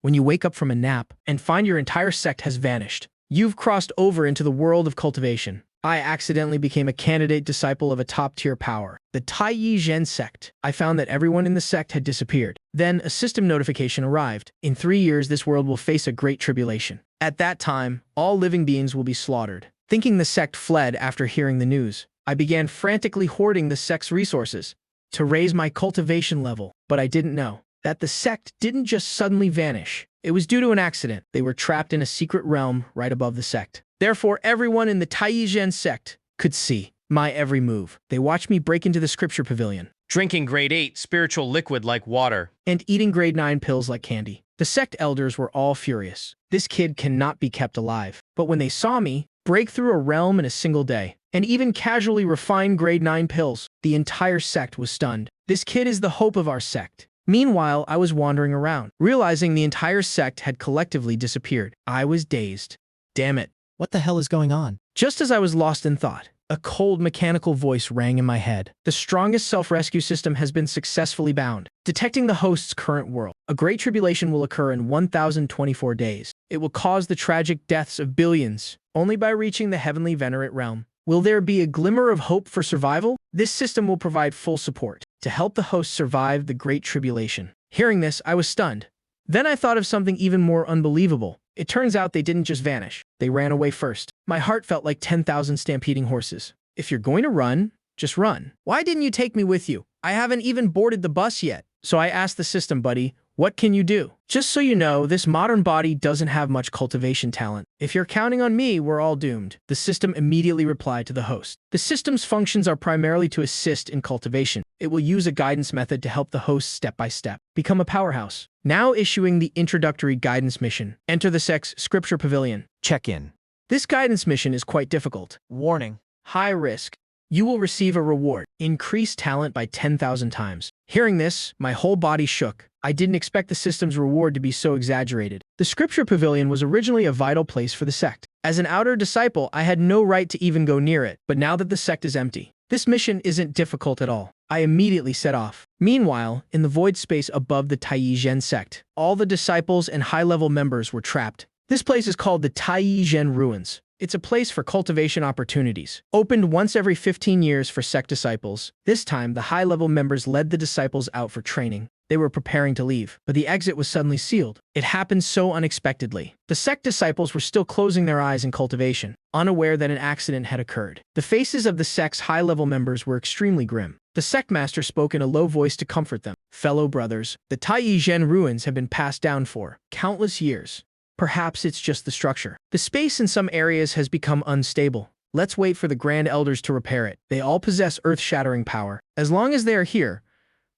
when you wake up from a nap and find your entire sect has vanished. You've crossed over into the world of cultivation. I accidentally became a candidate disciple of a top-tier power, the Tai Zhen sect. I found that everyone in the sect had disappeared. Then a system notification arrived. In 3 years, this world will face a great tribulation. At that time, all living beings will be slaughtered. Thinking the sect fled after hearing the news, I began frantically hoarding the sect's resources to raise my cultivation level. But I didn't know that the sect didn't just suddenly vanish. It was due to an accident. They were trapped in a secret realm right above the sect. Therefore, everyone in the Tai Zhen sect could see my every move. They watched me break into the scripture pavilion, Drinking grade 8 spiritual liquid like water. and eating grade 9 pills like candy. The sect elders were all furious. This kid cannot be kept alive. But when they saw me break through a realm in a single day, and even casually refine grade 9 pills, the entire sect was stunned. This kid is the hope of our sect. Meanwhile, I was wandering around, realizing the entire sect had collectively disappeared. I was dazed. Damn it. What the hell is going on? Just as I was lost in thought, a cold mechanical voice rang in my head. The strongest self-rescue system has been successfully bound, detecting the host's current world. A great tribulation will occur in 1,024 days. It will cause the tragic deaths of billions, only by reaching the heavenly venerate realm. Will there be a glimmer of hope for survival? This system will provide full support to help the host survive the great tribulation. Hearing this, I was stunned. Then I thought of something even more unbelievable. It turns out they didn't just vanish. They ran away first. My heart felt like 10,000 stampeding horses. If you're going to run, just run. Why didn't you take me with you? I haven't even boarded the bus yet. So I asked the system, buddy, what can you do? Just so you know, this modern body doesn't have much cultivation talent. If you're counting on me, we're all doomed. The system immediately replied to the host. The system's functions are primarily to assist in cultivation. It will use a guidance method to help the host step by step become a powerhouse. Now issuing the introductory guidance mission. Enter the sect's scripture pavilion. Check in. This guidance mission is quite difficult. Warning. High risk. You will receive a reward. Increase talent by 10,000 times. Hearing this, my whole body shook. I didn't expect the system's reward to be so exaggerated. The scripture pavilion was originally a vital place for the sect. As an outer disciple, I had no right to even go near it. But now that the sect is empty, this mission isn't difficult at all. I immediately set off. Meanwhile, in the void space above the Tai Zhen sect, all the disciples and high-level members were trapped. This place is called the Tai Zhen Ruins. It's a place for cultivation opportunities, opened once every 15 years for sect disciples. This time, the high-level members led the disciples out for training. They were preparing to leave, but the exit was suddenly sealed. It happened so unexpectedly. The sect disciples were still closing their eyes in cultivation, unaware that an accident had occurred. The faces of the sect's high-level members were extremely grim. The sect master spoke in a low voice to comfort them. Fellow brothers, the Tai Zhen ruins have been passed down for countless years. Perhaps it's just the structure. The space in some areas has become unstable. Let's wait for the Grand Elders to repair it. They all possess earth-shattering power. As long as they are here,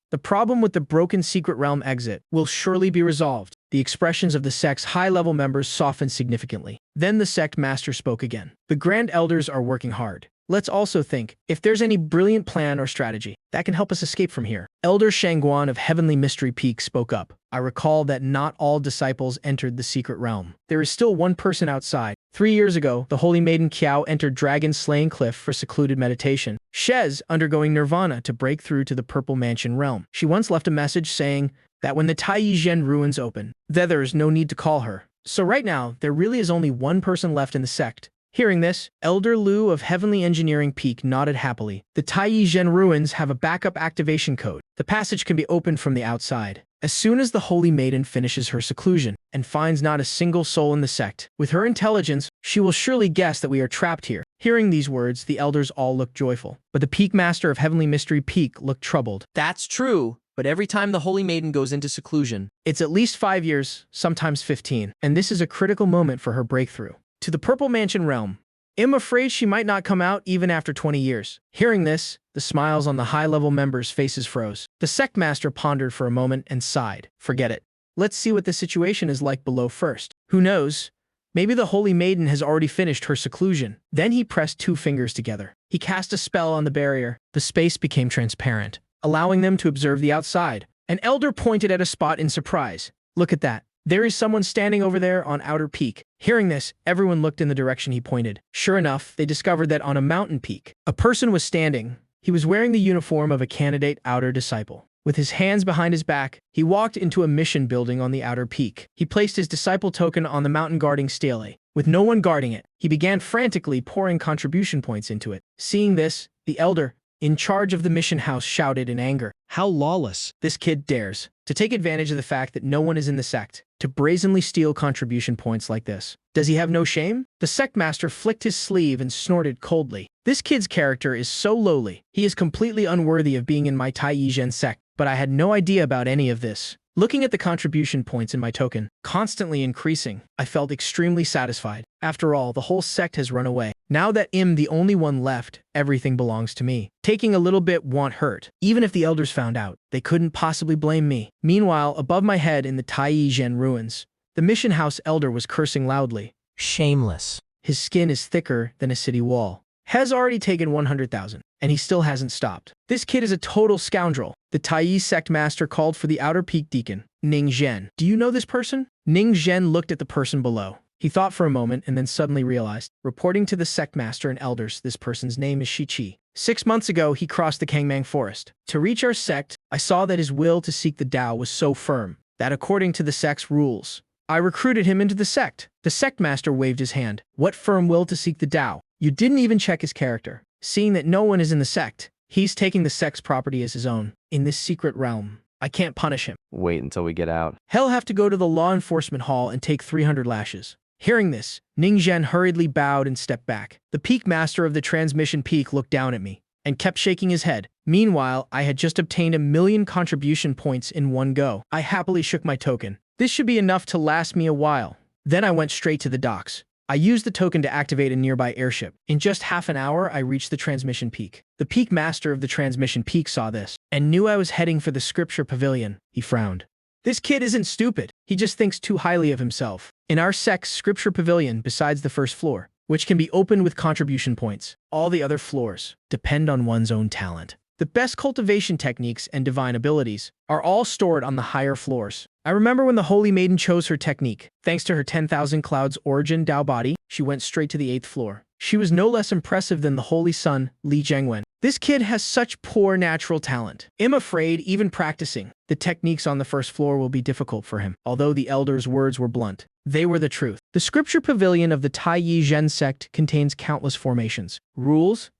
the problem with the broken secret realm exit will surely be resolved. The expressions of the sect's high-level members softened significantly. Then the sect master spoke again. The Grand Elders are working hard. Let's also think if there's any brilliant plan or strategy that can help us escape from here. Elder Shangguan of Heavenly Mystery Peak spoke up. I recall that not all disciples entered the secret realm. There is still one person outside. 3 years ago, the holy maiden Qiao entered Dragon Slaying Cliff for secluded meditation. Shez undergoing nirvana to break through to the Purple Mansion realm. She once left a message saying that when the Tai Zhen ruins open, there's no need to call her. So right now, there really is only one person left in the sect. Hearing this, Elder Liu of Heavenly Engineering Peak nodded happily. The Tai Zhen ruins have a backup activation code. The passage can be opened from the outside. As soon as the Holy Maiden finishes her seclusion and finds not a single soul in the sect, with her intelligence, she will surely guess that we are trapped here. Hearing these words, the elders all looked joyful. But the Peak Master of Heavenly Mystery Peak looked troubled. That's true, but every time the Holy Maiden goes into seclusion, It's at least 5 years, sometimes 15, and this is a critical moment for her breakthrough. To the Purple Mansion realm. I'm afraid she might not come out even after 20 years. Hearing this, the smiles on the high-level members' faces froze. The sect master pondered for a moment and sighed. Forget it. Let's see what the situation is like below first. Who knows? Maybe the Holy Maiden has already finished her seclusion. Then he pressed 2 fingers together. He cast a spell on the barrier. The space became transparent, allowing them to observe the outside. An elder pointed at a spot in surprise. Look at that. There is someone standing over there on Outer Peak. Hearing this, everyone looked in the direction he pointed. Sure enough, they discovered that on a mountain peak, a person was standing. He was wearing the uniform of a candidate outer disciple. With his hands behind his back, he walked into a mission building on the outer peak. He placed his disciple token on the mountain guarding stele. With no one guarding it, he began frantically pouring contribution points into it. Seeing this, the elder, in charge of the mission house, shouted in anger, How lawless. "This kid dares to take advantage of the fact that no one is in the sect, to brazenly steal contribution points like this. Does he have no shame?" The sect master flicked his sleeve and snorted coldly. "This kid's character is so lowly. He is completely unworthy of being in my Tai Zhen sect, but I had no idea about any of this." Looking at the contribution points in my token, constantly increasing, I felt extremely satisfied. After all, the whole sect has run away. Now that I'm the only one left, everything belongs to me. Taking a little bit won't hurt. Even if the elders found out, they couldn't possibly blame me. Meanwhile, above my head in the Tai Zhen ruins, the mission house elder was cursing loudly. Shameless. His skin is thicker than a city wall. Has already taken 100,000, and he still hasn't stopped. This kid is a total scoundrel. The Tai sect master called for the outer peak deacon, Ning Zhen. "Do you know this person?" Ning Zhen looked at the person below. He thought for a moment and then suddenly realized, reporting to the sect master and elders, this person's name is Shichi. 6 months ago, he crossed the Kangmang forest. To reach our sect, I saw that his will to seek the Tao was so firm that according to the sect's rules, I recruited him into the sect. The sect master waved his hand. "What firm will to seek the Tao? You didn't even check his character. Seeing that no one is in the sect, he's taking the sect's property as his own. In this secret realm, I can't punish him. Wait until we get out. He'll have to go to the law enforcement hall and take 300 lashes." Hearing this, Ning Zhen hurriedly bowed and stepped back. The peak master of the transmission peak looked down at me and kept shaking his head. Meanwhile, I had just obtained 1,000,000 contribution points in one go. I happily shook my token. This should be enough to last me a while. Then I went straight to the docks. I used the token to activate a nearby airship. In just half an hour, I reached the transmission peak. The peak master of the transmission peak saw this and knew I was heading for the scripture pavilion. He frowned. "This kid isn't stupid. He just thinks too highly of himself." In our sect's scripture pavilion, besides the first floor, which can be opened with contribution points, all the other floors depend on one's own talent. The best cultivation techniques and divine abilities are all stored on the higher floors. I remember when the Holy Maiden chose her technique. Thanks to her 10,000 Clouds origin Tao body, she went straight to the 8th floor. She was no less impressive than the Holy Son, Li Zhengwen. This kid has such poor natural talent. I'm afraid even practicing the techniques on the first floor will be difficult for him. Although the elders' words were blunt, they were the truth. The scripture pavilion of the Tai Zhen sect contains countless formations, rules,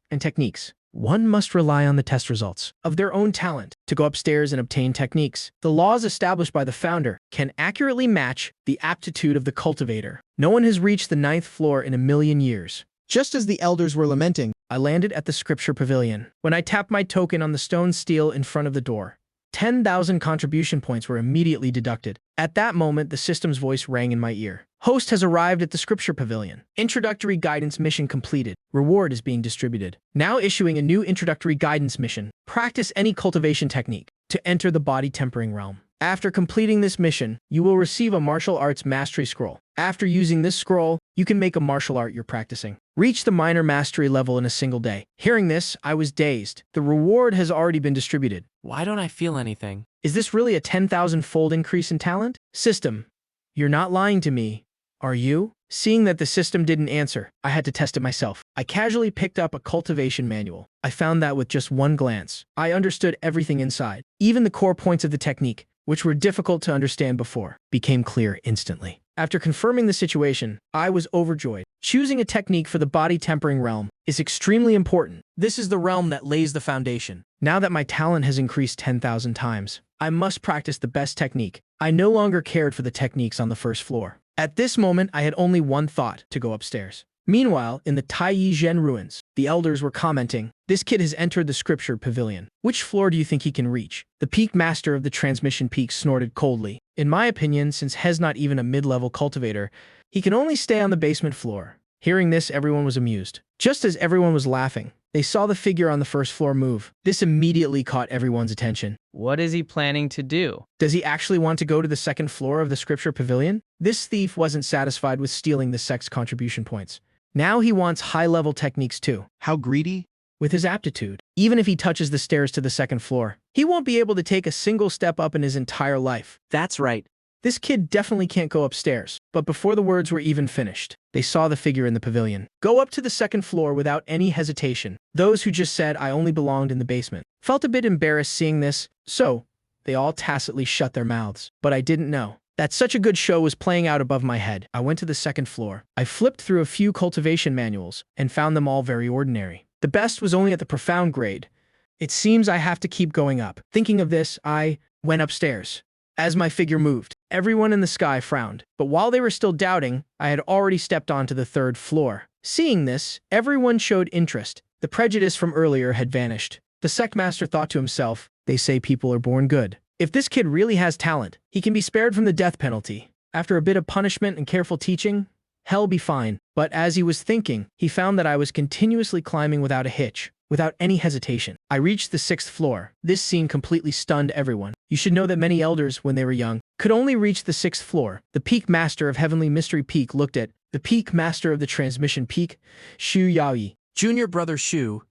and techniques. One must rely on the test results of their own talent to go upstairs and obtain techniques. The laws established by the founder can accurately match the aptitude of the cultivator. No one has reached the 9th floor in 1,000,000 years. Just as the elders were lamenting, I landed at the scripture pavilion. When I tapped my token on the stone stele in front of the door, 10,000 contribution points were immediately deducted. At that moment, the system's voice rang in my ear. "Host has arrived at the scripture pavilion. Introductory guidance mission completed. Reward is being distributed." Now issuing a new introductory guidance mission. Practice any cultivation technique to enter the body tempering realm. After completing this mission, you will receive a martial arts mastery scroll. After using this scroll, you can make a martial art you're practicing. Reach the minor mastery level in a single day. Hearing this, I was dazed. The reward has already been distributed. Why don't I feel anything? Is this really a 10,000-fold increase in talent? System, you're not lying to me, are you? Seeing that the system didn't answer, I had to test it myself. I casually picked up a cultivation manual. I found that with just one glance, I understood everything inside. Even the core points of the technique, which were difficult to understand before, became clear instantly. After confirming the situation, I was overjoyed. Choosing a technique for the body tempering realm is extremely important. This is the realm that lays the foundation. Now that my talent has increased 10,000 times, I must practice the best technique. I no longer cared for the techniques on the first floor. At this moment, I had only one thought: to go upstairs. Meanwhile, in the Tai Zhen ruins, the elders were commenting, "This kid has entered the scripture pavilion. Which floor do you think he can reach?" The peak master of the transmission peak snorted coldly. "In my opinion, since He's not even a mid-level cultivator, he can only stay on the basement floor." Hearing this, everyone was amused. Just as everyone was laughing, they saw the figure on the first floor move. This immediately caught everyone's attention. What is he planning to do? Does he actually want to go to the second floor of the scripture pavilion? This thief wasn't satisfied with stealing the sect's contribution points. Now he wants high-level techniques too. How greedy? With his aptitude, even if he touches the stairs to the second floor, he won't be able to take a single step up in his entire life. That's right. This kid definitely can't go upstairs. But before the words were even finished, they saw the figure in the pavilion go up to the second floor without any hesitation. Those who just said I only belonged in the basement felt a bit embarrassed seeing this, so they all tacitly shut their mouths. But I didn't know that such a good show was playing out above my head. I went to the second floor. I flipped through a few cultivation manuals and found them all very ordinary. The best was only at the profound grade. It seems I have to keep going up. Thinking of this, I went upstairs. As my figure moved, everyone in the sky frowned. But while they were still doubting, I had already stepped onto the third floor. Seeing this, everyone showed interest. The prejudice from earlier had vanished. The sect master thought to himself, they say people are born good. If this kid really has talent, he can be spared from the death penalty. After a bit of punishment and careful teaching, hell be fine. But as he was thinking, he found that I was continuously climbing without a hitch, without any hesitation. I reached the 6th floor. This scene completely stunned everyone. You should know that many elders, when they were young, could only reach the 6th floor. The peak master of Heavenly Mystery Peak looked at the peak master of the Transmission Peak, Shu Yaoyi. Junior brother Shu,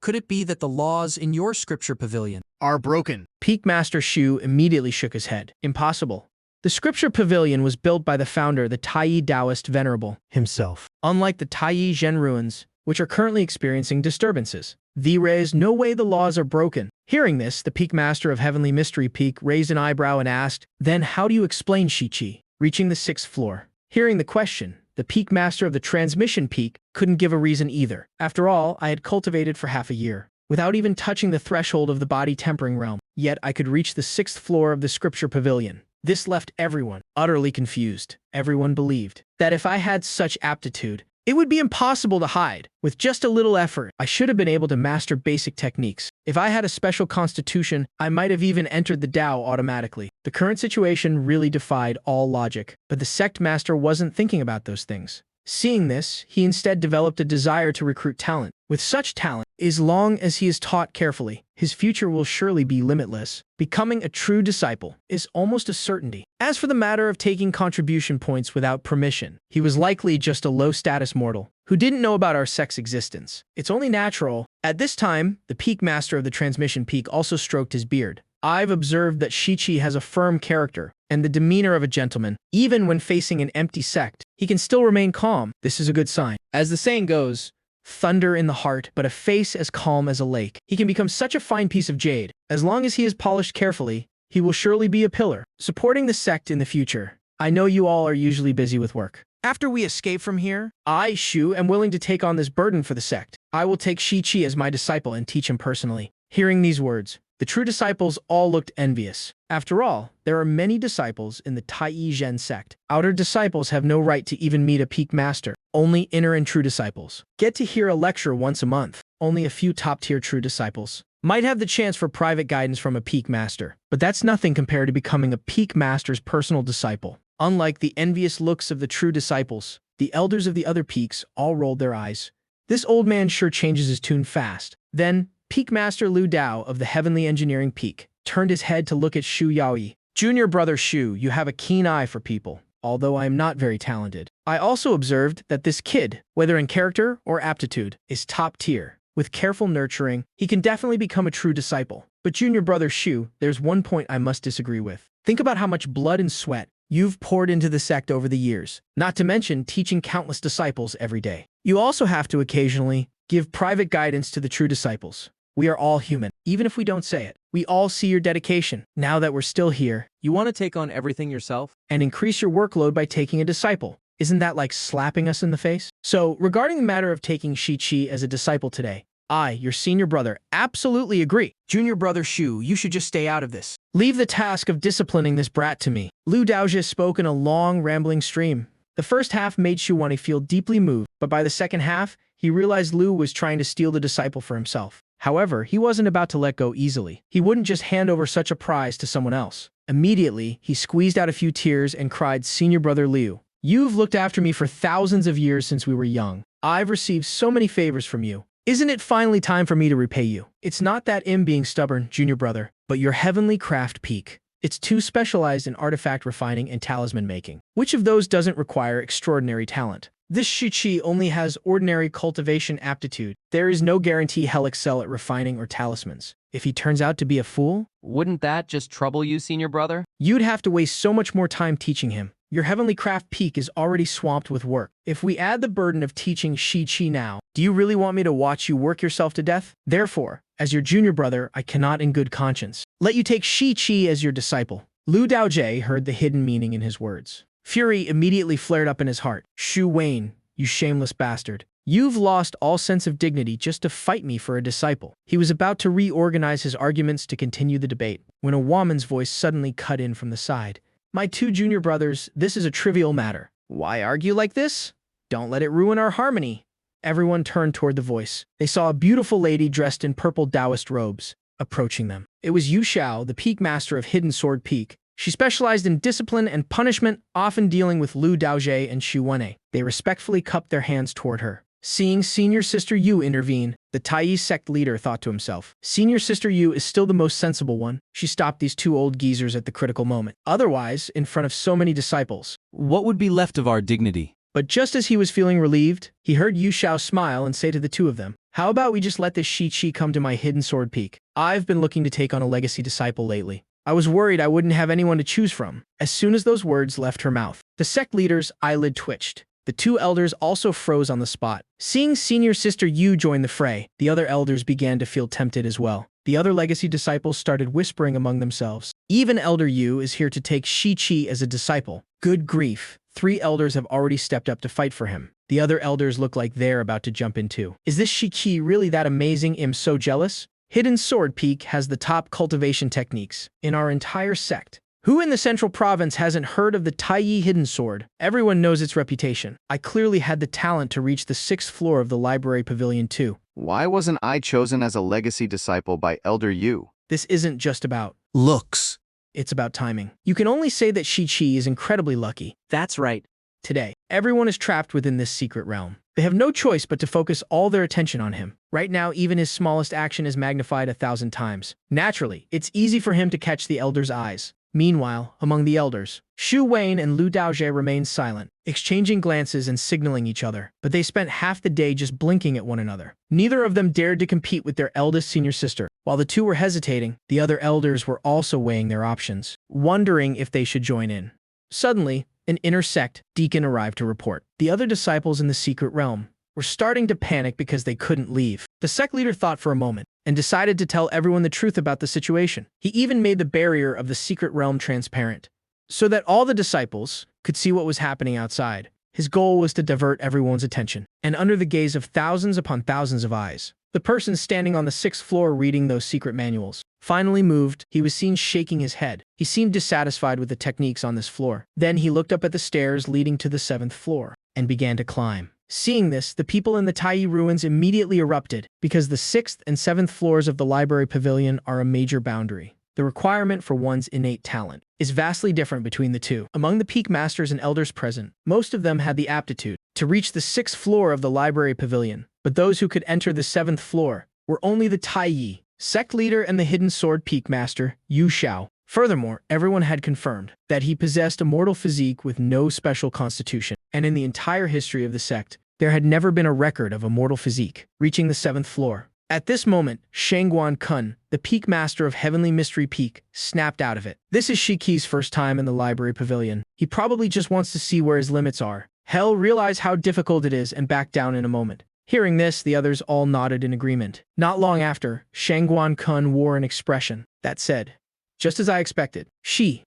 could it be that the laws in your scripture pavilion are broken? Peak Master Shu immediately shook his head. Impossible. The scripture pavilion was built by the founder, the Taiyi Taoist Venerable Himself. Unlike the Taiyi Zhen ruins, which are currently experiencing disturbances, there is no way the laws are broken. Hearing this, the Peak Master of Heavenly Mystery Peak raised an eyebrow and asked, then how do you explain Shichi reaching the 6th floor? Hearing the question, the Peak Master of the Transmission Peak couldn't give a reason either. After all, I had cultivated for half a year, without even touching the threshold of the body tempering realm. Yet I could reach the 6th floor of the scripture pavilion. This left everyone utterly confused. Everyone believed that if I had such aptitude, it would be impossible to hide. With just a little effort, I should have been able to master basic techniques. If I had a special constitution, I might have even entered the Tao automatically. The current situation really defied all logic, but the sect master wasn't thinking about those things. Seeing this, he instead developed a desire to recruit talent. With such talent, as long as he is taught carefully, his future will surely be limitless. Becoming a true disciple is almost a certainty. As for the matter of taking contribution points without permission, he was likely just a low-status mortal who didn't know about our sect's existence. It's only natural. At this time, the Peak Master of the Transmission Peak also stroked his beard. I've observed that Shichi has a firm character and the demeanor of a gentleman. Even when facing an empty sect, he can still remain calm. This is a good sign. As the saying goes, thunder in the heart, but a face as calm as a lake. He can become such a fine piece of jade. As long as he is polished carefully, he will surely be a pillar, supporting the sect in the future. I know you all are usually busy with work. After we escape from here, I, Shu, am willing to take on this burden for the sect. I will take Shichi as my disciple and teach him personally. Hearing these words, the true disciples all looked envious. After all, there are many disciples in the Taiyi Zhen sect. Outer disciples have no right to even meet a peak master. Only inner and true disciples get to hear a lecture once a month. Only a few top-tier true disciples might have the chance for private guidance from a peak master. But that's nothing compared to becoming a peak master's personal disciple. Unlike the envious looks of the true disciples, the elders of the other peaks all rolled their eyes. This old man sure changes his tune fast. Then, Peak Master Lu Dao of the Heavenly Engineering Peak turned his head to look at Shu Yaoyi. Junior brother Shu, you have a keen eye for people, although I am not very talented. I also observed that this kid, whether in character or aptitude, is top tier. With careful nurturing, he can definitely become a true disciple. But junior brother Shu, there's one point I must disagree with. Think about how much blood and sweat you've poured into the sect over the years, not to mention teaching countless disciples every day. You also have to occasionally give private guidance to the true disciples. We are all human, even if we don't say it. We all see your dedication. Now that we're still here, you want to take on everything yourself? And increase your workload by taking a disciple. Isn't that like slapping us in the face? So, regarding the matter of taking Shichi as a disciple today, I, your senior brother, absolutely agree. Junior brother Shu, you should just stay out of this. Leave the task of disciplining this brat to me. Lu Daojia spoke in a long, rambling stream. The first half made Shu Wani feel deeply moved, but by the second half, he realized Lu was trying to steal the disciple for himself. However, he wasn't about to let go easily. He wouldn't just hand over such a prize to someone else. Immediately, he squeezed out a few tears and cried, "Senior brother Liu, you've looked after me for thousands of years since we were young. I've received so many favors from you. Isn't it finally time for me to repay you? It's not that I'm being stubborn, junior brother, but your heavenly craft peak. It's too specialized in artifact refining and talisman making. Which of those doesn't require extraordinary talent? This Shichi only has ordinary cultivation aptitude. There is no guarantee he'll excel at refining or talismans. If he turns out to be a fool, Wouldn't that just trouble you, senior brother? you'd have to waste so much more time teaching him. Your heavenly craft peak is already swamped with work. If we add the burden of teaching Shi-Chi now, do you really want me to watch you work yourself to death? Therefore, as your junior brother, I cannot in good conscience let you take Shi-Chi as your disciple. Lu Daojie heard the hidden meaning in his words. Fury immediately flared up in his heart. Shu Wayne, you shameless bastard. You've lost all sense of dignity just to fight me for a disciple. He was about to reorganize his arguments to continue the debate, when a woman's voice suddenly cut in from the side. My two junior brothers, this is a trivial matter. Why argue like this? Don't let it ruin our harmony. Everyone turned toward the voice. They saw a beautiful lady dressed in purple Taoist robes approaching them. It was Yu Xiao, the peak master of Hidden Sword Peak. She specialized in discipline and punishment, often dealing with Lu Daojie and Xu Wen'e. They respectfully cupped their hands toward her. Seeing Senior Sister Yu intervene, the Taiyi sect leader thought to himself, Senior Sister Yu is still the most sensible one. She stopped these two old geezers at the critical moment. Otherwise, in front of so many disciples, what would be left of our dignity? But just as he was feeling relieved, he heard Yu Xiao smile and say to the two of them, how about we just let this Shi-Chi come to my Hidden Sword Peak? I've been looking to take on a legacy disciple lately. I was worried I wouldn't have anyone to choose from. As soon as those words left her mouth, the sect leader's eyelid twitched. The two elders also froze on the spot. Seeing Senior Sister Yu join the fray, the other elders began to feel tempted as well. The other legacy disciples started whispering among themselves. Even Elder Yu is here to take Shi-Chi as a disciple. Good grief. 3 elders have already stepped up to fight for him. The other elders look like they're about to jump in too. Is this Shi-Chi really that amazing? I'm so jealous. Hidden Sword Peak has the top cultivation techniques in our entire sect. Who in the central province hasn't heard of the Taiyi Hidden Sword? Everyone knows its reputation. I clearly had the talent to reach the 6th floor of the library pavilion too. Why wasn't I chosen as a legacy disciple by Elder Yu? This isn't just about Looks. it's about timing. You can only say that Shi-Chi is incredibly lucky. That's right. Today, everyone is trapped within this secret realm. They have no choice but to focus all their attention on him. Right now, even his smallest action is magnified 1,000 times. Naturally, it's easy for him to catch the elders' eyes. Meanwhile, among the elders, Xu Wayne and Lu Daojie remained silent, exchanging glances and signaling each other. But they spent half the day just blinking at one another. Neither of them dared to compete with their eldest senior sister. While the two were hesitating, the other elders were also weighing their options, wondering if they should join in. Suddenly, an inner sect deacon arrived to report. The other disciples in the secret realm were starting to panic because they couldn't leave. The sect leader thought for a moment and decided to tell everyone the truth about the situation. He even made the barrier of the secret realm transparent, so that all the disciples could see what was happening outside. His goal was to divert everyone's attention, and under the gaze of thousands upon thousands of eyes, the person standing on the 6th floor reading those secret manuals finally moved. He was seen shaking his head. He seemed dissatisfied with the techniques on this floor. Then he looked up at the stairs leading to the 7th floor and began to climb. Seeing this, the people in the Taiyi ruins immediately erupted, because the 6th and 7th floors of the library pavilion are a major boundary. The requirement for one's innate talent is vastly different between the two. Among the peak masters and elders present, most of them had the aptitude to reach the 6th floor of the library pavilion, but those who could enter the 7th floor were only the Taiyi sect leader and the Hidden Sword Peak master, Yu Xiao. Furthermore, everyone had confirmed that he possessed a mortal physique with no special constitution, and in the entire history of the sect, there had never been a record of a mortal physique reaching the 7th floor. At this moment, Shangguan Kun, the peak master of Heavenly Mystery Peak, snapped out of it. This is Shiki's first time in the library pavilion. He probably just wants to see where his limits are. He'll realize how difficult it is and back down in a moment. Hearing this, the others all nodded in agreement. Not long after, Shangguan Kun wore an expression that said, just as I expected. Chi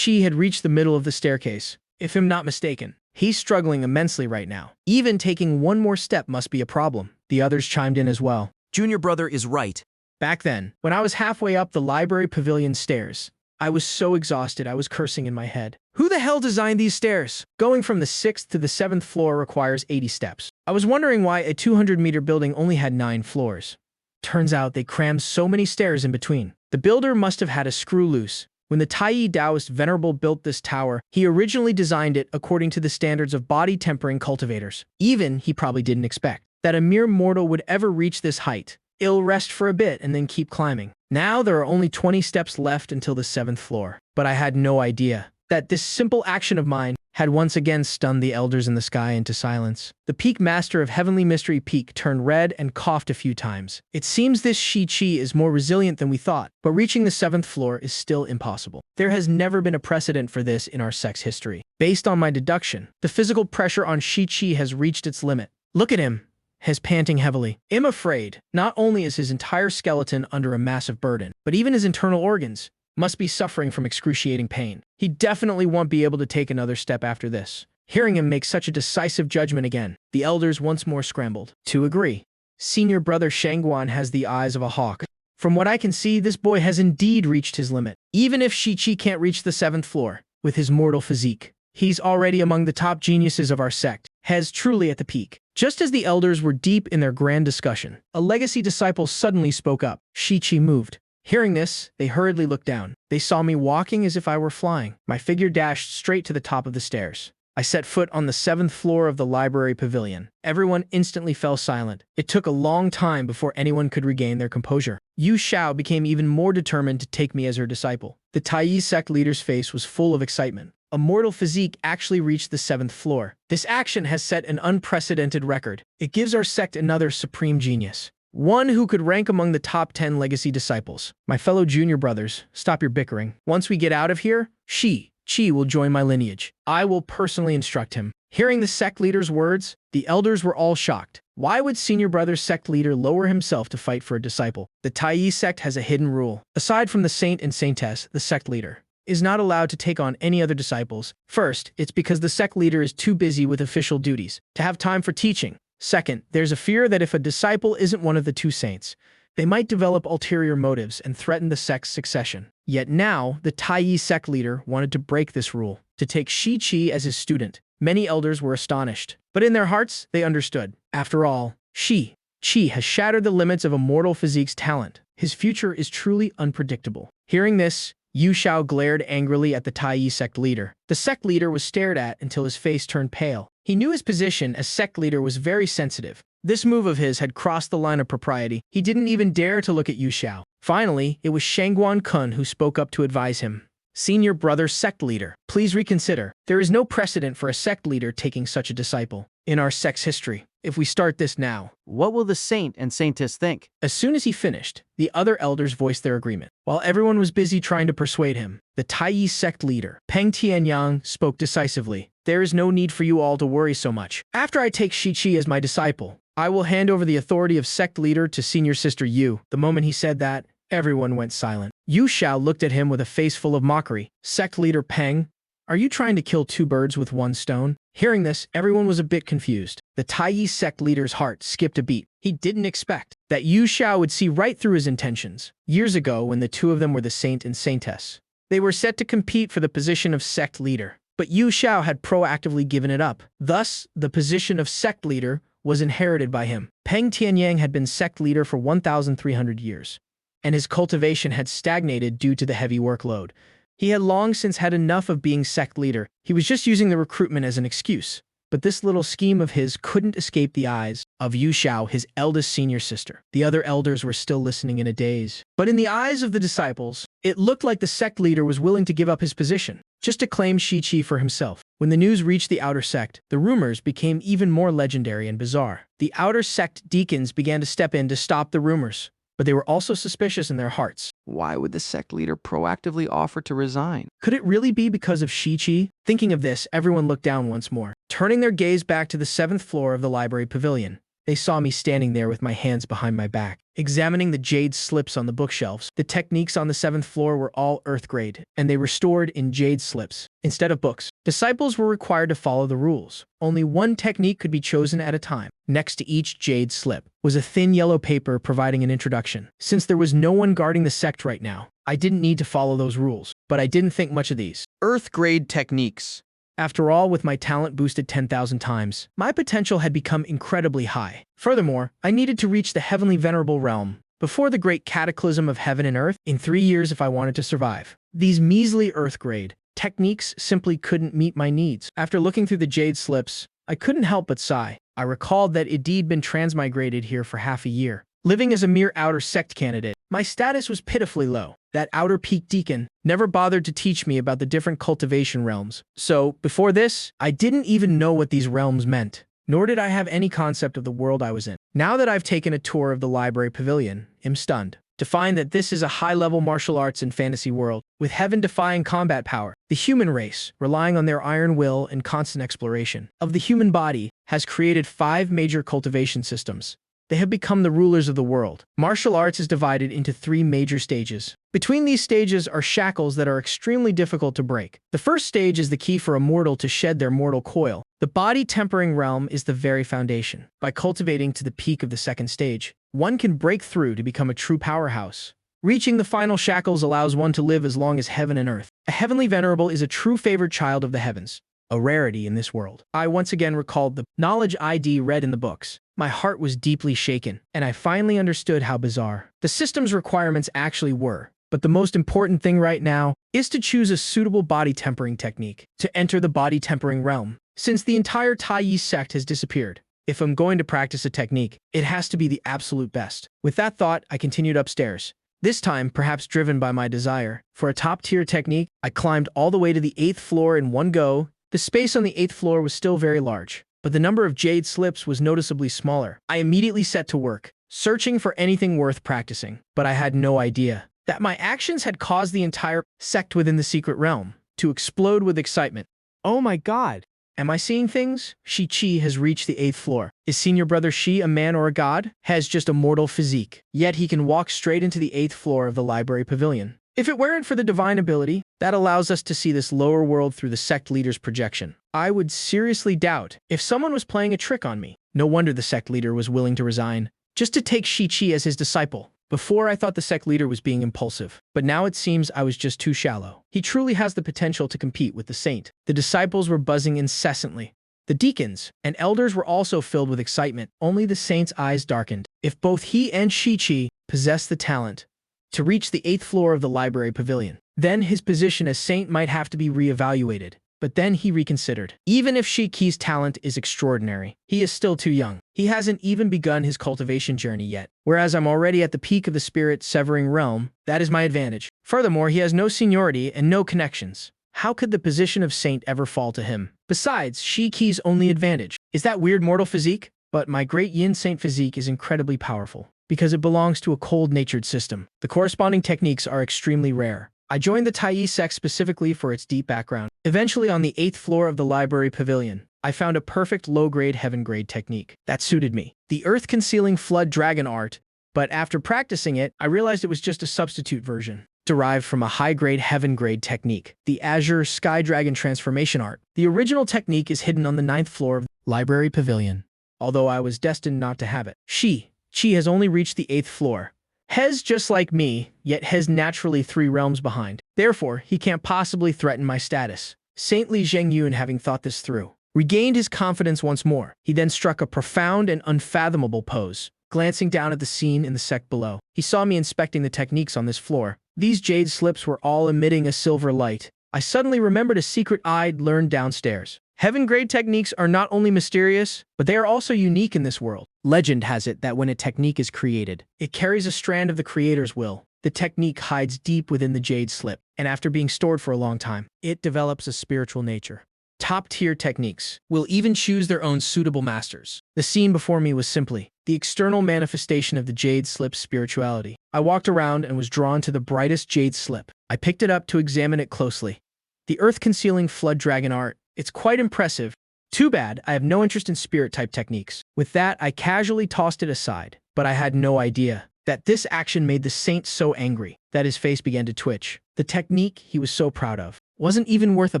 had reached the middle of the staircase. If I'm not mistaken, he's struggling immensely right now. Even taking one more step must be a problem. The others chimed in as well. Junior brother is right. Back then, when I was halfway up the library pavilion stairs, I was so exhausted I was cursing in my head. Who the hell designed these stairs? Going from the 6th to the 7th floor requires 80 steps. I was wondering why a 200-meter building only had 9 floors. Turns out they crammed so many stairs in between. The builder must have had a screw loose. When the Taiyi Taoist Venerable built this tower, he originally designed it according to the standards of body-tempering cultivators. Even, he probably didn't expect that a mere mortal would ever reach this height. It'll rest for a bit and then keep climbing. Now there are only 20 steps left until the 7th floor. But I had no idea that this simple action of mine had once again stunned the elders in the sky into silence. The peak master of Heavenly Mystery Peak turned red and coughed a few times. It seems this Shi-Chi is more resilient than we thought, but reaching the 7th floor is still impossible. There has never been a precedent for this in our sect's history. Based on my deduction, the physical pressure on Shi-Chi has reached its limit. Look at him. He's panting heavily. I'm afraid, not only is his entire skeleton under a massive burden, but even his internal organs must be suffering from excruciating pain. He definitely won't be able to take another step after this. Hearing him make such a decisive judgment again, the elders once more scrambled to agree. Senior brother Shangguan has the eyes of a hawk. From what I can see, this boy has indeed reached his limit. Even if Shi-Chi can't reach the 7th floor with his mortal physique, he's already among the top geniuses of our sect, has truly at the peak. Just as the elders were deep in their grand discussion, a legacy disciple suddenly spoke up. Shi-Chi moved. Hearing this, they hurriedly looked down. They saw me walking as if I were flying. My figure dashed straight to the top of the stairs. I set foot on the 7th floor of the library pavilion. Everyone instantly fell silent. It took a long time before anyone could regain their composure. Yu Xiao became even more determined to take me as her disciple. The Tai sect leader's face was full of excitement. A mortal physique actually reached the 7th floor. This action has set an unprecedented record. It gives our sect another supreme genius. One who could rank among the top 10 legacy disciples. My fellow junior brothers, stop your bickering. Once we get out of here, Chi will join my lineage. I will personally instruct him. Hearing the sect leader's words, the elders were all shocked. Why would senior brother's sect leader lower himself to fight for a disciple? The Tai sect has a hidden rule. Aside from the saint and saintess, the sect leader is not allowed to take on any other disciples. First, it's because the sect leader is too busy with official duties to have time for teaching. Second, there's a fear that if a disciple isn't one of the two saints, they might develop ulterior motives and threaten the sect's succession. Yet now, the Tai sect leader wanted to break this rule, to take Shi-Chi as his student. Many elders were astonished, but in their hearts, they understood. After all, Shi-Chi has shattered the limits of a mortal physique's talent. His future is truly unpredictable. Hearing this, Yu Xiao glared angrily at the Tai sect leader. The sect leader was stared at until his face turned pale. He knew his position as sect leader was very sensitive. This move of his had crossed the line of propriety. He didn't even dare to look at Yu Xiao. Finally, it was Shangguan Kun who spoke up to advise him. Senior brother sect leader, please reconsider. There is no precedent for a sect leader taking such a disciple in our sect's history. If we start this now, What will the saint and saintess think? as soon as he finished, the other elders voiced their agreement. While everyone was busy trying to persuade him, the Tai sect leader, Peng Tianyang, spoke decisively. There is no need for you all to worry so much. After I take Shi-Chi as my disciple, I will hand over the authority of sect leader to senior sister Yu. The moment he said that, everyone went silent. Yu Xiao looked at him with a face full of mockery. Sect leader Peng, are you trying to kill two birds with one stone? Hearing this, everyone was a bit confused. The Tai sect leader's heart skipped a beat. He didn't expect that Yu Xiao would see right through his intentions. Years ago, when the two of them were the saint and saintess, they were set to compete for the position of sect leader. But Yu Xiao had proactively given it up. Thus, the position of sect leader was inherited by him. Peng Tianyang had been sect leader for 1,300 years, and his cultivation had stagnated due to the heavy workload. He had long since had enough of being sect leader. He was just using the recruitment as an excuse. But this little scheme of his couldn't escape the eyes of Yu Xiao, his eldest senior sister. The other elders were still listening in a daze. But in the eyes of the disciples, it looked like the sect leader was willing to give up his position, just to claim Shi-Chi for himself. When the news reached the outer sect, the rumors became even more legendary and bizarre. The outer sect deacons began to step in to stop the rumors, but they were also suspicious in their hearts. Why would the sect leader proactively offer to resign? Could it really be because of Shi-Chi? Thinking of this, everyone looked down once more. Turning their gaze back to the 7th floor of the library pavilion, they saw me standing there with my hands behind my back, examining the jade slips on the bookshelves. The techniques on the 7th floor were all earth grade, and they were stored in jade slips instead of books. Disciples were required to follow the rules. Only one technique could be chosen at a time. Next to each jade slip was a thin yellow paper providing an introduction. Since there was no one guarding the sect right now, I didn't need to follow those rules, but I didn't think much of these earth-grade techniques. After all, with my talent boosted 10,000 times, my potential had become incredibly high. Furthermore, I needed to reach the heavenly venerable realm before the great cataclysm of heaven and earth in 3 years if I wanted to survive. These measly earth-grade techniques simply couldn't meet my needs. After looking through the jade slips, I couldn't help but sigh. I recalled that I'd been transmigrated here for half a year, living as a mere outer sect candidate. My status was pitifully low. that outer peak deacon, never bothered to teach me about the different cultivation realms. So, before this, I didn't even know what these realms meant, nor did I have any concept of the world I was in. Now that I've taken a tour of the library pavilion, I'm stunned to find that this is a high-level martial arts and fantasy world with heaven-defying combat power. The human race, relying on their iron will and constant exploration of the human body, has created 5 major cultivation systems. They have become the rulers of the world. Martial arts is divided into 3 major stages. Between these stages are shackles that are extremely difficult to break. The first stage is the key for a mortal to shed their mortal coil. The body-tempering realm is the very foundation. By cultivating to the peak of the second stage, one can break through to become a true powerhouse. Reaching the final shackles allows one to live as long as heaven and earth. A heavenly venerable is a true favored child of the heavens, a rarity in this world. I once again recalled the knowledge ID read in the books. My heart was deeply shaken, and I finally understood how bizarre the system's requirements actually were. But the most important thing right now is to choose a suitable body tempering technique to enter the body tempering realm. Since the entire Tai Yi sect has disappeared, if I'm going to practice a technique, it has to be the absolute best. With that thought, I continued upstairs. This time, perhaps driven by my desire for a top-tier technique, I climbed all the way to the 8th floor in one go. The space on the 8th floor was still very large, but the number of jade slips was noticeably smaller. I immediately set to work, searching for anything worth practicing, but I had no idea that my actions had caused the entire sect within the secret realm to explode with excitement. Oh my god! Am I seeing things? Shi-Chi has reached the 8th floor. Is senior brother Shi a man or a god? Has just a mortal physique. Yet he can walk straight into the 8th floor of the library pavilion. If it weren't for the divine ability that allows us to see this lower world through the sect leader's projection, I would seriously doubt if someone was playing a trick on me. No wonder the sect leader was willing to resign just to take Shi-Chi as his disciple. Before, I thought the sect leader was being impulsive, but now it seems I was just too shallow. He truly has the potential to compete with the saint. The disciples were buzzing incessantly. The deacons and elders were also filled with excitement. Only the saint's eyes darkened. If both he and Shi-Chi possessed the talent to reach the 8th floor of the library pavilion, then his position as saint might have to be reevaluated. But then he reconsidered. Even if Shi-Chi's talent is extraordinary, he is still too young. He hasn't even begun his cultivation journey yet. Whereas I'm already at the peak of the spirit-severing realm, that is my advantage. Furthermore, he has no seniority and no connections. How could the position of saint ever fall to him? Besides, Shi-Chi's only advantage is that weird mortal physique. But my great yin saint physique is incredibly powerful because it belongs to a cold-natured system. The corresponding techniques are extremely rare. I joined the Tai Yi sect specifically for its deep background. Eventually, on the 8th floor of the library pavilion, I found a perfect low-grade heaven-grade technique that suited me. The earth-concealing flood dragon art, but after practicing it, I realized it was just a substitute version, derived from a high-grade heaven-grade technique, the Azure Sky Dragon transformation art. The original technique is hidden on the 9th floor of the library pavilion, although I was destined not to have it. Chi has only reached the 8th floor. Hez just like me, yet Hez naturally 3 realms behind. Therefore, he can't possibly threaten my status. Saintly Zheng Yun, having thought this through, regained his confidence once more. He then struck a profound and unfathomable pose, glancing down at the scene in the sect below. He saw me inspecting the techniques on this floor. These jade slips were all emitting a silver light. I suddenly remembered a secret I'd learned downstairs. Heaven-grade techniques are not only mysterious, but they are also unique in this world. Legend has it that when a technique is created, it carries a strand of the creator's will. The technique hides deep within the jade slip, and after being stored for a long time, it develops a spiritual nature. Top-tier techniques will even choose their own suitable masters. The scene before me was simply the external manifestation of the jade slip's spirituality. I walked around and was drawn to the brightest jade slip. I picked it up to examine it closely. The earth-concealing flood dragon art. It's quite impressive. Too bad, I have no interest in spirit-type techniques. With that, I casually tossed it aside, but I had no idea that this action made the saint so angry that his face began to twitch. The technique he was so proud of wasn't even worth a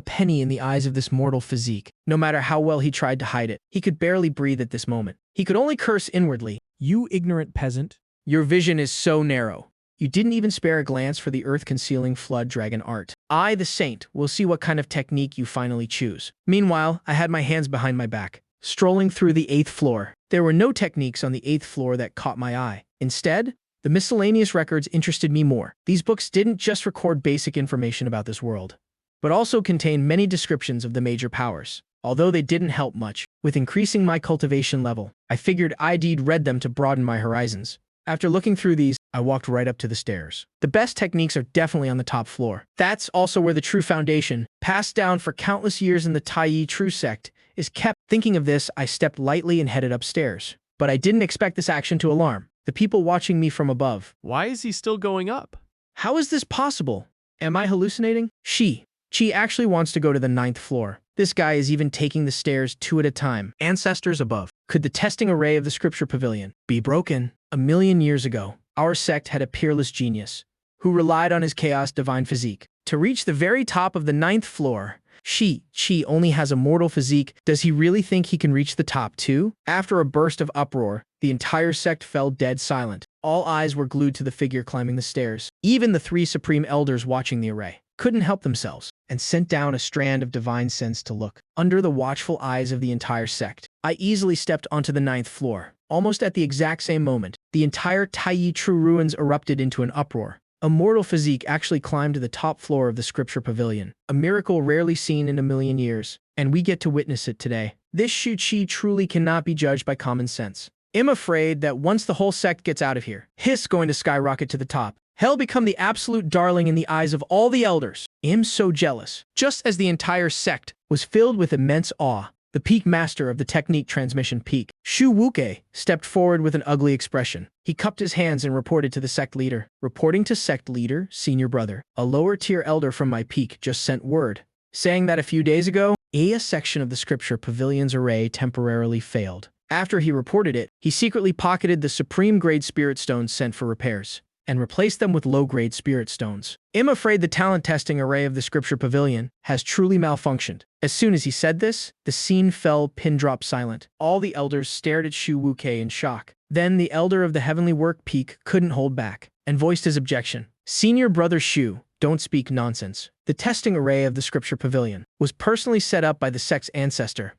penny in the eyes of this mortal physique. No matter how well he tried to hide it, he could barely breathe at this moment. He could only curse inwardly. You ignorant peasant. Your vision is so narrow. You didn't even spare a glance for the earth-concealing flood dragon art. I, the saint, will see what kind of technique you finally choose. Meanwhile, I had my hands behind my back, strolling through the 8th floor. There were no techniques on the 8th floor that caught my eye. Instead, the miscellaneous records interested me more. These books didn't just record basic information about this world, but also contained many descriptions of the major powers. Although they didn't help much with increasing my cultivation level, I figured I'd read them to broaden my horizons. After looking through these, I walked right up to the stairs. The best techniques are definitely on the top floor. That's also where the true foundation, passed down for countless years in the Taiyi True Sect, is kept. Thinking of this, I stepped lightly and headed upstairs. But I didn't expect this action to alarm the people watching me from above. Why is he still going up? How is this possible? Am I hallucinating? She actually wants to go to the 9th floor. This guy is even taking the stairs 2 at a time. Ancestors above. Could the testing array of the Scripture Pavilion be broken? A million years ago, our sect had a peerless genius who relied on his chaos divine physique to reach the very top of the 9th floor. She only has a mortal physique. Does he really think he can reach the top too? After a burst of uproar, the entire sect fell dead silent. All eyes were glued to the figure climbing the stairs. Even the 3 supreme elders watching the array couldn't help themselves and sent down a strand of divine sense to look. Under the watchful eyes of the entire sect, I easily stepped onto the 9th floor. Almost at the exact same moment, the entire Taiyi True Ruins erupted into an uproar. A mortal physique actually climbed to the top floor of the Scripture Pavilion, a miracle rarely seen in a million years, and we get to witness it today. This Shu-Chi truly cannot be judged by common sense. I'm afraid that once the whole sect gets out of here, he's going to skyrocket to the top. He'll become the absolute darling in the eyes of all the elders. I'm so jealous. Just as the entire sect was filled with immense awe, the peak master of the technique transmission peak, Shu Wuke, stepped forward with an ugly expression. He cupped his hands and reported to the sect leader. Reporting to sect leader, senior brother, a lower tier elder from my peak just sent word, saying that a few days ago, a section of the Scripture Pavilion's array temporarily failed. After he reported it, he secretly pocketed the supreme grade spirit stones sent for repairs and replaced them with low-grade spirit stones. I'm afraid the talent testing array of the Scripture Pavilion has truly malfunctioned. As soon as he said this, the scene fell pin-drop silent. All the elders stared at Shu Wuke in shock. Then the elder of the Heavenly Work Peak couldn't hold back and voiced his objection. Senior brother Shu, don't speak nonsense. The testing array of the Scripture Pavilion was personally set up by the sect's ancestor.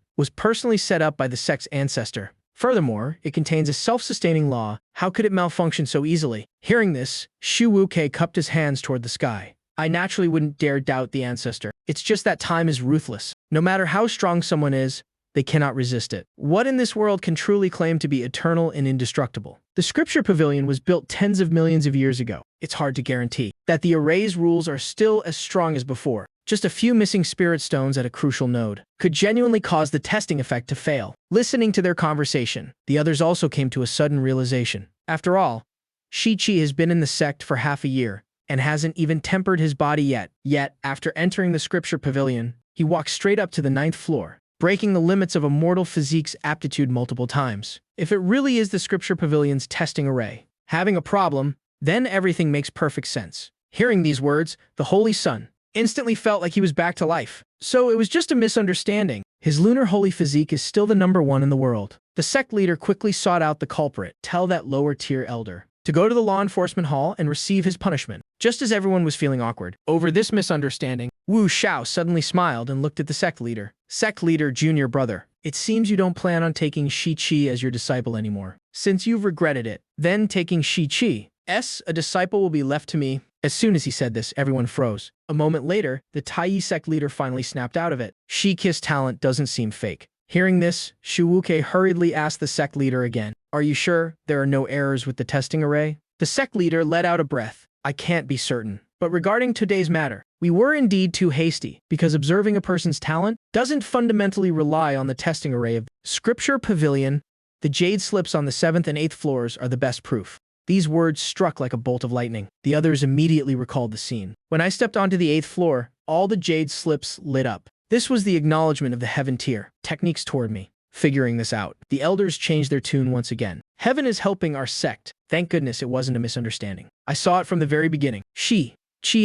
Furthermore, it contains a self-sustaining law. How could it malfunction so easily? Hearing this, Shu Wuke cupped his hands toward the sky. I naturally wouldn't dare doubt the ancestor. It's just that time is ruthless. No matter how strong someone is, they cannot resist it. What in this world can truly claim to be eternal and indestructible? The Scripture Pavilion was built tens of millions of years ago. It's hard to guarantee that the array's rules are still as strong as before. Just a few missing spirit stones at a crucial node could genuinely cause the testing effect to fail. Listening to their conversation, the others also came to a sudden realization. After all, Shi-Chi has been in the sect for half a year and hasn't even tempered his body yet. Yet, after entering the Scripture Pavilion, he walked straight up to the 9th floor, breaking the limits of a mortal physique's aptitude multiple times. If it really is the Scripture Pavilion's testing array having a problem, then everything makes perfect sense. Hearing these words, the Holy Sun instantly felt like he was back to life. So it was just a misunderstanding. His lunar holy physique is still the #1 in the world. The sect leader quickly sought out the culprit. Tell that lower tier elder to go to the law enforcement hall and receive his punishment. Just as everyone was feeling awkward over this misunderstanding, Wu Xiao suddenly smiled and looked at the sect leader. Sect leader, junior brother, it seems you don't plan on taking Shi-Chi as your disciple anymore. Since you've regretted it, then taking Shi-Chi as a disciple will be left to me. As soon as he said this, everyone froze. A moment later, the Taiyi sect leader finally snapped out of it. Shi-Ki's talent doesn't seem fake. Hearing this, Shu Wuke hurriedly asked the sect leader again, are you sure there are no errors with the testing array? The sect leader let out a breath. I can't be certain. But regarding today's matter, we were indeed too hasty, because observing a person's talent doesn't fundamentally rely on the testing array of the Scripture Pavilion. The jade slips on the 7th and 8th floors are the best proof. These words struck like a bolt of lightning. The others immediately recalled the scene. When I stepped onto the 8th floor, all the jade slips lit up. This was the acknowledgement of the heaven tier techniques toward me. Figuring this out, the elders changed their tune once again. Heaven is helping our sect. Thank goodness it wasn't a misunderstanding. I saw it from the very beginning. Shi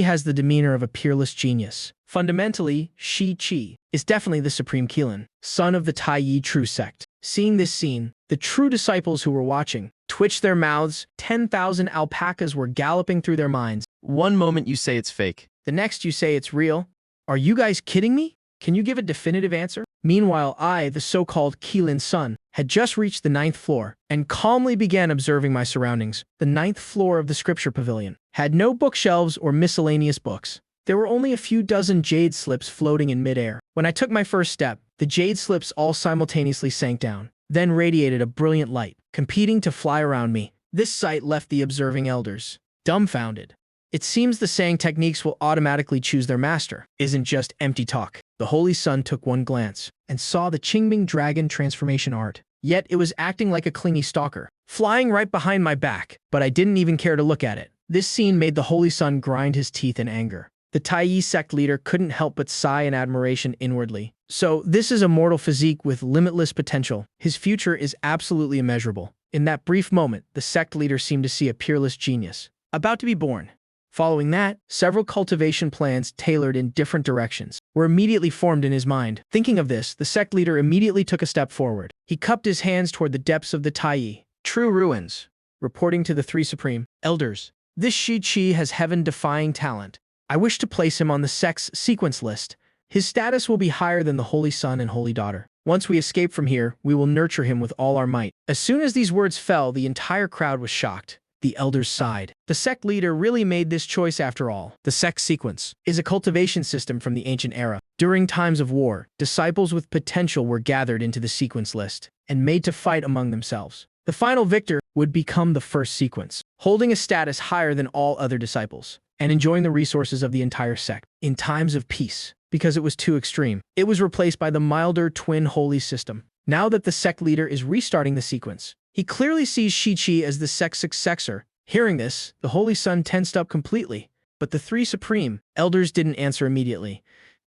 has the demeanor of a peerless genius. Fundamentally, Shi-Chi is definitely the supreme Keelan, son of the Taiyi True Sect. Seeing this scene, the true disciples who were watching twitched their mouths. 10,000 alpacas were galloping through their minds. One moment you say it's fake. The next you say it's real. Are you guys kidding me? Can you give a definitive answer? Meanwhile, I, the so-called Keelan's son, had just reached the 9th floor and calmly began observing my surroundings. The 9th floor of the Scripture Pavilion had no bookshelves or miscellaneous books. There were only a few dozen jade slips floating in midair. When I took my first step, the jade slips all simultaneously sank down, then radiated a brilliant light, competing to fly around me. This sight left the observing elders dumbfounded. It seems the saying techniques will automatically choose their master isn't just empty talk. The Holy Sun took one glance and saw the Qingming dragon transformation art. Yet it was acting like a clingy stalker, flying right behind my back, but I didn't even care to look at it. This scene made the Holy Sun grind his teeth in anger. The Taiyi sect leader couldn't help but sigh in admiration inwardly. So this is a mortal physique with limitless potential. His future is absolutely immeasurable. In that brief moment, the sect leader seemed to see a peerless genius about to be born. Following that, several cultivation plans tailored in different directions were immediately formed in his mind. Thinking of this, the sect leader immediately took a step forward. He cupped his hands toward the depths of the Taiyi true ruins, reporting to the three supreme elders. This Shi-Chi has heaven-defying talent. I wish to place him on the sect's sequence list. His status will be higher than the Holy Son and Holy Daughter. Once we escape from here, we will nurture him with all our might. As soon as these words fell, the entire crowd was shocked. The elders sighed. The sect leader really made this choice after all. The sect sequence is a cultivation system from the ancient era. During times of war, disciples with potential were gathered into the sequence list and made to fight among themselves. The final victor would become the first sequence, holding a status higher than all other disciples and enjoying the resources of the entire sect. In times of peace, because it was too extreme, it was replaced by the milder twin holy system. Now that the sect leader is restarting the sequence, he clearly sees Shi-Chi as the sect's successor. Hearing this, the Holy Sun tensed up completely, but the three supreme elders didn't answer immediately.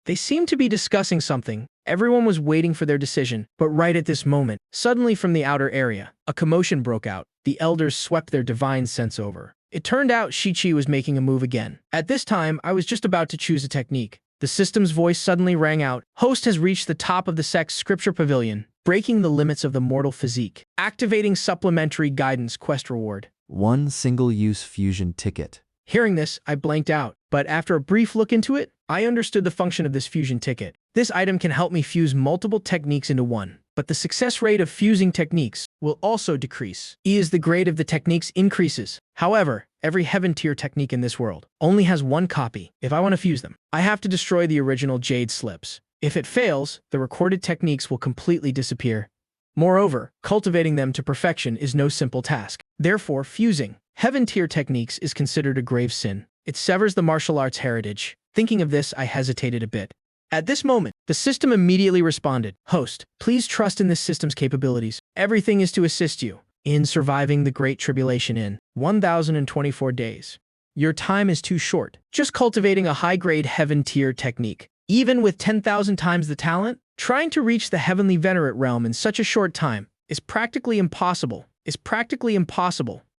They seemed to be discussing something. Everyone was waiting for their decision, but right at this moment, suddenly from the outer area, a commotion broke out. The elders swept their divine sense over. It turned out Shi-Chi was making a move again. At this time, I was just about to choose a technique. The system's voice suddenly rang out. Host has reached the top of the sect's scripture pavilion, breaking the limits of the mortal physique. Activating supplementary guidance quest reward. 1 single-use fusion ticket. Hearing this, I blanked out, but after a brief look into it, I understood the function of this fusion ticket. This item can help me fuse multiple techniques into one, but the success rate of fusing techniques will also decrease. As the grade of the techniques increases. However, every heaven tier technique in this world only has one copy. If I want to fuse them, I have to destroy the original jade slips. If it fails, the recorded techniques will completely disappear. Moreover, cultivating them to perfection is no simple task. Therefore, fusing heaven tier techniques is considered a grave sin. It severs the martial arts heritage. Thinking of this, I hesitated a bit. At this moment, the system immediately responded. Host, please trust in this system's capabilities. Everything is to assist you in surviving the Great Tribulation in 1,024 days. Your time is too short. Just cultivating a high-grade heaven tier technique. Even with 10,000 times the talent, trying to reach the heavenly venerate realm in such a short time is practically impossible.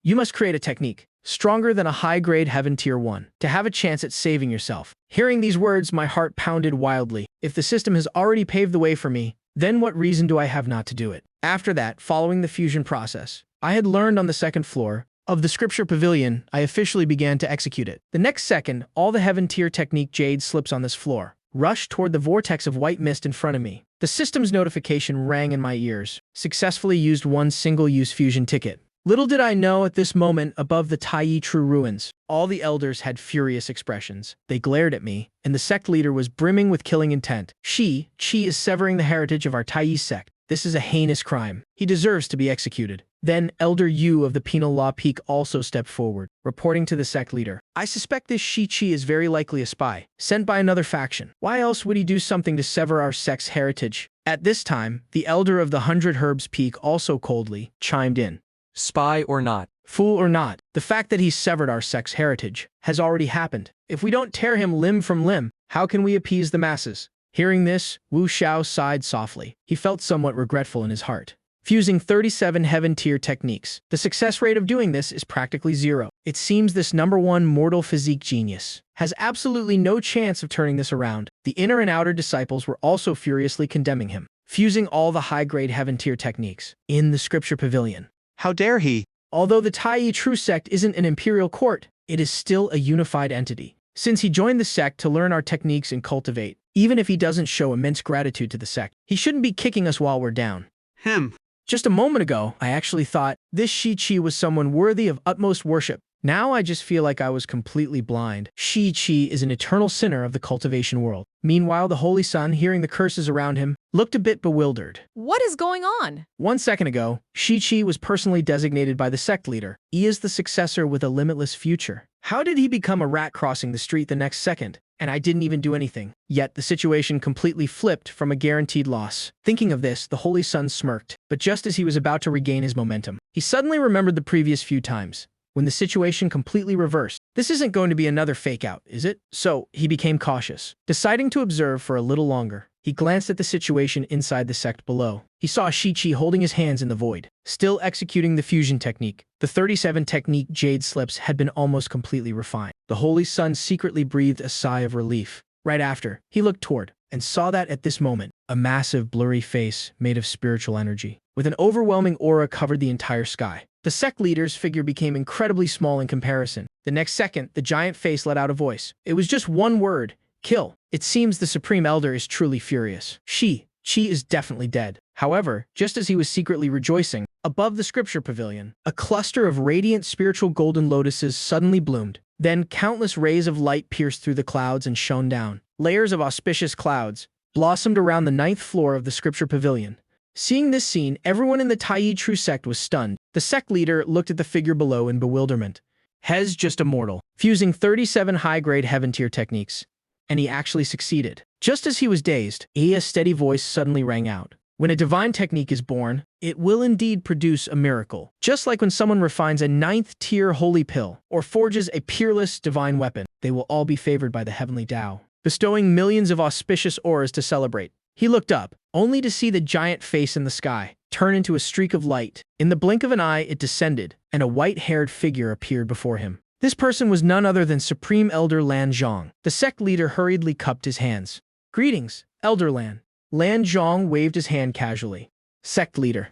You must create a technique stronger than a high-grade heaven tier 1 to have a chance at saving yourself. Hearing these words, my heart pounded wildly. If the system has already paved the way for me, then what reason do I have not to do it? After that, following the fusion process I had learned on the second floor of the scripture pavilion, I officially began to execute it. The next second, all the heaven tier technique jade slips on this floor rushed toward the vortex of white mist in front of me. The system's notification rang in my ears. Successfully used 1 single-use fusion ticket. Little did I know at this moment, above the Taiyi true ruins, all the elders had furious expressions. They glared at me, and the sect leader was brimming with killing intent. Shi is severing the heritage of our Taiyi sect. This is a heinous crime. He deserves to be executed. Then Elder Yu of the Penal Law Peak also stepped forward, reporting to the sect leader. I suspect this Shi-Chi is very likely a spy, sent by another faction. Why else would he do something to sever our sect's heritage? At this time, the Elder of the 100 Herbs Peak also coldly chimed in. Spy or not, Fool or not, the fact that he severed our sect's heritage has already happened. If we don't tear him limb from limb, how can we appease the masses? Hearing this, Wu Xiao sighed softly. He felt somewhat regretful in his heart. Fusing 37 heaven tier techniques, the success rate of doing this is practically 0. It seems this #1 mortal physique genius has absolutely no chance of turning this around. The inner and outer disciples were also furiously condemning him. Fusing all the high-grade heaven tier techniques in the scripture pavilion. How dare he? Although the Taiyi True Sect isn't an imperial court, it is still a unified entity. Since he joined the sect to learn our techniques and cultivate, even if he doesn't show immense gratitude to the sect, he shouldn't be kicking us while we're down. Him. Just a moment ago, I actually thought this Shi-Chi was someone worthy of utmost worship. Now I just feel like I was completely blind. Shi-Chi is an eternal sinner of the cultivation world. Meanwhile, the Holy Sun, hearing the curses around him, looked a bit bewildered. What is going on? 1 second ago, Shi-Chi was personally designated by the sect leader. He is the successor with a limitless future. How did he become a rat crossing the street the next second? And I didn't even do anything. Yet the situation completely flipped from a guaranteed loss. Thinking of this, the Holy Sun smirked. But just as he was about to regain his momentum, he suddenly remembered the previous few times, when the situation completely reversed. This isn't going to be another fake out, is it? So he became cautious. Deciding to observe for a little longer, he glanced at the situation inside the sect below. He saw Shi-Chi holding his hands in the void, still executing the fusion technique. The 37 technique jade slips had been almost completely refined. The Holy Sun secretly breathed a sigh of relief. Right after, he looked toward, and saw that at this moment, a massive blurry face made of spiritual energy, with an overwhelming aura covered the entire sky. The sect leader's figure became incredibly small in comparison. The next second, the giant face let out a voice. It was just one word: kill. It seems the Supreme Elder is truly furious. Chi is definitely dead. However, just as he was secretly rejoicing, above the scripture pavilion, a cluster of radiant spiritual golden lotuses suddenly bloomed. Then countless rays of light pierced through the clouds and shone down. Layers of auspicious clouds blossomed around the 9th floor of the scripture pavilion. Seeing this scene, everyone in the Tai True sect was stunned. The sect leader looked at the figure below in bewilderment. Hez just a mortal, fusing 37 high-grade heaven-tier techniques. And he actually succeeded. Just as he was dazed, a steady voice suddenly rang out. When a divine technique is born, it will indeed produce a miracle. Just like when someone refines a 9th-tier holy pill, or forges a peerless divine weapon, they will all be favored by the heavenly Tao, bestowing millions of auspicious auras to celebrate. He looked up, only to see the giant face in the sky turn into a streak of light. In the blink of an eye, it descended, and a white-haired figure appeared before him. This person was none other than Supreme Elder Lan Zhong. The sect leader hurriedly cupped his hands. "Greetings, Elder Lan." Lan Zhong waved his hand casually. "Sect leader.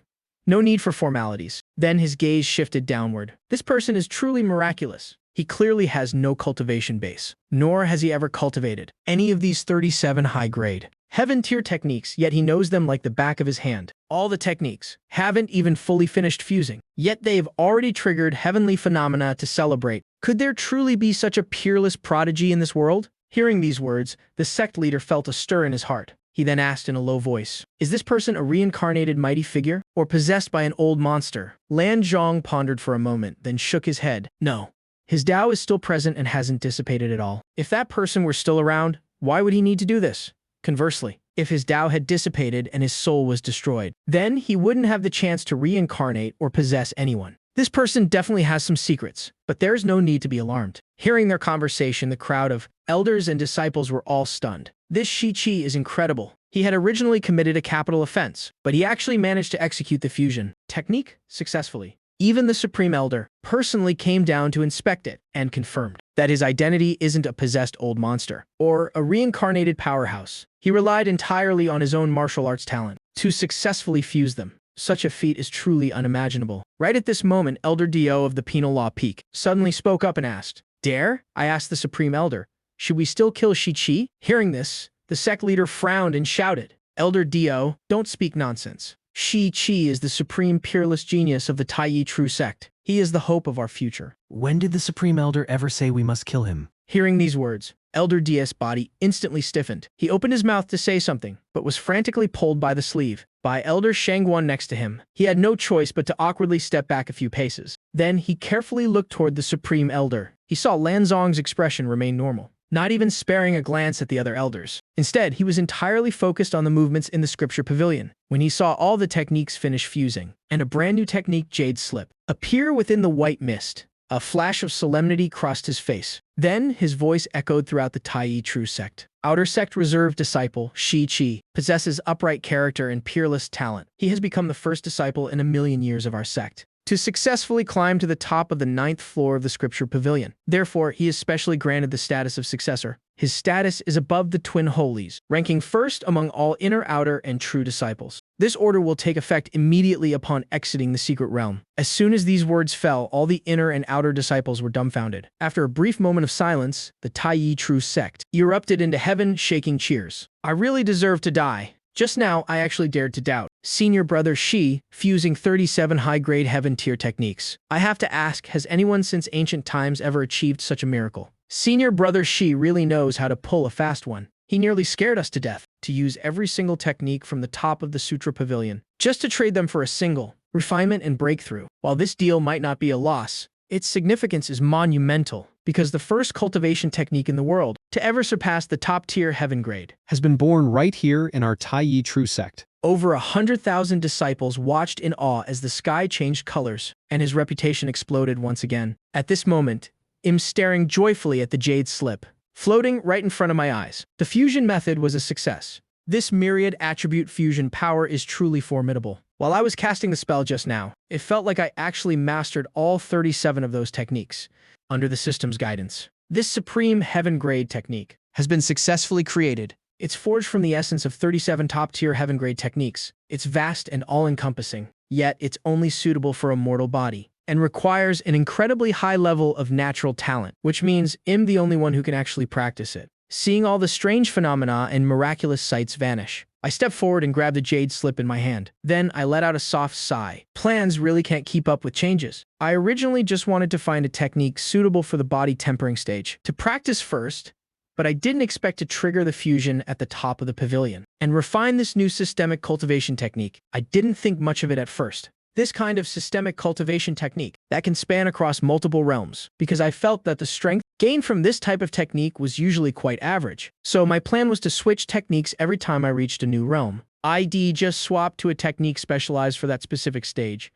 No need for formalities." Then his gaze shifted downward. This person is truly miraculous. He clearly has no cultivation base, nor has he ever cultivated any of these 37 high-grade heaven-tier techniques, yet he knows them like the back of his hand. All the techniques haven't even fully finished fusing, yet they've already triggered heavenly phenomena to celebrate. Could there truly be such a peerless prodigy in this world? Hearing these words, the sect leader felt a stir in his heart. He then asked in a low voice, "Is this person a reincarnated mighty figure, or possessed by an old monster?" Lan Zhong pondered for a moment, then shook his head. No. His Tao is still present and hasn't dissipated at all. If that person were still around, why would he need to do this? Conversely, if his Tao had dissipated and his soul was destroyed, then he wouldn't have the chance to reincarnate or possess anyone. This person definitely has some secrets, but there's no need to be alarmed. Hearing their conversation, the crowd of elders and disciples were all stunned. This Shi-Chi is incredible. He had originally committed a capital offense, but he actually managed to execute the fusion technique successfully. Even the Supreme Elder personally came down to inspect it and confirmed that his identity isn't a possessed old monster or a reincarnated powerhouse. He relied entirely on his own martial arts talent to successfully fuse them. Such a feat is truly unimaginable. Right at this moment, Elder Dio of the Penal Law Peak suddenly spoke up and asked, "Dare?" I asked the Supreme Elder, "Should we still kill Shi-Chi?" Hearing this, the sect leader frowned and shouted, "Elder Dio, don't speak nonsense. Shi-Chi is the supreme peerless genius of the Tai True sect. He is the hope of our future." When did the Supreme Elder ever say we must kill him? Hearing these words, Elder Dia's body instantly stiffened. He opened his mouth to say something, but was frantically pulled by the sleeve by Elder Shangguan next to him. He had no choice but to awkwardly step back a few paces. Then he carefully looked toward the Supreme Elder. He saw Lan Zong's expression remain normal, not even sparing a glance at the other elders. Instead, he was entirely focused on the movements in the scripture pavilion. When he saw all the techniques finish fusing, and a brand new technique jade slip appear within the white mist, a flash of solemnity crossed his face. Then his voice echoed throughout the Tai True sect. Outer sect reserve disciple, Shi-Chi, possesses upright character and peerless talent. He has become the first disciple in 1,000,000 years of our sect to successfully climb to the top of the 9th floor of the scripture pavilion. Therefore, he is specially granted the status of successor. His status is above the twin holies, ranking first among all inner, outer, and true disciples. This order will take effect immediately upon exiting the secret realm. As soon as these words fell, all the inner and outer disciples were dumbfounded. After a brief moment of silence, the Tai True sect erupted into heaven-shaking cheers. "I really deserve to die. Just now, I actually dared to doubt. Senior brother Shi, fusing 37 high-grade heaven tier techniques. I have to ask, has anyone since ancient times ever achieved such a miracle? Senior brother Shi really knows how to pull a fast one. He nearly scared us to death to use every single technique from the top of the Sutra Pavilion, just to trade them for a single refinement and breakthrough. While this deal might not be a loss, its significance is monumental because the first cultivation technique in the world to ever surpass the top-tier heaven grade has been born right here in our Taiyi True Sect. Over 100,000 disciples watched in awe as the sky changed colors and his reputation exploded once again. At this moment, I'm staring joyfully at the jade slip, floating right in front of my eyes. The fusion method was a success. This myriad attribute fusion power is truly formidable. While I was casting the spell just now, it felt like I actually mastered all 37 of those techniques under the system's guidance. This supreme heaven grade technique has been successfully created. It's forged from the essence of 37 top-tier heaven grade techniques. It's vast and all-encompassing, yet it's only suitable for a mortal body and requires an incredibly high level of natural talent, which means I'm the only one who can actually practice it. Seeing all the strange phenomena and miraculous sights vanish, I step forward and grab the jade slip in my hand. Then I let out a soft sigh. Plans really can't keep up with changes. I originally just wanted to find a technique suitable for the body tempering stage to practice first, but I didn't expect to trigger the fusion at the top of the pavilion and refine this new systemic cultivation technique. I didn't think much of it at first. This kind of systemic cultivation technique that can span across multiple realms, because I felt that the strength gained from this type of technique was usually quite average. So my plan was to switch techniques every time I reached a new realm. ID just swapped to a technique specialized for that specific stage.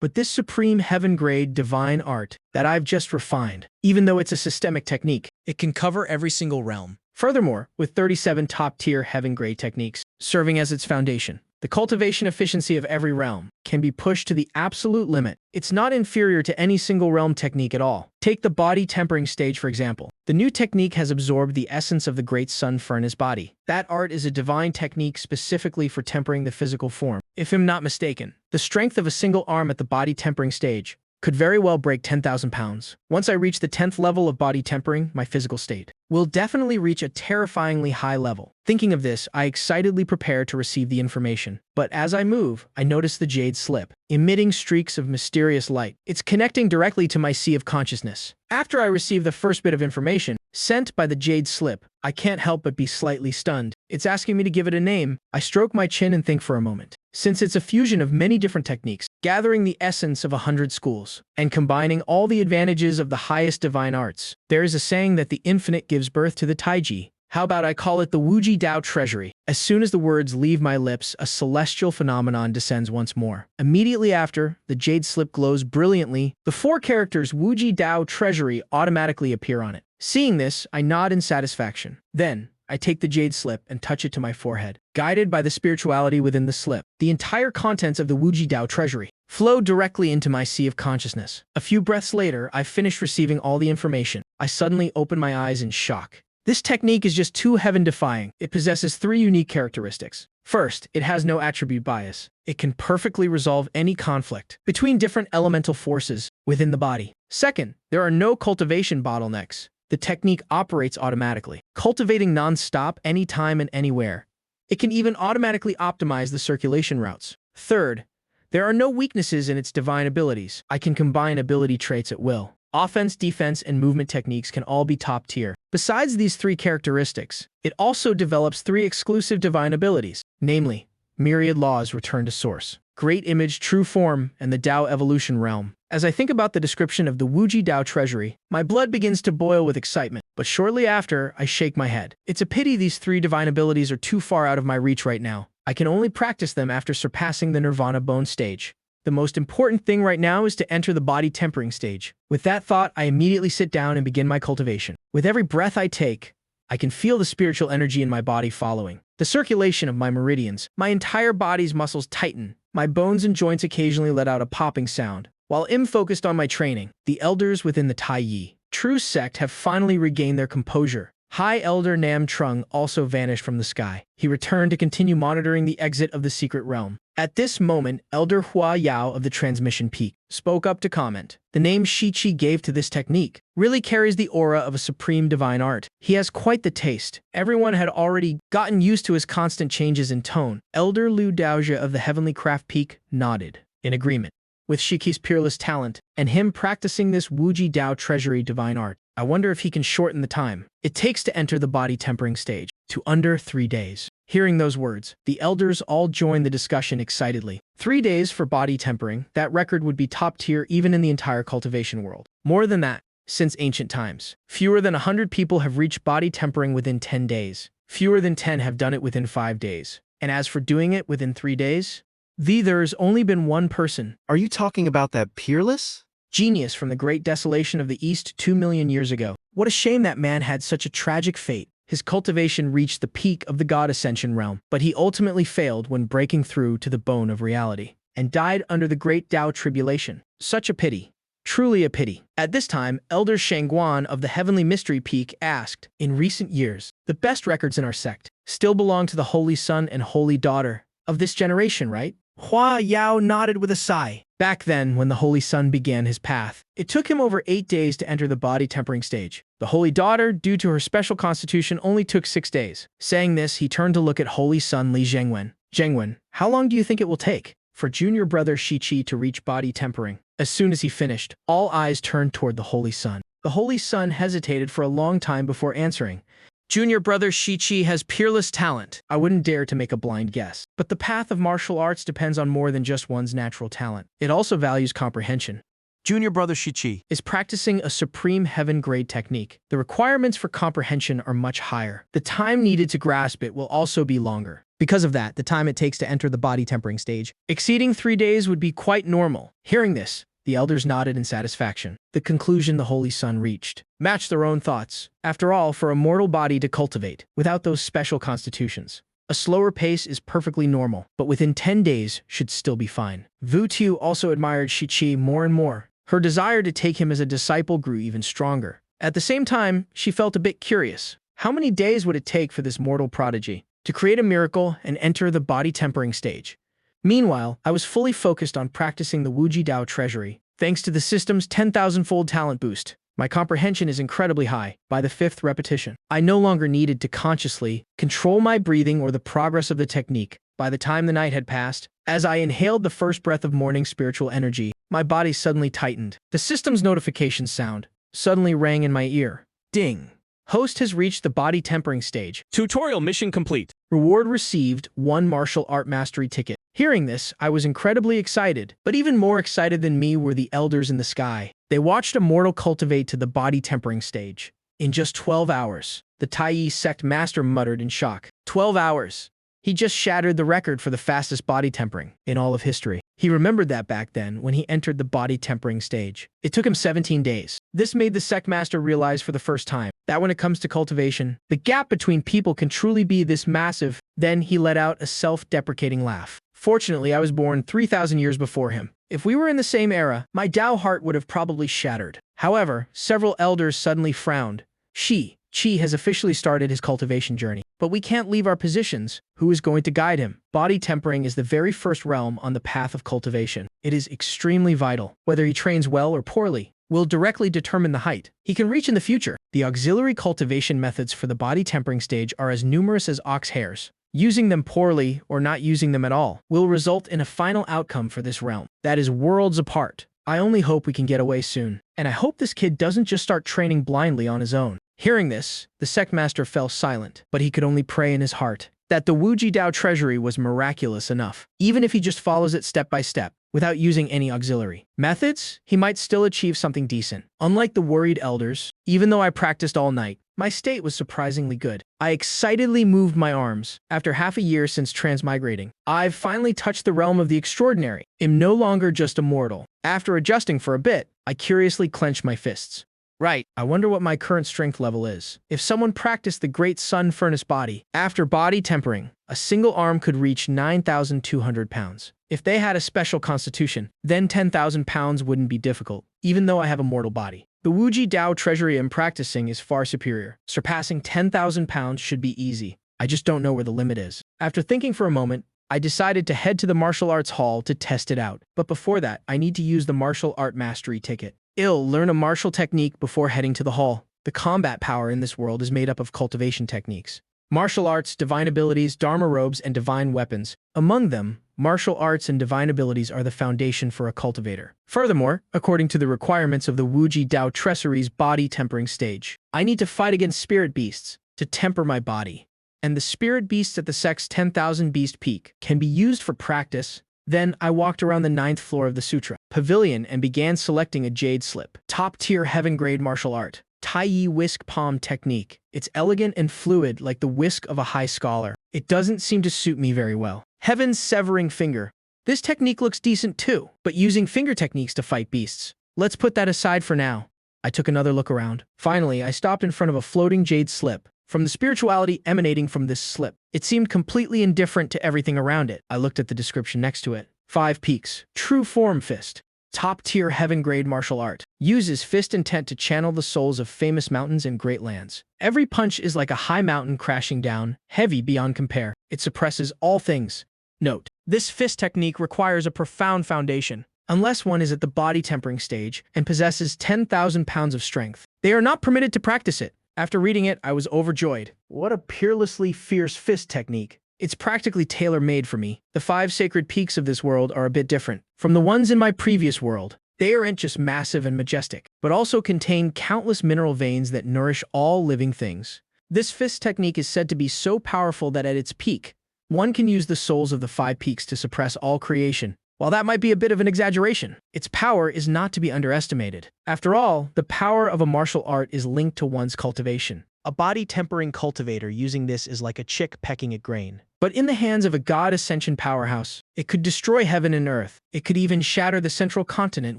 But this supreme heaven grade divine art that I've just refined, even though it's a systemic technique, it can cover every single realm. Furthermore, with 37 top-tier heaven grade techniques serving as its foundation, the cultivation efficiency of every realm can be pushed to the absolute limit. It's not inferior to any single realm technique at all. Take the body tempering stage, for example. The new technique has absorbed the essence of the great sun furnace body. That art is a divine technique specifically for tempering the physical form. If I'm not mistaken, the strength of a single arm at the body tempering stage could very well break 10,000 pounds. Once I reach the 10th level of body tempering, my physical state will definitely reach a terrifyingly high level. Thinking of this, I excitedly prepare to receive the information. But as I move, I notice the jade slip, emitting streaks of mysterious light. It's connecting directly to my sea of consciousness. After I receive the first bit of information sent by the jade slip, I can't help but be slightly stunned. It's asking me to give it a name. I stroke my chin and think for a moment. Since it's a fusion of many different techniques, gathering the essence of 100 schools, and combining all the advantages of the highest divine arts, there is a saying that the infinite gives birth to the Taiji. How about I call it the Wuji Dao Treasury? As soon as the words leave my lips, a celestial phenomenon descends once more. Immediately after, the jade slip glows brilliantly. The 4 characters Wuji Dao Treasury automatically appear on it. Seeing this, I nod in satisfaction. Then, I take the jade slip and touch it to my forehead. Guided by the spirituality within the slip, the entire contents of the Wuji Dao Treasury flow directly into my sea of consciousness. A few breaths later, I've finished receiving all the information. I suddenly open my eyes in shock. This technique is just too heaven-defying. It possesses 3 unique characteristics. First, it has no attribute bias. It can perfectly resolve any conflict between different elemental forces within the body. Second, there are no cultivation bottlenecks. The technique operates automatically, cultivating non-stop anytime and anywhere. It can even automatically optimize the circulation routes. Third, there are no weaknesses in its divine abilities. I can combine ability traits at will. Offense, defense, and movement techniques can all be top tier. Besides these 3 characteristics, it also develops 3 exclusive divine abilities, namely, Myriad Laws Return to Source, Great Image True Form, and the Dao Evolution Realm. As I think about the description of the Wuji Dao Treasury, my blood begins to boil with excitement, but shortly after, I shake my head. It's a pity these 3 divine abilities are too far out of my reach right now. I can only practice them after surpassing the Nirvana Bone stage. The most important thing right now is to enter the body tempering stage. With that thought, I immediately sit down and begin my cultivation. With every breath I take, I can feel the spiritual energy in my body following the circulation of my meridians. My entire body's muscles tighten. My bones and joints occasionally let out a popping sound. While I'm focused on my training, the elders within the Taiyi True Sect have finally regained their composure. High Elder Nam Trung also vanished from the sky. He returned to continue monitoring the exit of the secret realm. At this moment, Elder Hua Yao of the Transmission Peak spoke up to comment. The name Shi-Chi gave to this technique really carries the aura of a supreme divine art. He has quite the taste. Everyone had already gotten used to his constant changes in tone. Elder Liu Daojia of the Heavenly Craft Peak nodded in agreement with Shiki's peerless talent and him practicing this Wuji Dao treasury divine art. I wonder if he can shorten the time it takes to enter the body tempering stage to under 3 days. Hearing those words, the elders all joined the discussion excitedly. 3 days for body tempering, that record would be top tier even in the entire cultivation world. More than that, since ancient times, fewer than 100 people have reached body tempering within 10 days. Fewer than 10 have done it within 5 days. And as for doing it within 3 days, there's only been one person. Are you talking about that peerless? Genius from the great desolation of the East 2 million years ago. What a shame that man had such a tragic fate. His cultivation reached the peak of the God Ascension realm, but he ultimately failed when breaking through to the bone of reality, and died under the Great Tao Tribulation. Such a pity. Truly a pity. At this time, Elder Shangguan of the Heavenly Mystery Peak asked, in recent years, the best records in our sect still belong to the Holy Son and Holy Daughter of this generation, right? Hua Yao nodded with a sigh. Back then, when the Holy Son began his path, it took him over 8 days to enter the body tempering stage. The Holy Daughter, due to her special constitution, only took 6 days. Saying this, he turned to look at Holy Son Li Zhengwen. Zhengwen, how long do you think it will take for junior brother Shi-Chi to reach body tempering? As soon as he finished, all eyes turned toward the Holy Son. The Holy Son hesitated for a long time before answering. Junior brother Shi-Chi has peerless talent. I wouldn't dare to make a blind guess. But the path of martial arts depends on more than just one's natural talent. It also values comprehension. Junior brother Shi-Chi is practicing a supreme heaven-grade technique. The requirements for comprehension are much higher. The time needed to grasp it will also be longer. Because of that, the time it takes to enter the body tempering stage, exceeding 3 days would be quite normal. Hearing this, the elders nodded in satisfaction. The conclusion the Holy Son reached matched their own thoughts. After all, for a mortal body to cultivate, without those special constitutions, a slower pace is perfectly normal, but within 10 days should still be fine. Wu Tu also admired Shi-Chi more and more. Her desire to take him as a disciple grew even stronger. At the same time, she felt a bit curious. How many days would it take for this mortal prodigy to create a miracle and enter the body tempering stage? Meanwhile, I was fully focused on practicing the Wuji Dao treasury. Thanks to the system's 10,000-fold talent boost, my comprehension is incredibly high. By the 5th repetition, I no longer needed to consciously control my breathing or the progress of the technique. By the time the night had passed, as I inhaled the first breath of morning spiritual energy, my body suddenly tightened. The system's notification sound suddenly rang in my ear. Ding! Host has reached the body tempering stage. Tutorial mission complete. Reward received 1 martial art mastery ticket. Hearing this, I was incredibly excited, but even more excited than me were the elders in the sky. They watched a mortal cultivate to the body tempering stage. In just 12 hours, the Tai Sect master muttered in shock. 12 hours! He just shattered the record for the fastest body tempering in all of history. He remembered that back then when he entered the body tempering stage. It took him 17 days. This made the Sect master realize for the first time that when it comes to cultivation, the gap between people can truly be this massive. Then he let out a self-deprecating laugh. Fortunately, I was born 3,000 years before him. If we were in the same era, my Dao heart would have probably shattered. However, several elders suddenly frowned. Chi has officially started his cultivation journey, but we can't leave our positions. Who is going to guide him? Body tempering is the very first realm on the path of cultivation. It is extremely vital. Whether he trains well or poorly will directly determine the height he can reach in the future. The auxiliary cultivation methods for the body tempering stage are as numerous as ox hairs. Using them poorly or not using them at all will result in a final outcome for this realm that is worlds apart. I only hope we can get away soon, and I hope this kid doesn't just start training blindly on his own. Hearing this, the Sect master fell silent, but he could only pray in his heart that the Wuji Dao treasury was miraculous enough. Even if he just follows it step by step, without using any auxiliary methods, he might still achieve something decent. Unlike the worried elders, even though I practiced all night, my state was surprisingly good. I excitedly moved my arms. After half a year since transmigrating, I've finally touched the realm of the extraordinary. I'm no longer just a mortal. After adjusting for a bit, I curiously clenched my fists. Right, I wonder what my current strength level is. If someone practiced the Great Sun Furnace body, after body tempering, a single arm could reach 9,200 pounds. If they had a special constitution, then 10,000 pounds wouldn't be difficult, even though I have a mortal body. The Wuji Dao treasury I'm practicing is far superior. Surpassing 10,000 pounds should be easy. I just don't know where the limit is. After thinking for a moment, I decided to head to the martial arts hall to test it out. But before that, I need to use the martial art mastery ticket. Learn a martial technique before heading to the hall. The combat power in this world is made up of cultivation techniques. Martial arts, divine abilities, dharma robes, and divine weapons. Among them, martial arts and divine abilities are the foundation for a cultivator. Furthermore, according to the requirements of the Wuji Dao Treasury's body tempering stage, I need to fight against spirit beasts to temper my body. And the spirit beasts at the Sect's 10,000 Beast Peak can be used for practice. Then I walked around the 9th floor of the Sutra Pavilion and began selecting a jade slip. Top-tier heaven-grade martial art. Tai Yi whisk palm technique. It's elegant and fluid like the whisk of a high scholar. It doesn't seem to suit me very well. Heaven's severing finger. This technique looks decent too, but using finger techniques to fight beasts. Let's put that aside for now. I took another look around. Finally, I stopped in front of a floating jade slip. From the spirituality emanating from this slip, it seemed completely indifferent to everything around it. I looked at the description next to it. 5 peaks. True form fist. Top-tier heaven-grade martial art. Uses fist intent to channel the souls of famous mountains and great lands. Every punch is like a high mountain crashing down, heavy beyond compare. It suppresses all things. Note: this fist technique requires a profound foundation, unless one is at the body tempering stage and possesses 10,000 pounds of strength. They are not permitted to practice it. After reading it, I was overjoyed. What a peerlessly fierce fist technique. It's practically tailor-made for me. The 5 sacred peaks of this world are a bit different from the ones in my previous world. They aren't just massive and majestic, but also contain countless mineral veins that nourish all living things. This fist technique is said to be so powerful that at its peak, one can use the souls of the 5 peaks to suppress all creation. While that might be a bit of an exaggeration, its power is not to be underestimated. After all, the power of a martial art is linked to one's cultivation. A body-tempering cultivator using this is like a chick pecking at grain. But in the hands of a god ascension powerhouse, it could destroy heaven and earth. It could even shatter the central continent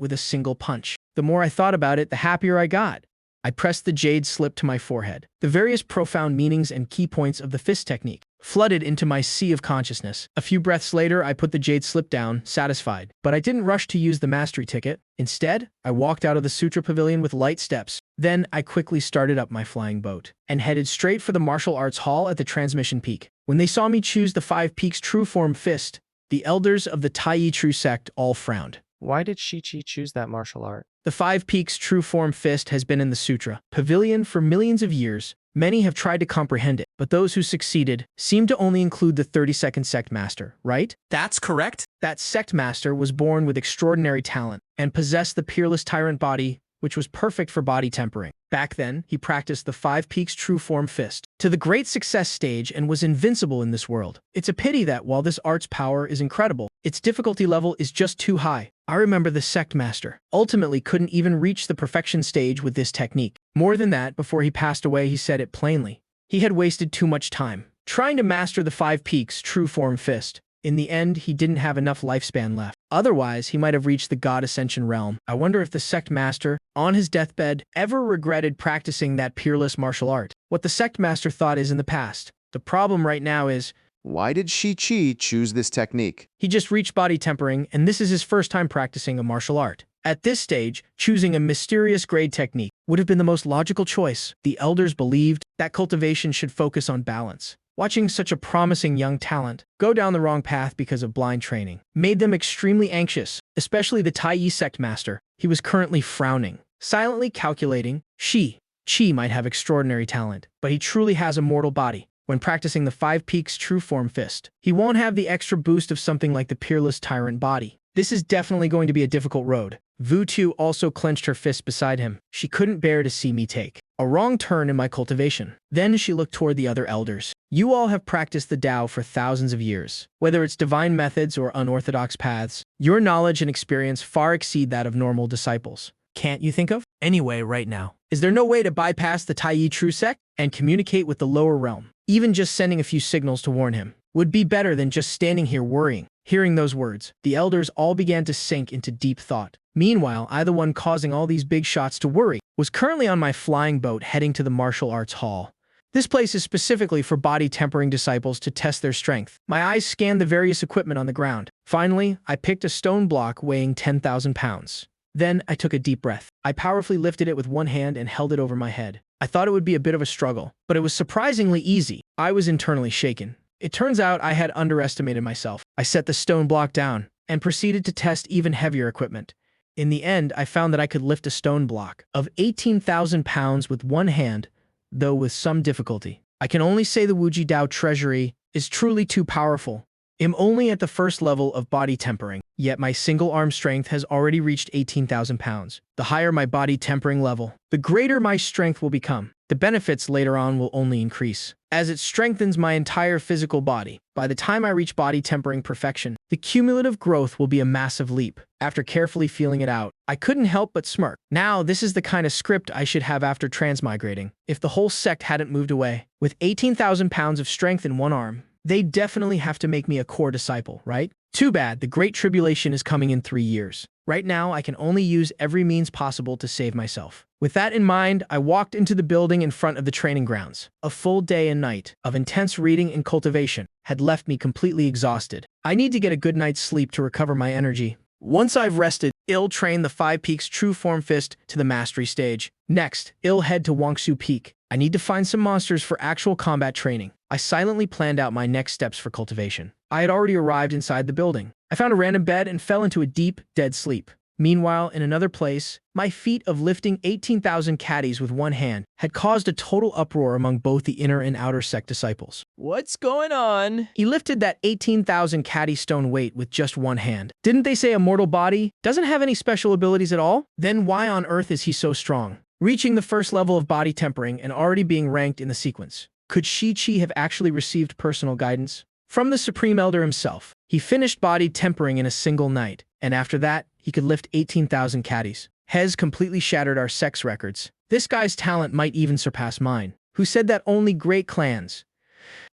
with a single punch. The more I thought about it, the happier I got. I pressed the jade slip to my forehead. The various profound meanings and key points of the fist technique flooded into my sea of consciousness. A few breaths later, I put the jade slip down, satisfied. But I didn't rush to use the mastery ticket. Instead, I walked out of the Sutra Pavilion with light steps. Then I quickly started up my flying boat and headed straight for the martial arts hall at the transmission peak. When they saw me choose the 5 peaks true form fist, the elders of the Tai Yi True Sect all frowned. Why did Shi-Chi choose that martial art? The 5 peaks true form fist has been in the Sutra Pavilion for millions of years. Many have tried to comprehend it, but those who succeeded seem to only include the 32nd Sect Master, right? That's correct. That Sect Master was born with extraordinary talent and possessed the peerless tyrant body, which was perfect for body tempering. Back then, he practiced the 5 peaks true form fist to the great success stage and was invincible in this world. It's a pity that while this art's power is incredible, its difficulty level is just too high. I remember the Sect Master ultimately couldn't even reach the perfection stage with this technique. More than that, before he passed away, he said it plainly. He had wasted too much time trying to master the 5 peaks true form fist. In the end, he didn't have enough lifespan left. Otherwise, he might have reached the God Ascension realm. I wonder if the Sect Master, on his deathbed, ever regretted practicing that peerless martial art. What the Sect Master thought is in the past. The problem right now is, Why did Shi-Chi choose this technique? he just reached body tempering, and this is his first time practicing a martial art. At this stage, choosing a mysterious grade technique would have been the most logical choice. The elders believed that cultivation should focus on balance. Watching such a promising young talent go down the wrong path because of blind training made them extremely anxious, especially the Tai Yi Sect Master. He was currently frowning, silently calculating. Chi might have extraordinary talent, but he truly has a mortal body. When practicing the 5 peaks true form fist, he won't have the extra boost of something like the peerless tyrant body. This is definitely going to be a difficult road. Vu Tu also clenched her fist beside him. She couldn't bear to see me take a wrong turn in my cultivation. Then she looked toward the other elders. You all have practiced the Tao for thousands of years. Whether it's divine methods or unorthodox paths, your knowledge and experience far exceed that of normal disciples. Can't you think of any way right now? Is there no way to bypass the Tai Yi True Sect and communicate with the lower realm? Even just sending a few signals to warn him would be better than just standing here worrying. Hearing those words, the elders all began to sink into deep thought. Meanwhile, I, the one causing all these big shots to worry, was currently on my flying boat heading to the martial arts hall. This place is specifically for body tempering disciples to test their strength. My eyes scanned the various equipment on the ground. Finally, I picked a stone block weighing 10,000 pounds. Then I took a deep breath. I powerfully lifted it with one hand and held it over my head. I thought it would be a bit of a struggle, but it was surprisingly easy. I was internally shaken. It turns out I had underestimated myself. I set the stone block down and proceeded to test even heavier equipment. In the end, I found that I could lift a stone block of 18,000 pounds with one hand, though with some difficulty. I can only say the Wuji Dao treasury is truly too powerful. I'm only at the first level of body tempering, yet my single arm strength has already reached 18,000 pounds. The higher my body tempering level, the greater my strength will become. The benefits later on will only increase, as it strengthens my entire physical body. By the time I reach body tempering perfection, the cumulative growth will be a massive leap. After carefully feeling it out, I couldn't help but smirk. Now, this is the kind of script I should have after transmigrating. If the whole sect hadn't moved away, with 18,000 pounds of strength in one arm, they'd definitely have to make me a core disciple, right? Too bad, the Great Tribulation is coming in 3 years. Right now, I can only use every means possible to save myself. With that in mind, I walked into the building in front of the training grounds. A full day and night of intense reading and cultivation had left me completely exhausted. I need to get a good night's sleep to recover my energy. Once I've rested, I'll train the 5 Peaks True Form Fist to the Mastery stage. Next, I'll head to Wangsu Peak. I need to find some monsters for actual combat training. I silently planned out my next steps for cultivation. I had already arrived inside the building. I found a random bed and fell into a deep, dead sleep. Meanwhile, in another place, my feat of lifting 18,000 caddies with one hand had caused a total uproar among both the inner and outer sect disciples. What's going on? He lifted that 18,000 caddy stone weight with just one hand. Didn't they say a mortal body doesn't have any special abilities at all? Then why on earth is he so strong? Reaching the first level of body tempering and already being ranked in the sequence. Could Shi-Chi have actually received personal guidance from the Supreme Elder himself? He finished body tempering in a single night, and after that, he could lift 18,000 caddies. Hez completely shattered our sex records. This guy's talent might even surpass mine. Who said that only great clans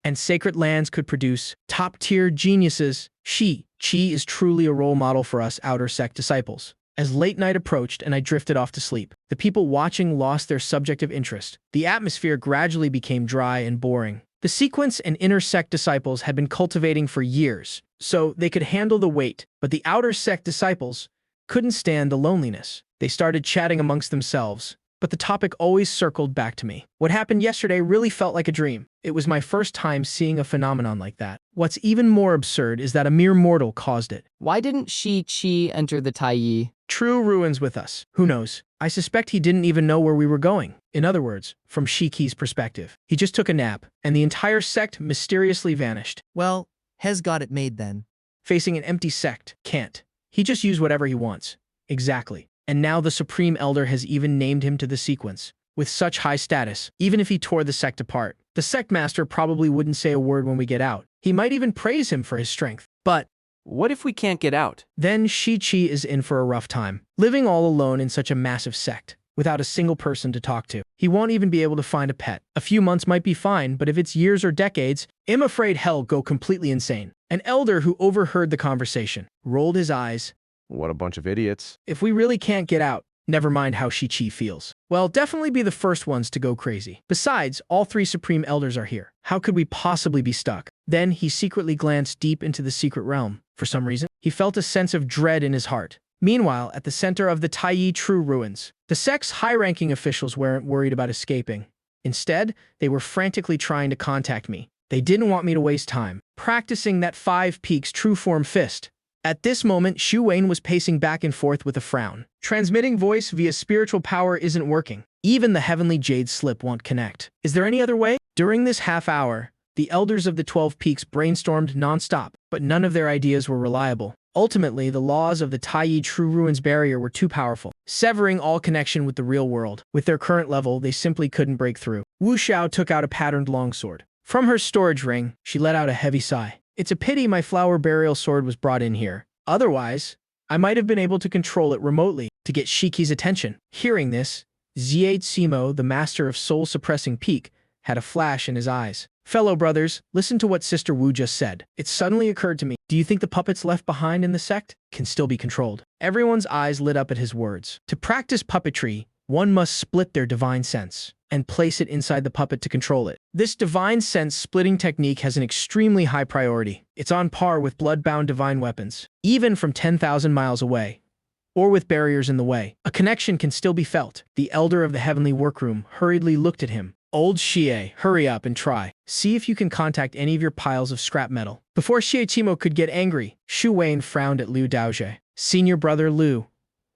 and sacred lands could produce top-tier geniuses? Shi-Chi is truly a role model for us outer sect disciples. As late night approached and I drifted off to sleep, the people watching lost their subjective interest. The atmosphere gradually became dry and boring. The sequence and inner sect disciples had been cultivating for years, so they could handle the weight, but the outer sect disciples couldn't stand the loneliness. They started chatting amongst themselves, but the topic always circled back to me. What happened yesterday really felt like a dream. It was my first time seeing a phenomenon like that. What's even more absurd is that a mere mortal caused it. Why didn't Shi-Chi enter the Taiyi? True ruins with us. Who knows? I suspect he didn't even know where we were going. In other words, from Shiki's perspective, he just took a nap, and the entire sect mysteriously vanished. Well, Hez got it made then. Facing an empty sect, can't. He just used whatever he wants. Exactly. And now the Supreme Elder has even named him to the sequence. With such high status, even if he tore the sect apart, the sect master probably wouldn't say a word when we get out. He might even praise him for his strength. But What if we can't get out? then Shi-Chi is in for a rough time, living all alone in such a massive sect, without a single person to talk to. He won't even be able to find a pet. A few months might be fine, but if it's years or decades, I'm afraid he'll go completely insane. An elder who overheard the conversation rolled his eyes. What a bunch of idiots. If we really can't get out, never mind how Shi-Chi feels. Well, definitely be the first ones to go crazy. Besides, all 3 Supreme Elders are here. How could we possibly be stuck? Then he secretly glanced deep into the secret realm. For some reason, he felt a sense of dread in his heart. Meanwhile, at the center of the Taiyi True Ruins, the sect's high-ranking officials weren't worried about escaping. Instead, they were frantically trying to contact me. They didn't want me to waste time practicing that 5 Peaks True Form Fist. At this moment, Shu Wayne was pacing back and forth with a frown. Transmitting voice via spiritual power isn't working. Even the Heavenly Jade Slip won't connect. Is there any other way? During this half hour, the elders of the 12 Peaks brainstormed non-stop, but none of their ideas were reliable. Ultimately, the laws of the Taiyi True Ruins barrier were too powerful, severing all connection with the real world. With their current level, they simply couldn't break through. Wu Xiao took out a patterned longsword. From her storage ring, she let out a heavy sigh. It's a pity my flower burial sword was brought in here. Otherwise, I might have been able to control it remotely to get Shiki's attention. Hearing this, Ziade Simo, the master of soul-suppressing peak, had a flash in his eyes. Fellow brothers, listen to what Sister Wu just said. It suddenly occurred to me, do you think the puppets left behind in the sect can still be controlled? Everyone's eyes lit up at his words. To practice puppetry, one must split their divine sense and place it inside the puppet to control it. This divine sense splitting technique has an extremely high priority. It's on par with blood-bound divine weapons, even from 10,000 miles away, or with barriers in the way. A connection can still be felt. The elder of the heavenly workroom hurriedly looked at him. Old Xie, hurry up and try. See if you can contact any of your piles of scrap metal. Before Xie Qimo could get angry, Shu Wayne frowned at Liu Daojie. Senior brother Liu,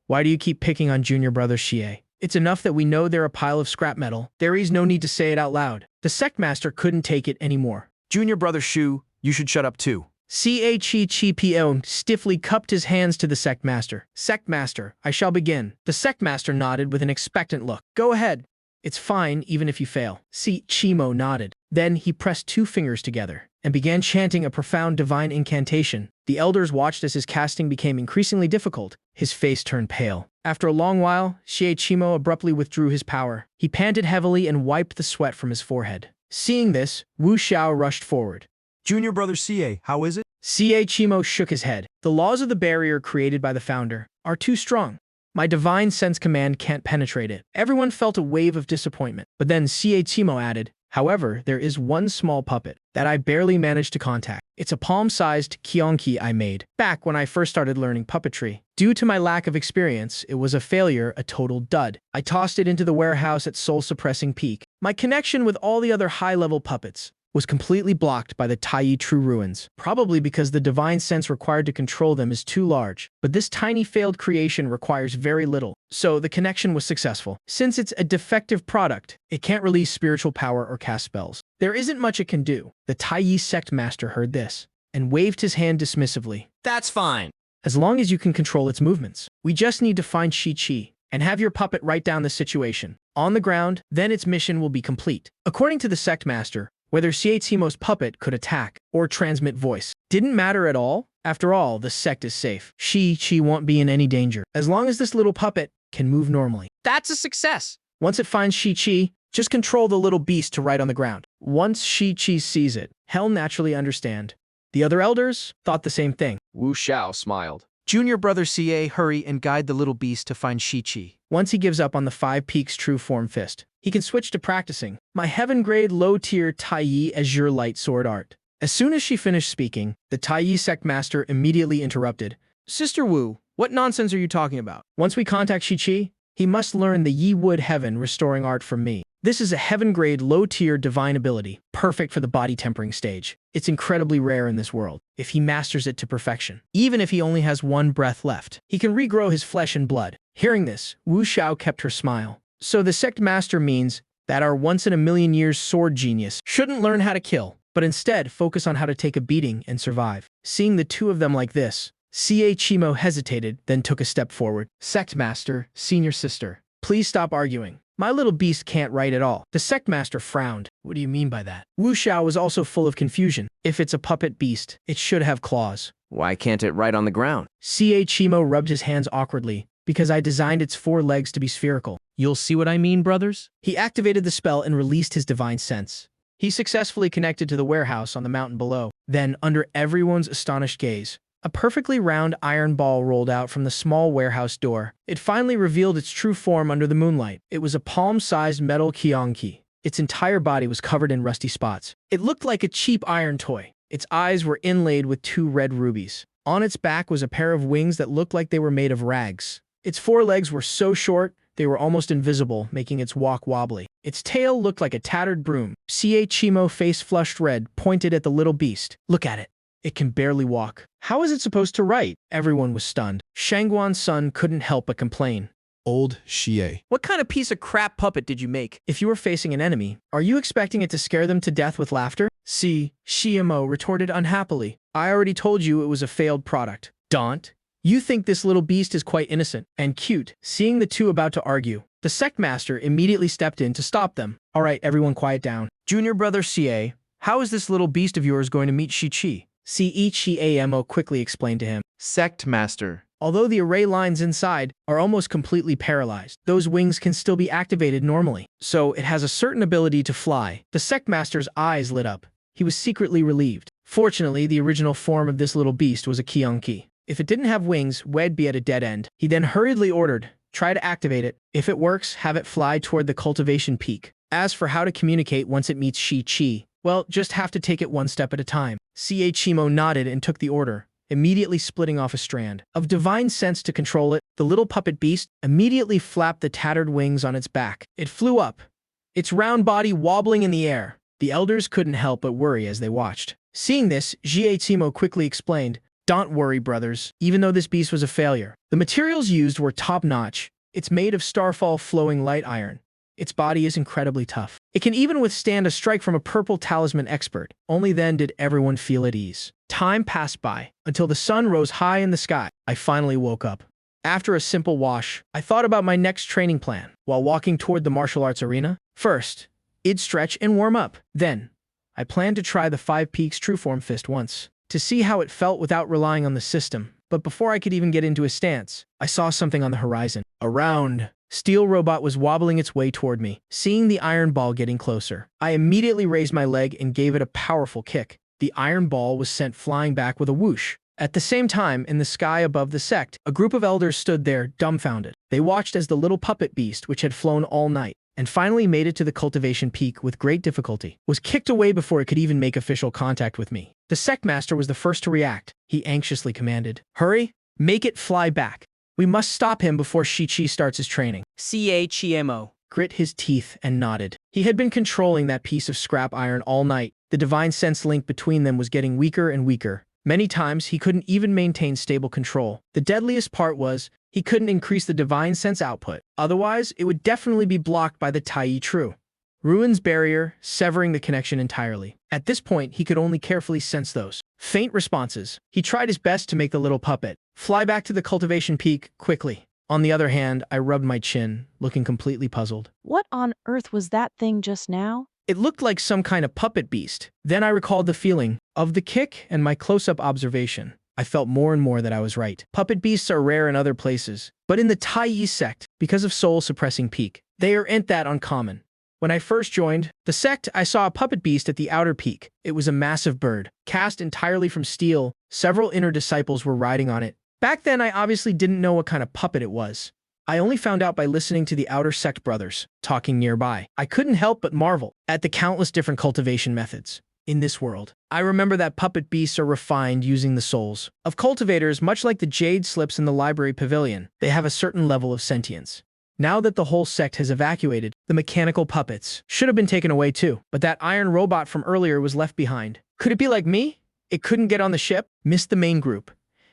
why do you keep picking on junior brother Xie? It's enough that we know they're a pile of scrap metal. There is no need to say it out loud. The sect master couldn't take it anymore. Junior brother Shu, you should shut up too. Chipo stiffly cupped his hands to the sect master. Sect master, I shall begin. The sect master nodded with an expectant look. Go ahead. It's fine even if you fail. Chimo nodded. Then he pressed 2 fingers together and began chanting a profound divine incantation. The elders watched as his casting became increasingly difficult. His face turned pale. After a long while, Xie Qimo abruptly withdrew his power. He panted heavily and wiped the sweat from his forehead. Seeing this, Wu Xiao rushed forward. Junior brother CA, how is it? Xie Qimo shook his head. The laws of the barrier created by the founder are too strong. My divine sense command can't penetrate it. Everyone felt a wave of disappointment. But then Xie Qimo added, however, there is one small puppet that I barely managed to contact. It's a palm-sized Qianqi I made back when I first started learning puppetry. Due to my lack of experience, it was a failure, a total dud. I tossed it into the warehouse at soul-suppressing peak. My connection with all the other high-level puppets was completely blocked by the Taiyi True Ruins, probably because the divine sense required to control them is too large. But this tiny failed creation requires very little, so the connection was successful. Since it's a defective product, it can't release spiritual power or cast spells. There isn't much it can do. The Taiyi sect master heard this and waved his hand dismissively. That's fine. As long as you can control its movements. We just need to find Shi-Chi and have your puppet write down the situation on the ground, then its mission will be complete. According to the sect master, whether Xie Qimo's puppet could attack or transmit voice didn't matter at all. After all, the sect is safe. Shi-Chi won't be in any danger, as long as this little puppet can move normally. That's a success. Once it finds Shi-Chi, just control the little beast to write on the ground. Once Shi-Chi sees it, he'll naturally understand. The other elders thought the same thing. Wu Xiao smiled. Junior brother CA, hurry and guide the little beast to find Shi-Chi. Once he gives up on the 5 Peaks True Form Fist, he can switch to practicing my heaven-grade low-tier Taiyi Azure Light Sword art. As soon as she finished speaking, the Taiyi sect master immediately interrupted. Sister Wu, what nonsense are you talking about? Once we contact Shi-Chi, he must learn the Yi Wood Heaven Restoring Art from me. This is a heaven-grade low-tier divine ability, perfect for the body tempering stage. It's incredibly rare in this world, if he masters it to perfection. Even if he only has 1 breath left, he can regrow his flesh and blood. Hearing this, Wu Xiao kept her smile. So the sect master means that our once-in-a-million-years sword genius shouldn't learn how to kill, but instead focus on how to take a beating and survive. Seeing the 2 of them like this, Xie Qimo hesitated, then took a step forward. Sect master, senior sister, please stop arguing. My little beast can't write at all. The sect master frowned. What do you mean by that? Wu Xiao was also full of confusion. If it's a puppet beast, it should have claws. Why can't it write on the ground? Xie Qimo rubbed his hands awkwardly. Because I designed its 4 legs to be spherical. You'll see what I mean, brothers? He activated the spell and released his divine sense. He successfully connected to the warehouse on the mountain below. Then, under everyone's astonished gaze, a perfectly round iron ball rolled out from the small warehouse door. It finally revealed its true form under the moonlight. It was a palm-sized metal Qianqi. Its entire body was covered in rusty spots. It looked like a cheap iron toy. Its eyes were inlaid with 2 red rubies. On its back was a pair of wings that looked like they were made of rags. Its 4 legs were so short, they were almost invisible, making its walk wobbly. Its tail looked like a tattered broom. Xie Qimo, face flushed red, pointed at the little beast. Look at it. It can barely walk. How is it supposed to write? Everyone was stunned. Shangguan's son couldn't help but complain. Old Xie. What kind of piece of crap puppet did you make? If you were facing an enemy, are you expecting it to scare them to death with laughter? Shimo retorted unhappily. I already told you it was a failed product. Daunt. You think this little beast is quite innocent and cute. Seeing the 2 about to argue, the sect master immediately stepped in to stop them. All right, everyone quiet down. Junior brother CA, how is this little beast of yours going to meet Shi-Chi? Camo quickly explained to him. Sect master. Although the array lines inside are almost completely paralyzed, those wings can still be activated normally, so it has a certain ability to fly. The sect master's eyes lit up. He was secretly relieved. Fortunately, the original form of this little beast was a Qianqi. If it didn't have wings, we'd be at a dead end. He then hurriedly ordered, try to activate it. If it works, have it fly toward the cultivation peak. As for how to communicate once it meets Shi-Chi, well, just have to take it 1 step at a time. Xie Qimo nodded and took the order, immediately splitting off a strand of divine sense to control it. The little puppet beast immediately flapped the tattered wings on its back. It flew up its round body wobbling in the air. The elders couldn't help but worry as they watched. Seeing this, Timo quickly explained, "Don't worry, brothers, even though this beast was a failure. The materials used were top-notch. It's made of starfall flowing light iron. Its body is incredibly tough. It can even withstand a strike from a purple talisman expert." Only then did everyone feel at ease. Time passed by, until the sun rose high in the sky. I finally woke up. After a simple wash, I thought about my next training plan. While walking toward the martial arts arena, first, I'd stretch and warm up. Then, I planned to try the Five Peaks Trueform Fist once, to see how it felt without relying on the system. But before I could even get into a stance, I saw something on the horizon. A round, steel robot was wobbling its way toward me. Seeing the iron ball getting closer, I immediately raised my leg and gave it a powerful kick. The iron ball was sent flying back with a whoosh. At the same time, in the sky above the sect, a group of elders stood there, dumbfounded. They watched as the little puppet beast, which had flown all night, and finally made it to the cultivation peak with great difficulty, was kicked away before it could even make official contact with me. The sect master was the first to react. He anxiously commanded, "Hurry, make it fly back. We must stop him before Shichi starts his training." Chimo grit his teeth and nodded. He had been controlling that piece of scrap iron all night. The divine sense link between them was getting weaker and weaker. Many times, he couldn't even maintain stable control. The deadliest part was, he couldn't increase the divine sense output. Otherwise, it would definitely be blocked by the Tai True Ruins barrier, severing the connection entirely. At this point, he could only carefully sense those faint responses. He tried his best to make the little puppet fly back to the cultivation peak quickly. On the other hand, I rubbed my chin, looking completely puzzled. What on earth was that thing just now? It looked like some kind of puppet beast. Then I recalled the feeling of the kick and my close-up observation. I felt more and more that I was right. Puppet beasts are rare in other places, but in the Tai sect, because of soul-suppressing peak, they aren't that uncommon. When I first joined the sect, I saw a puppet beast at the outer peak. It was a massive bird, cast entirely from steel. Several inner disciples were riding on it. Back then, I obviously didn't know what kind of puppet it was. I only found out by listening to the outer sect brothers talking nearby. I couldn't help but marvel at the countless different cultivation methods in this world. I remember that puppet beasts are refined using the souls of cultivators, much like the jade slips in the library pavilion. They have a certain level of sentience. Now that the whole sect has evacuated, the mechanical puppets should have been taken away too, but that iron robot from earlier was left behind. Could it be like me? It couldn't get on the ship, missed the main group,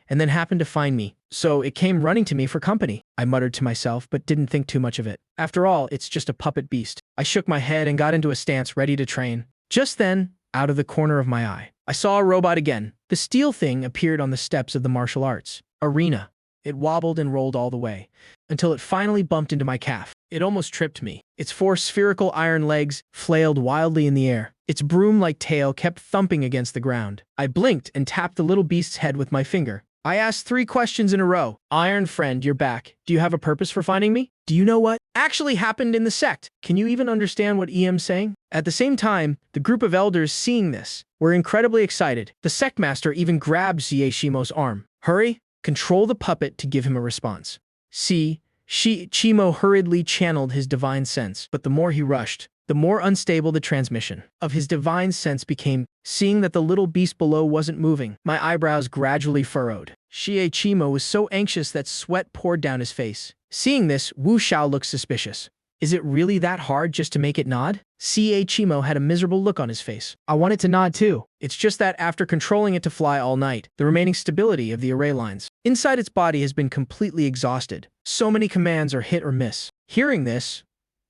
and then happened to find me. So it came running to me for company. I muttered to myself, but didn't think too much of it. After all, it's just a puppet beast. I shook my head and got into a stance ready to train. Just then, out of the corner of my eye, I saw a robot again. The steel thing appeared on the steps of the martial arts arena. It wobbled and rolled all the way, until it finally bumped into my calf. It almost tripped me. Its four spherical iron legs flailed wildly in the air. Its broom-like tail kept thumping against the ground. I blinked and tapped the little beast's head with my finger. I asked 3 questions in a row. "Iron friend, you're back. Do you have a purpose for finding me? Do you know what actually happened in the sect? Can you even understand what EM's saying?" At the same time, the group of elders seeing this were incredibly excited. The sect master even grabbed Shimo's arm. "Hurry, control the puppet to give him a response." Chimo hurriedly channeled his divine sense, but the more he rushed, the more unstable the transmission of his divine sense became. Seeing that the little beast below wasn't moving, my eyebrows gradually furrowed. Chimo was so anxious that sweat poured down his face. Seeing this, Wu Xiao looked suspicious. "Is it really that hard just to make it nod?" Chimo had a miserable look on his face. "I want it to nod too. It's just that after controlling it to fly all night, the remaining stability of the array lines inside its body has been completely exhausted. So many commands are hit or miss." Hearing this,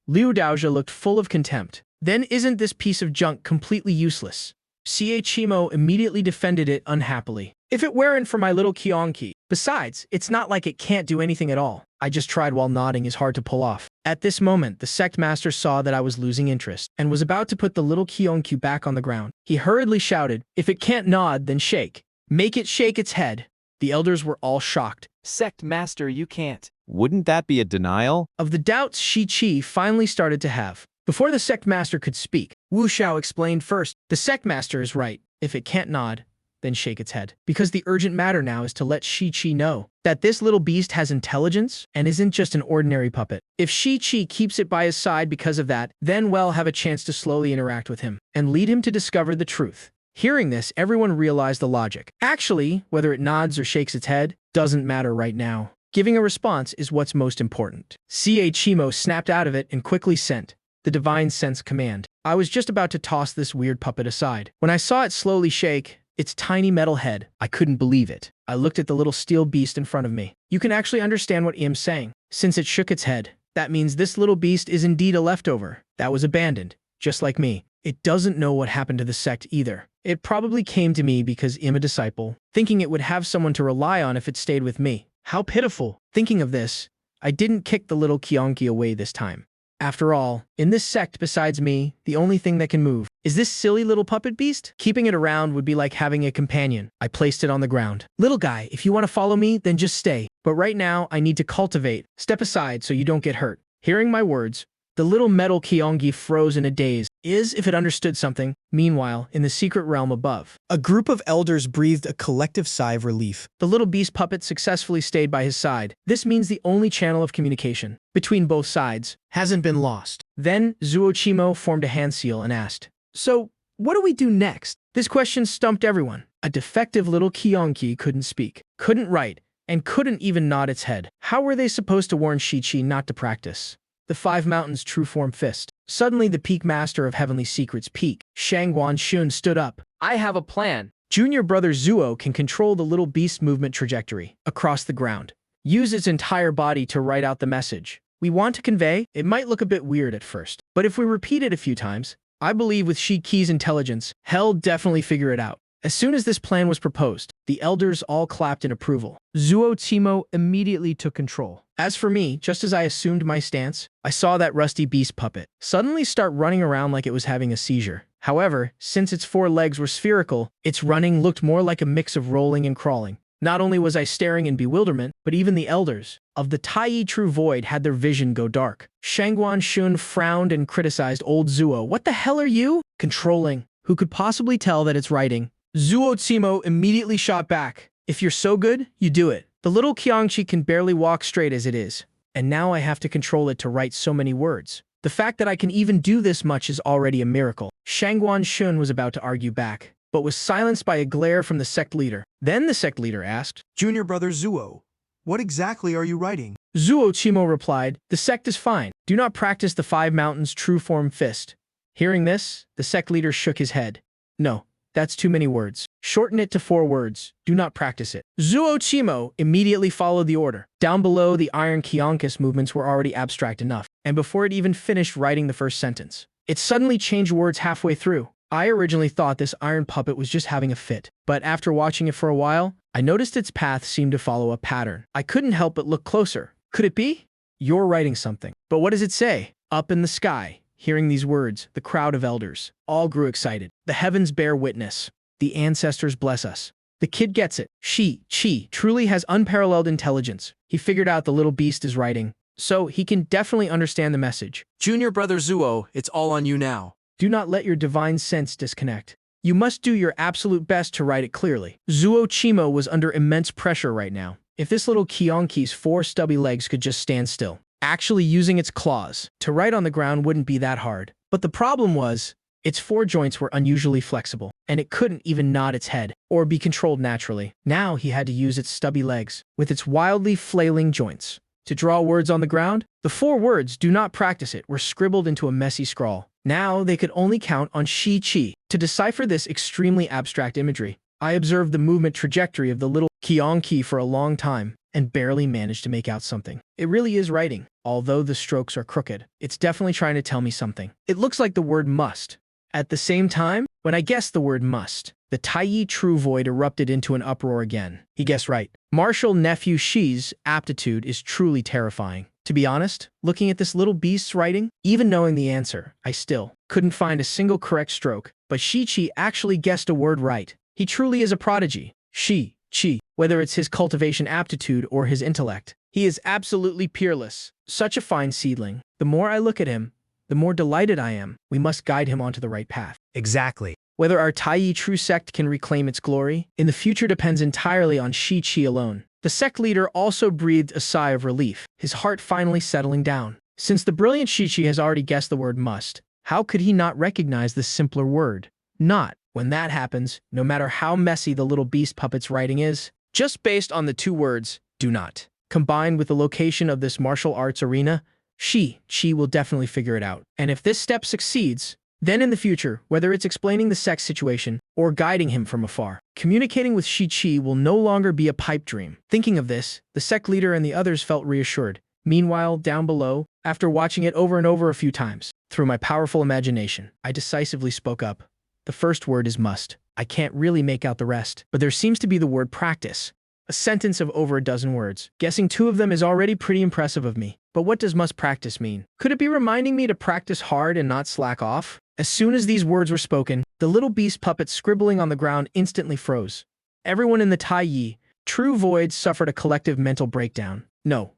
Liu Daozha looked full of contempt. "Then isn't this piece of junk completely useless?" Chimo immediately defended it unhappily. "If it weren't for my little Kionki. Besides, it's not like it can't do anything at all. I just tried while nodding is hard to pull off." At this moment, the sect master saw that I was losing interest and was about to put the little Kionki back on the ground. He hurriedly shouted, "If it can't nod, then shake. Make it shake its head." The elders were all shocked. Sect master, you can't. Wouldn't that be a denial? Of the doubts Chi finally started to have. Before the sect master could speak, Wu Xiao explained first. "The sect master is right. If it can't nod, then shake its head. Because the urgent matter now is to let Chi know that this little beast has intelligence and isn't just an ordinary puppet. If Chi keeps it by his side because of that, then we'll have a chance to slowly interact with him and lead him to discover the truth." Hearing this, everyone realized the logic. Actually, whether it nods or shakes its head doesn't matter right now. Giving a response is what's most important. Chimo snapped out of it and quickly sent the divine sense command. I was just about to toss this weird puppet aside. When I saw it slowly shake, its tiny metal head, I couldn't believe it. I looked at the little steel beast in front of me. You can actually understand what Im's saying. Since it shook its head, that means this little beast is indeed a leftover that was abandoned, just like me. It doesn't know what happened to the sect either. It probably came to me because I'm a disciple, thinking it would have someone to rely on if it stayed with me. How pitiful. Thinking of this, I didn't kick the little Kionki away this time. After all, in this sect besides me, the only thing that can move is this silly little puppet beast. Keeping it around would be like having a companion. I placed it on the ground. Little guy, if you want to follow me, then just stay. But right now, I need to cultivate. Step aside so you don't get hurt. Hearing my words, the little metal Kiongi froze in a daze, as if it understood something. Meanwhile, in the secret realm above, A group of elders breathed a collective sigh of relief. the little beast puppet successfully stayed by his side. This means the only channel of communication between both sides hasn't been lost. Then Zuochimo formed a hand seal and asked, "So, what do we do next?" This question stumped everyone. A defective little Kionki couldn't speak, couldn't write, and couldn't even nod its head. How were they supposed to warn Shichi not to practice the Five Mountains' true form fist? Suddenly, the peak master of Heavenly Secrets, Peak, Shangguan Shun, stood up. I have a plan. Junior brother Zuo can control the little beast movement trajectory across the ground. Use its entire body to write out the message we want to convey. It might look a bit weird at first, but if we repeat it a few times, I believe with Shiki's intelligence, he'll definitely figure it out. As soon as this plan was proposed, the elders all clapped in approval. Zuochimo immediately took control. As for me, just as I assumed my stance, I saw that rusty beast puppet suddenly start running around like it was having a seizure. However, since its 4 legs were spherical, its running looked more like a mix of rolling and crawling. Not only was I staring in bewilderment, but even the elders of the Taiyi True Void had their vision go dark. Shangguan Shun frowned and criticized old Zuo. "What the hell are you controlling? Who could possibly tell that it's writing?" Zuochimo immediately shot back. "If you're so good, you do it. The little Kyangchi can barely walk straight as it is, and now I have to control it to write so many words. The fact that I can even do this much is already a miracle." Shangguan Shun was about to argue back, but was silenced by a glare from the sect leader. Then the sect leader asked, Junior brother Zuo, what exactly are you writing? Zuochimo replied, "The sect is fine. Do not practice the Five Mountains' true form fist." Hearing this, the sect leader shook his head. "No, that's too many words. Shorten it to 4 words. Do not practice it." Zuochimo immediately followed the order. Down below, the iron Kionkus movements were already abstract enough, and before it even finished writing the first sentence, it suddenly changed words halfway through. I originally thought this iron puppet was just having a fit, but after watching it for a while, I noticed its path seemed to follow a pattern. I couldn't help but look closer. Could it be? "You're writing something." But what does it say? Up in the sky. Hearing these words, the crowd of elders all grew excited. "The heavens bear witness. The ancestors bless us." The kid gets it. Chi truly has unparalleled intelligence. He figured out the little beast is writing, so he can definitely understand the message. Junior brother Zuo, it's all on you now. Do not let your divine sense disconnect. You must do your absolute best to write it clearly. Zuochimo was under immense pressure right now. If this little Kionki's 4 stubby legs could just stand still, actually using its claws to write on the ground wouldn't be that hard. But the problem was, its 4 joints were unusually flexible, and it couldn't even nod its head or be controlled naturally. Now he had to use its stubby legs, with its wildly flailing joints, to draw words on the ground. The 4 words, "Do not practice it," were scribbled into a messy scrawl. Now they could only count on Chi to decipher this extremely abstract imagery. I observed the movement trajectory of the little Kionki for a long time, and barely managed to make out something. It really is writing. Although the strokes are crooked, it's definitely trying to tell me something. It looks like the word must. At the same time, when I guessed the word must, the Taiyi True Void erupted into an uproar again. He guessed right. Martial nephew Shi's aptitude is truly terrifying. To be honest, looking at this little beast's writing, even knowing the answer, I still couldn't find a single correct stroke. But Shichi actually guessed a word right. He truly is a prodigy. Chi, whether it's his cultivation aptitude or his intellect, he is absolutely peerless. Such a fine seedling. The more I look at him, the more delighted I am. We must guide him onto the right path. Exactly. Whether our Taiyi True Sect can reclaim its glory in the future depends entirely on Shichi alone. The sect leader also breathed a sigh of relief, his heart finally settling down. Since the brilliant Shichi has already guessed the word must, how could he not recognize this simpler word? Not. When that happens, no matter how messy the little beast puppet's writing is, just based on the 2 words, "do not," combined with the location of this martial arts arena, She will definitely figure it out. And if this step succeeds, then in the future, whether it's explaining the Sect's situation or guiding him from afar, communicating with Chi will no longer be a pipe dream. Thinking of this, the Sect leader and the others felt reassured. Meanwhile, down below, after watching it over and over a few times, through my powerful imagination, I decisively spoke up. The first word is must. I can't really make out the rest, but there seems to be the word practice. A sentence of over a dozen words. Guessing 2 of them is already pretty impressive of me. But what does must practice mean? Could it be reminding me to practice hard and not slack off? As soon as these words were spoken, the little beast puppet scribbling on the ground instantly froze. Everyone in the Tai True Void suffered a collective mental breakdown. No.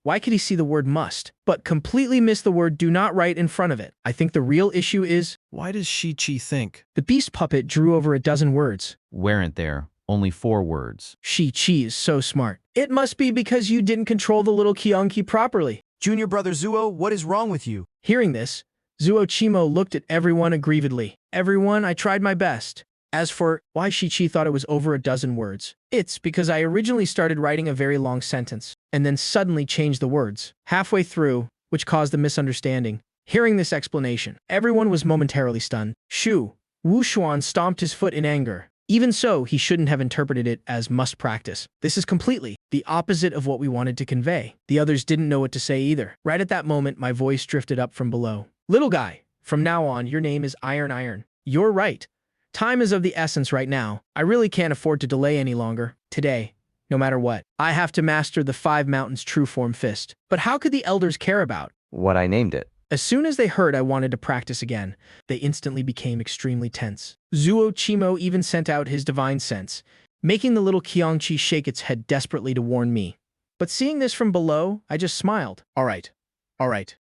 Why could he see the word must, but completely miss the word do not right in front of it? I think the real issue is, Why does Chi think? the beast puppet drew over a dozen words. Weren't there? Only 4 words. Chi is so smart. It must be because you didn't control the little Kyonki properly. Junior brother Zuo, what is wrong with you? Hearing this, Zuo Chimo looked at everyone aggrievedly. Everyone, I tried my best. As for why Chi thought it was over a dozen words, it's because I originally started writing a very long sentence, and then suddenly changed the words halfway through, which caused a misunderstanding. Hearing this explanation, everyone was momentarily stunned. Wu Xuan stomped his foot in anger. Even so, he shouldn't have interpreted it as must practice. This is completely the opposite of what we wanted to convey. The others didn't know what to say either. Right at that moment, my voice drifted up from below. Little guy, from now on, your name is Iron. You're right. Time is of the essence right now. I really can't afford to delay any longer. Today, no matter what, I have to master the 5 mountains true form fist. But how could the elders care about what I named it? As soon as they heard I wanted to practice again, they instantly became extremely tense. Zuo Chimo even sent out his divine sense, making the little Kyongchi shake its head desperately to warn me. But seeing this from below, I just smiled. All right.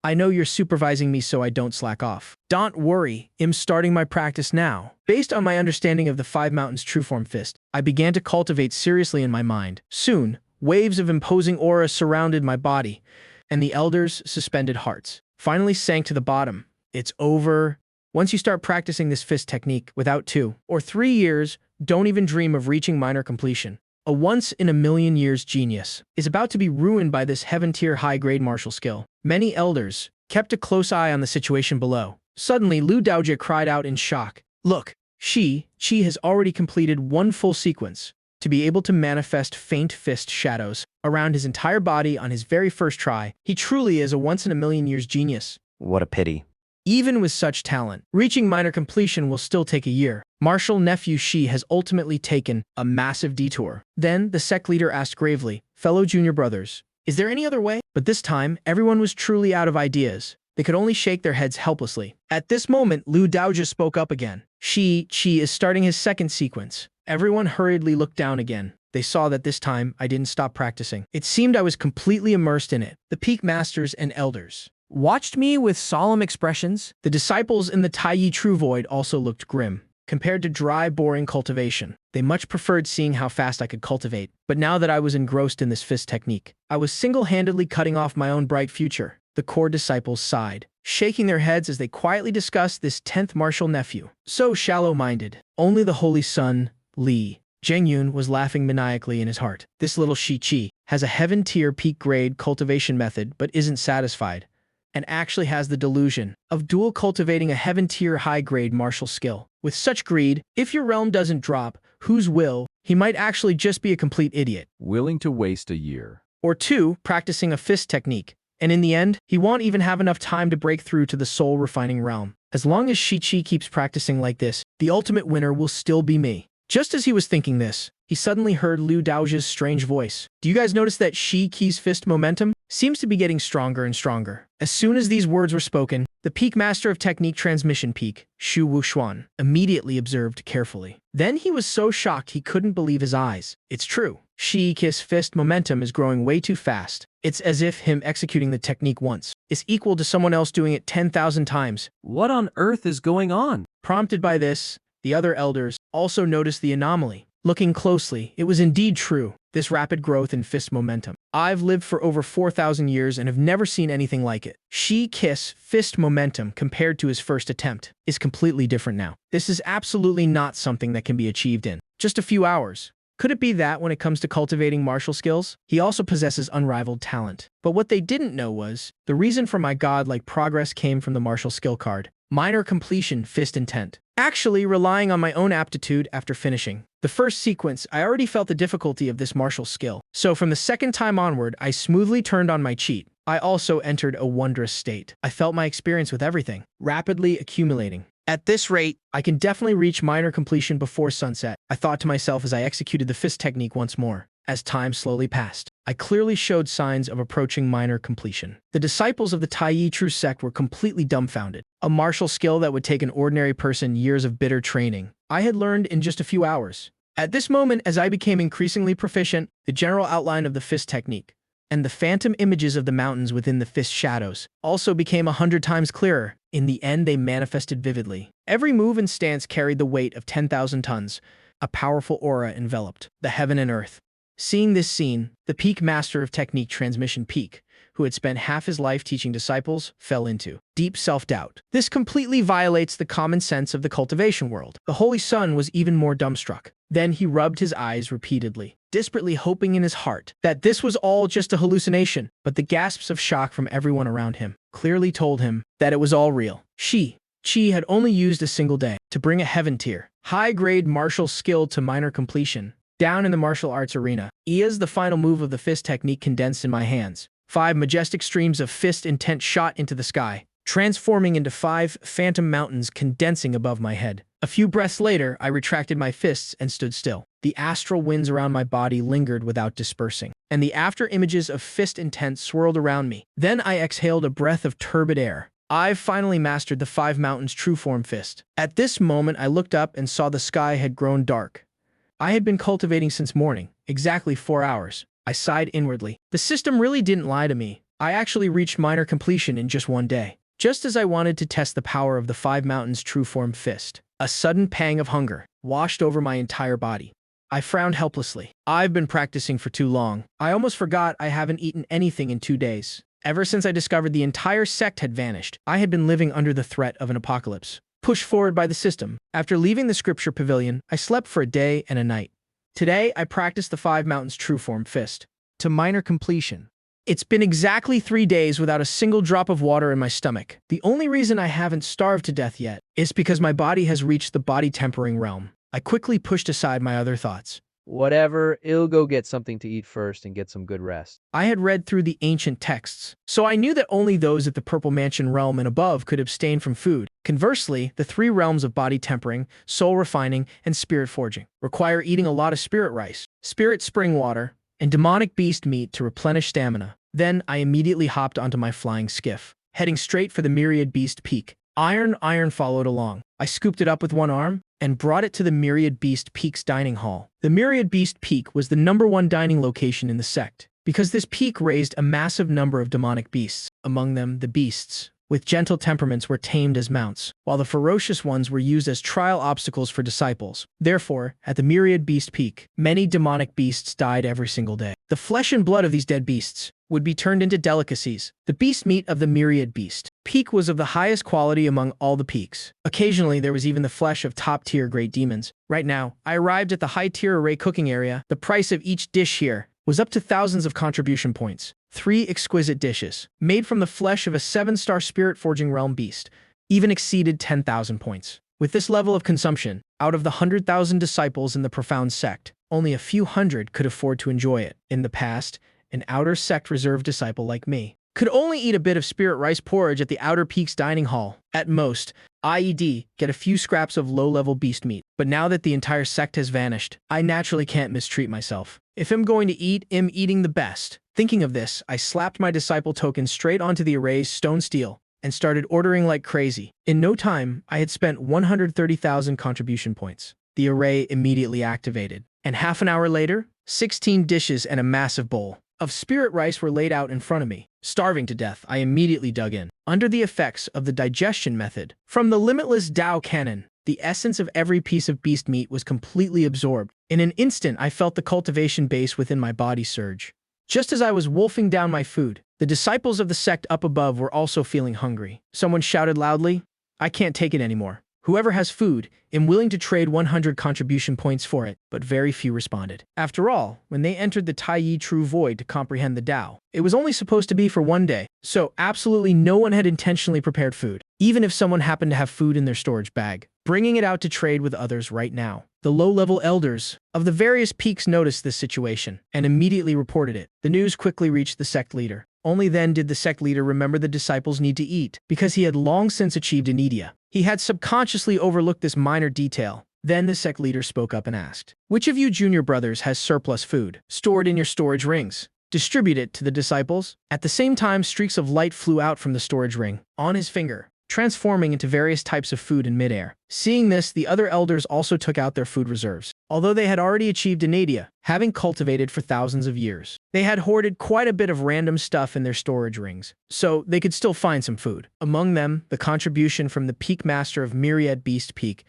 I know you're supervising me so I don't slack off. Don't worry, I'm starting my practice now. Based on my understanding of the 5 mountains true form fist, I began to cultivate seriously in my mind. Soon, waves of imposing aura surrounded my body, and the elders' suspended hearts finally sank to the bottom. It's over. Once you start practicing this fist technique without 2 or 3 years, don't even dream of reaching minor completion. A once-in-a-million years genius is about to be ruined by this heaven-tier high-grade martial skill. Many elders kept a close eye on the situation below. Suddenly, Lu Daojie cried out in shock. Look, Chi has already completed 1 full sequence to be able to manifest faint fist shadows around his entire body on his very first try. He truly is a once-in-a-million years genius. What a pity. Even with such talent, reaching minor completion will still take a year. Martial nephew Shi has ultimately taken a massive detour. Then, the Sect leader asked gravely, fellow junior brothers, is there any other way? But this time, everyone was truly out of ideas. They could only shake their heads helplessly. At this moment, Lu Daojie spoke up again. Chi is starting his 2nd sequence. Everyone hurriedly looked down again. They saw that this time, I didn't stop practicing. It seemed I was completely immersed in it. The peak masters and elders watched me with solemn expressions. The disciples in the Tai True Void also looked grim. Compared to dry, boring cultivation, they much preferred seeing how fast I could cultivate. But now that I was engrossed in this fist technique, I was single-handedly cutting off my own bright future. The core disciples sighed, shaking their heads as they quietly discussed this 10th martial nephew. So shallow-minded. Only the holy son, Li Zhengyun, was laughing maniacally in his heart. This little Chi has a heaven-tier peak-grade cultivation method but isn't satisfied, and actually has the delusion of dual cultivating a heaven-tier high-grade martial skill. With such greed, if your realm doesn't drop, whose will? He might actually just be a complete idiot. Willing to waste a year or 2 practicing a fist technique, and in the end, he won't even have enough time to break through to the soul-refining realm. As long as Chi keeps practicing like this, the ultimate winner will still be me. Just as he was thinking this, he suddenly heard Lu Daojie's strange voice. Do you guys notice that Chi's fist momentum seems to be getting stronger and stronger? As soon as these words were spoken, the peak master of technique transmission peak, Shu Wuxuan, immediately observed carefully. Then he was so shocked he couldn't believe his eyes. It's true. Chi's fist momentum is growing way too fast. It's as if him executing the technique once is equal to someone else doing it 10,000 times. What on earth is going on? Prompted by this, the other elders also noticed the anomaly. Looking closely, it was indeed true, this rapid growth in fist momentum. I've lived for over 4,000 years and have never seen anything like it. Chi's fist momentum compared to his first attempt is completely different now. This is absolutely not something that can be achieved in just a few hours. Could it be that when it comes to cultivating martial skills, he also possesses unrivaled talent? But what they didn't know was, the reason for my godlike progress came from the martial skill card. Minor completion, fist intent. Actually, relying on my own aptitude after finishing the first sequence, I already felt the difficulty of this martial skill. So from the second time onward, I smoothly turned on my cheat. I also entered a wondrous state. I felt my experience with everything rapidly accumulating. At this rate, I can definitely reach minor completion before sunset, I thought to myself as I executed the fist technique once more. As time slowly passed, I clearly showed signs of approaching minor completion. The disciples of the Taiyi True Sect were completely dumbfounded. A martial skill that would take an ordinary person years of bitter training, I had learned in just a few hours. At this moment, as I became increasingly proficient, the general outline of the fist technique and the phantom images of the mountains within the fist shadows also became 100 times clearer. In the end, they manifested vividly. Every move and stance carried the weight of 10,000 tons. A powerful aura enveloped the heaven and earth. Seeing this scene, the peak master of technique transmission Peak, who had spent half his life teaching disciples, fell into deep self-doubt. This completely violates the common sense of the cultivation world. The Holy Son was even more dumbstruck. Then he rubbed his eyes repeatedly, desperately hoping in his heart that this was all just a hallucination. But the gasps of shock from everyone around him clearly told him that it was all real. Chi had only used a single day to bring a heaven tier, high-grade martial skill to minor completion. Down in the martial arts arena, Ia's the final move of the fist technique condensed in my hands. 5 majestic streams of fist intent shot into the sky, transforming into 5 phantom mountains condensing above my head. A few breaths later, I retracted my fists and stood still. The astral winds around my body lingered without dispersing, and the after images of fist intent swirled around me. Then I exhaled a breath of turbid air. I've finally mastered the 5 mountains true form fist. At this moment, I looked up and saw the sky had grown dark. I had been cultivating since morning, exactly 4 hours. I sighed inwardly. The system really didn't lie to me. I actually reached minor completion in just one day. Just as I wanted to test the power of the 5 mountains true form fist, a sudden pang of hunger washed over my entire body. I frowned helplessly. I've been practicing for too long. I almost forgot I haven't eaten anything in 2 days. Ever since I discovered the entire sect had vanished, I had been living under the threat of an apocalypse. Pushed forward by the system. After leaving the scripture pavilion, I slept for a day and a night. Today, I practiced the 5 mountains true form fist to minor completion. It's been exactly 3 days without a single drop of water in my stomach. The only reason I haven't starved to death yet is because my body has reached the body tempering realm. I quickly pushed aside my other thoughts. Whatever, I'll go get something to eat first and get some good rest. I had read through the ancient texts, so I knew that only those at the Purple Mansion realm and above could abstain from food. Conversely, the 3 realms of body tempering, soul refining, and spirit forging require eating a lot of spirit rice, spirit spring water, and demonic beast meat to replenish stamina. Then I immediately hopped onto my flying skiff, heading straight for the Myriad Beast Peak. Iron followed along. I scooped it up with one arm and brought it to the Myriad Beast Peak's dining hall. The Myriad Beast Peak was the #1 dining location in the sect, because this peak raised a massive number of demonic beasts. Among them, the beasts with gentle temperaments were tamed as mounts, while the ferocious ones were used as trial obstacles for disciples. Therefore, at the Myriad Beast Peak, many demonic beasts died every single day. The flesh and blood of these dead beasts would be turned into delicacies. The beast meat of the Myriad Beast Peak was of the highest quality among all the peaks. Occasionally, there was even the flesh of top-tier great demons. Right now, I arrived at the high-tier array cooking area. The price of each dish here was up to thousands of contribution points. 3 exquisite dishes, made from the flesh of a 7-star spirit forging realm beast, even exceeded 10,000 points. With this level of consumption, out of the 100,000 disciples in the profound sect, only a few hundred could afford to enjoy it. In the past, an outer sect reserved disciple like me could only eat a bit of spirit rice porridge at the outer peak's dining hall. At most, IED, get a few scraps of low-level beast meat. But now that the entire sect has vanished, I naturally can't mistreat myself. If I'm going to eat, I'm eating the best. Thinking of this, I slapped my disciple token straight onto the array's stone steel and started ordering like crazy. In no time, I had spent 130,000 contribution points. The array immediately activated, and half an hour later, 16 dishes and a massive bowl of spirit rice were laid out in front of me. Starving to death, I immediately dug in. Under the effects of the digestion method from the limitless Tao Cannon, the essence of every piece of beast meat was completely absorbed. In an instant, I felt the cultivation base within my body surge. Just as I was wolfing down my food, the disciples of the sect up above were also feeling hungry. Someone shouted loudly, "I can't take it anymore. Whoever has food, am willing to trade 100 contribution points for it, but very few responded. After all, when they entered the Taiyi True Void to comprehend the Tao, it was only supposed to be for one day, so absolutely no one had intentionally prepared food, even if someone happened to have food in their storage bag, bringing it out to trade with others right now. The low-level elders of the various peaks noticed this situation and immediately reported it. The news quickly reached the sect leader. Only then did the sect leader remember the disciples need to eat, because he had long since achieved anidia. He had subconsciously overlooked this minor detail. Then the sect leader spoke up and asked, "Which of you junior brothers has surplus food stored in your storage rings? Distribute it to the disciples." At the same time, streaks of light flew out from the storage ring on his finger, transforming into various types of food in midair. Seeing this, the other elders also took out their food reserves. Although they had already achieved anadia, having cultivated for thousands of years, they had hoarded quite a bit of random stuff in their storage rings, so they could still find some food. Among them, the contribution from the peak master of Myriad Beast Peak,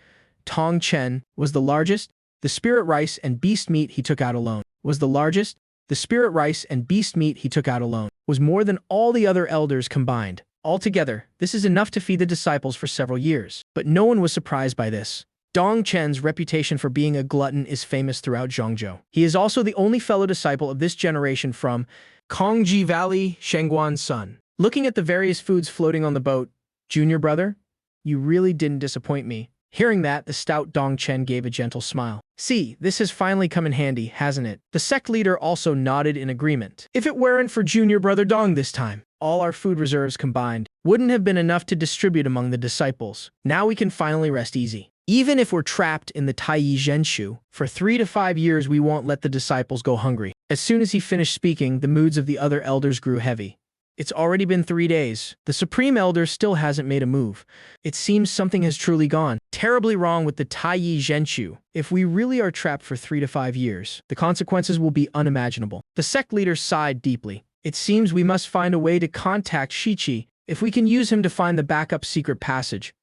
Tong Chen, was the largest. The spirit rice and beast meat he took out alone was the largest. The spirit rice and beast meat he took out alone was more than all the other elders combined. Altogether, this is enough to feed the disciples for several years. But no one was surprised by this. Dong Chen's reputation for being a glutton is famous throughout Zhongzhou. He is also the only fellow disciple of this generation from Kongji Valley, Shengguan's son. Looking at the various foods floating on the boat, "Junior brother, you really didn't disappoint me." Hearing that, the stout Dong Chen gave a gentle smile. "See, this has finally come in handy, hasn't it?" The sect leader also nodded in agreement. "If it weren't for junior brother Dong this time, all our food reserves combined wouldn't have been enough to distribute among the disciples. Now we can finally rest easy. Even if we're trapped in the Taiyi Zhenshu, for 3 to 5 years we won't let the disciples go hungry." As soon as he finished speaking, the moods of the other elders grew heavy. It's already been 3 days. The Supreme Elder still hasn't made a move. It seems something has truly gone terribly wrong with the Taiyi Zhenshu. If we really are trapped for 3 to 5 years, the consequences will be unimaginable. The sect leader sighed deeply. "It seems we must find a way to contact Shichi. If we can use him to find the backup secret passage,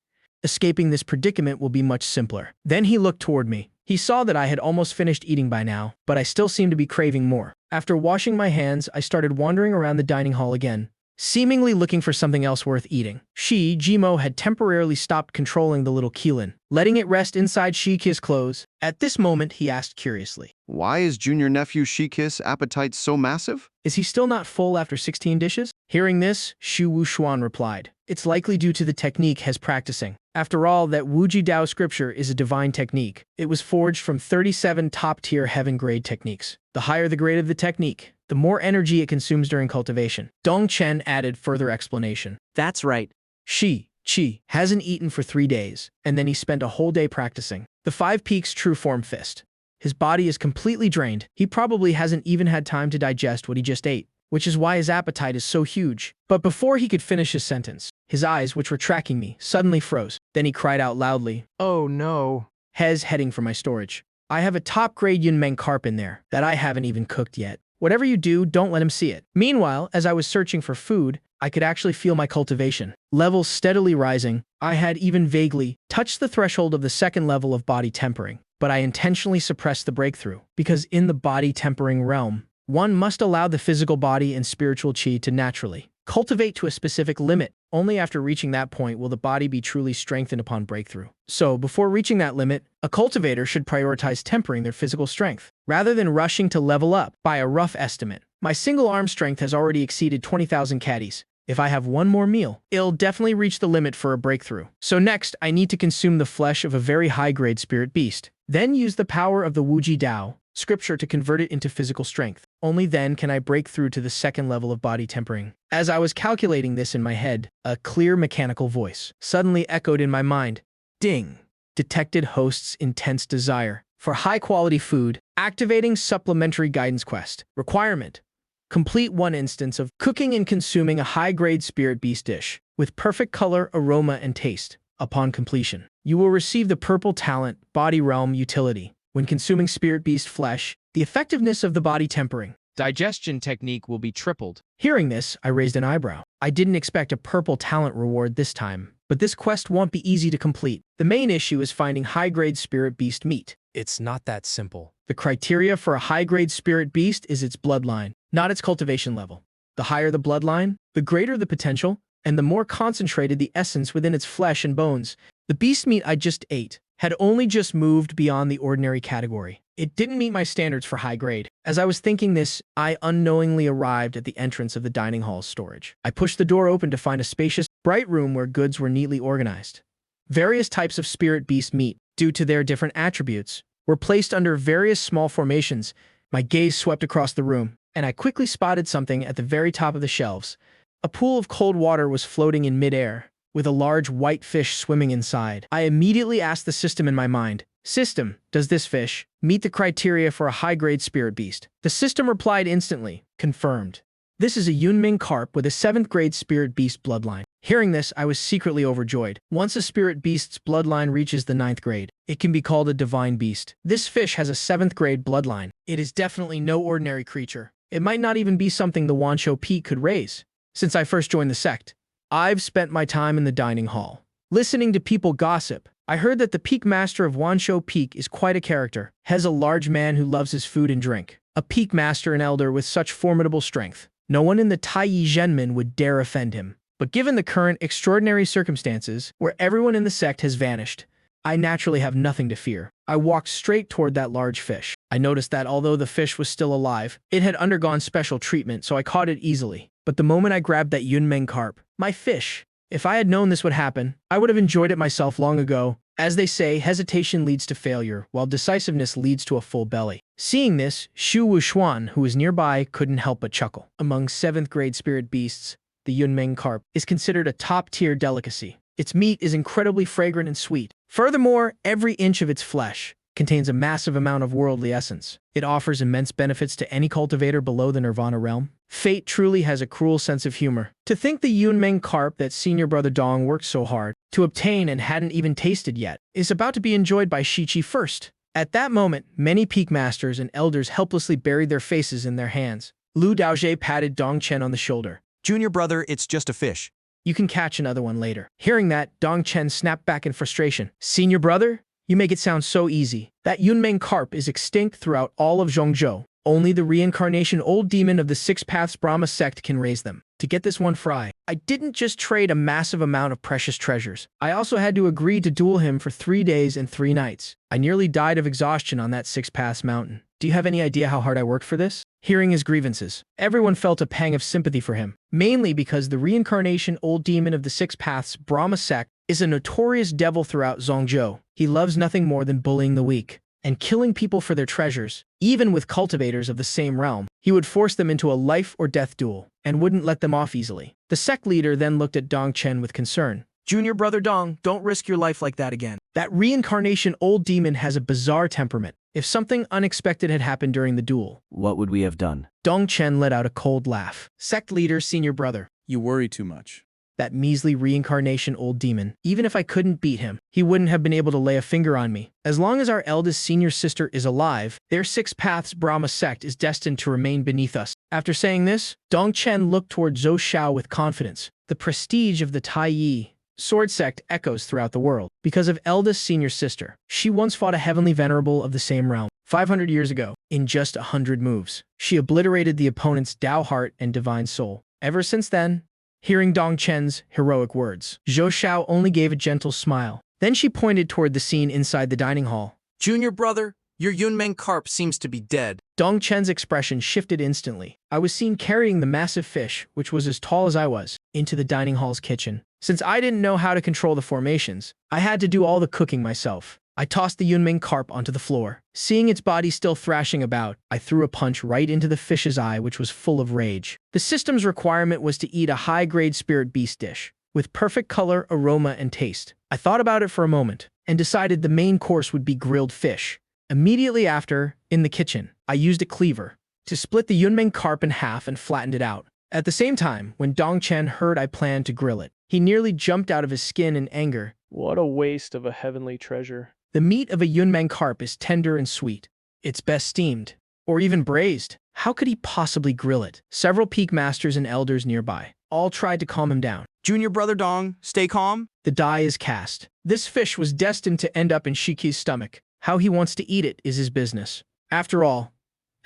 escaping this predicament will be much simpler." Then he looked toward me. He saw that I had almost finished eating by now, but I still seemed to be craving more. After washing my hands, I started wandering around the dining hall again, seemingly looking for something else worth eating. Jimo had temporarily stopped controlling the little Keelan, letting it rest inside Shiki's clothes. At this moment, he asked curiously, "Why is junior nephew Shikis' appetite so massive? Is he still not full after 16 dishes?" Hearing this, Shu Wushuan replied, "It's likely due to the technique he's practicing. After all, that Wuji Dao scripture is a divine technique. It was forged from 37 top-tier heaven-grade techniques. The higher the grade of the technique, the more energy it consumes during cultivation." Dong Chen added further explanation. That's right. Chi hasn't eaten for 3 days, and then he spent a whole day practicing the 5 Peaks True Form Fist. His body is completely drained. He probably hasn't even had time to digest what he just ate, which is why his appetite is so huge. But before he could finish his sentence, his eyes, which were tracking me, suddenly froze. Then he cried out loudly, "Oh no." Heading for my storage. "I have a top-grade Yunmeng carp in there that I haven't even cooked yet. Whatever you do, don't let him see it." Meanwhile, as I was searching for food, I could actually feel my cultivation levels steadily rising. I had even vaguely touched the threshold of the 2nd level of body tempering, but I intentionally suppressed the breakthrough, because in the body tempering realm, one must allow the physical body and spiritual chi to naturally cultivate to a specific limit. Only after reaching that point will the body be truly strengthened upon breakthrough. So, before reaching that limit, a cultivator should prioritize tempering their physical strength, rather than rushing to level up. By a rough estimate, my single arm strength has already exceeded 20,000 caddies. If I have one more meal, it'll definitely reach the limit for a breakthrough. So next, I need to consume the flesh of a very high-grade spirit beast. Then use the power of the Wuji Dao scripture to convert it into physical strength. Only then can I break through to the 2nd level of body tempering. As I was calculating this in my head, a clear mechanical voice suddenly echoed in my mind. Ding! Detected host's intense desire for high-quality food. Activating supplementary guidance quest. Requirement: complete 1 instance of cooking and consuming a high-grade spirit beast dish with perfect color, aroma, and taste. Upon completion, you will receive the purple talent body realm utility. When consuming spirit beast flesh, the effectiveness of the body tempering digestion technique will be tripled. Hearing this, I raised an eyebrow. I didn't expect a purple talent reward this time, but this quest won't be easy to complete. The main issue is finding high-grade spirit beast meat. It's not that simple. The criteria for a high-grade spirit beast is its bloodline, not its cultivation level. The higher the bloodline, the greater the potential, and the more concentrated the essence within its flesh and bones. The beast meat I just ate had only just moved beyond the ordinary category. It didn't meet my standards for high grade. As I was thinking this, I unknowingly arrived at the entrance of the dining hall's storage. I pushed the door open to find a spacious, bright room where goods were neatly organized. Various types of spirit beast meat, due to their different attributes, were placed under various small formations. My gaze swept across the room, and I quickly spotted something at the very top of the shelves. A pool of cold water was floating in midair, with a large white fish swimming inside. I immediately asked the system in my mind, "System, does this fish meet the criteria for a high-grade spirit beast?" The system replied instantly, "Confirmed. This is a Yunming carp with a 7th grade spirit beast bloodline." Hearing this, I was secretly overjoyed. Once a spirit beast's bloodline reaches the 9th grade, it can be called a divine beast. This fish has a 7th grade bloodline. It is definitely no ordinary creature. It might not even be something the Wansho Peak could raise. Since I first joined the sect, I've spent my time in the dining hall, listening to people gossip. I heard that the peak master of Wansho Peak is quite a character. He's a large man who loves his food and drink. A peak master and elder with such formidable strength. No one in the Taiyi Zhenmin would dare offend him. But given the current extraordinary circumstances, where everyone in the sect has vanished, I naturally have nothing to fear. I walked straight toward that large fish. I noticed that although the fish was still alive, it had undergone special treatment, so I caught it easily. But the moment I grabbed that Yunmeng carp, my fish, if I had known this would happen, I would have enjoyed it myself long ago. As they say, hesitation leads to failure, while decisiveness leads to a full belly. Seeing this, Shu Wuxuan, who was nearby, couldn't help but chuckle. Among 7th grade spirit beasts, the Yunmeng carp is considered a top-tier delicacy. Its meat is incredibly fragrant and sweet. Furthermore, every inch of its flesh contains a massive amount of worldly essence. It offers immense benefits to any cultivator below the Nirvana realm. Fate truly has a cruel sense of humor. To think the Yunmeng carp that senior brother Dong worked so hard to obtain and hadn't even tasted yet is about to be enjoyed by Shichi first. At that moment, many peak masters and elders helplessly buried their faces in their hands. Lu Daojie patted Dong Chen on the shoulder. Junior brother, it's just a fish. You can catch another one later. Hearing that, Dong Chen snapped back in frustration. Senior brother? You make it sound so easy. That Yunmeng carp is extinct throughout all of Zhongzhou. Only the reincarnation old demon of the Six Paths Brahma sect can raise them. To get this one fry, I didn't just trade a massive amount of precious treasures. I also had to agree to duel him for 3 days and 3 nights. I nearly died of exhaustion on that Six Paths mountain. Do you have any idea how hard I worked for this? Hearing his grievances, everyone felt a pang of sympathy for him, mainly because the reincarnation old demon of the Six Paths Brahma sect is a notorious devil throughout Zhongzhou. He loves nothing more than bullying the weak and killing people for their treasures. Even with cultivators of the same realm, he would force them into a life-or-death duel and wouldn't let them off easily. The sect leader then looked at Dong Chen with concern. Junior brother Dong, don't risk your life like that again. That reincarnation old demon has a bizarre temperament. If something unexpected had happened during the duel, what would we have done? Dong Chen let out a cold laugh. Sect leader, senior brother. You worry too much. That measly reincarnation old demon. Even if I couldn't beat him, he wouldn't have been able to lay a finger on me. As long as our eldest senior sister is alive, their Six Paths Brahma sect is destined to remain beneath us. After saying this, Dong Chen looked toward Zhou Xiao with confidence. The prestige of the Taiyi Sword Sect echoes throughout the world. Because of eldest senior sister, she once fought a heavenly venerable of the same realm. 500 years ago, in just 100 moves, she obliterated the opponent's Dao heart and divine soul. Ever since then, hearing Dong Chen's heroic words, Zhou Xiao only gave a gentle smile. Then she pointed toward the scene inside the dining hall. Junior brother, your Yunmeng carp seems to be dead. Dong Chen's expression shifted instantly. I was seen carrying the massive fish, which was as tall as I was, into the dining hall's kitchen. Since I didn't know how to control the formations, I had to do all the cooking myself. I tossed the Yunmeng carp onto the floor. Seeing its body still thrashing about, I threw a punch right into the fish's eye, which was full of rage. The system's requirement was to eat a high-grade spirit beast dish, with perfect color, aroma, and taste. I thought about it for a moment, and decided the main course would be grilled fish. Immediately after, in the kitchen, I used a cleaver to split the Yunmeng carp in half and flattened it out. At the same time, when Dong Chen heard I planned to grill it, he nearly jumped out of his skin in anger. What a waste of a heavenly treasure. The meat of a Yunmeng carp is tender and sweet. It's best steamed, or even braised. How could he possibly grill it? Several peak masters and elders nearby all tried to calm him down. Junior brother Dong, stay calm. The die is cast. This fish was destined to end up in Shiki's stomach. How he wants to eat it is his business. After all,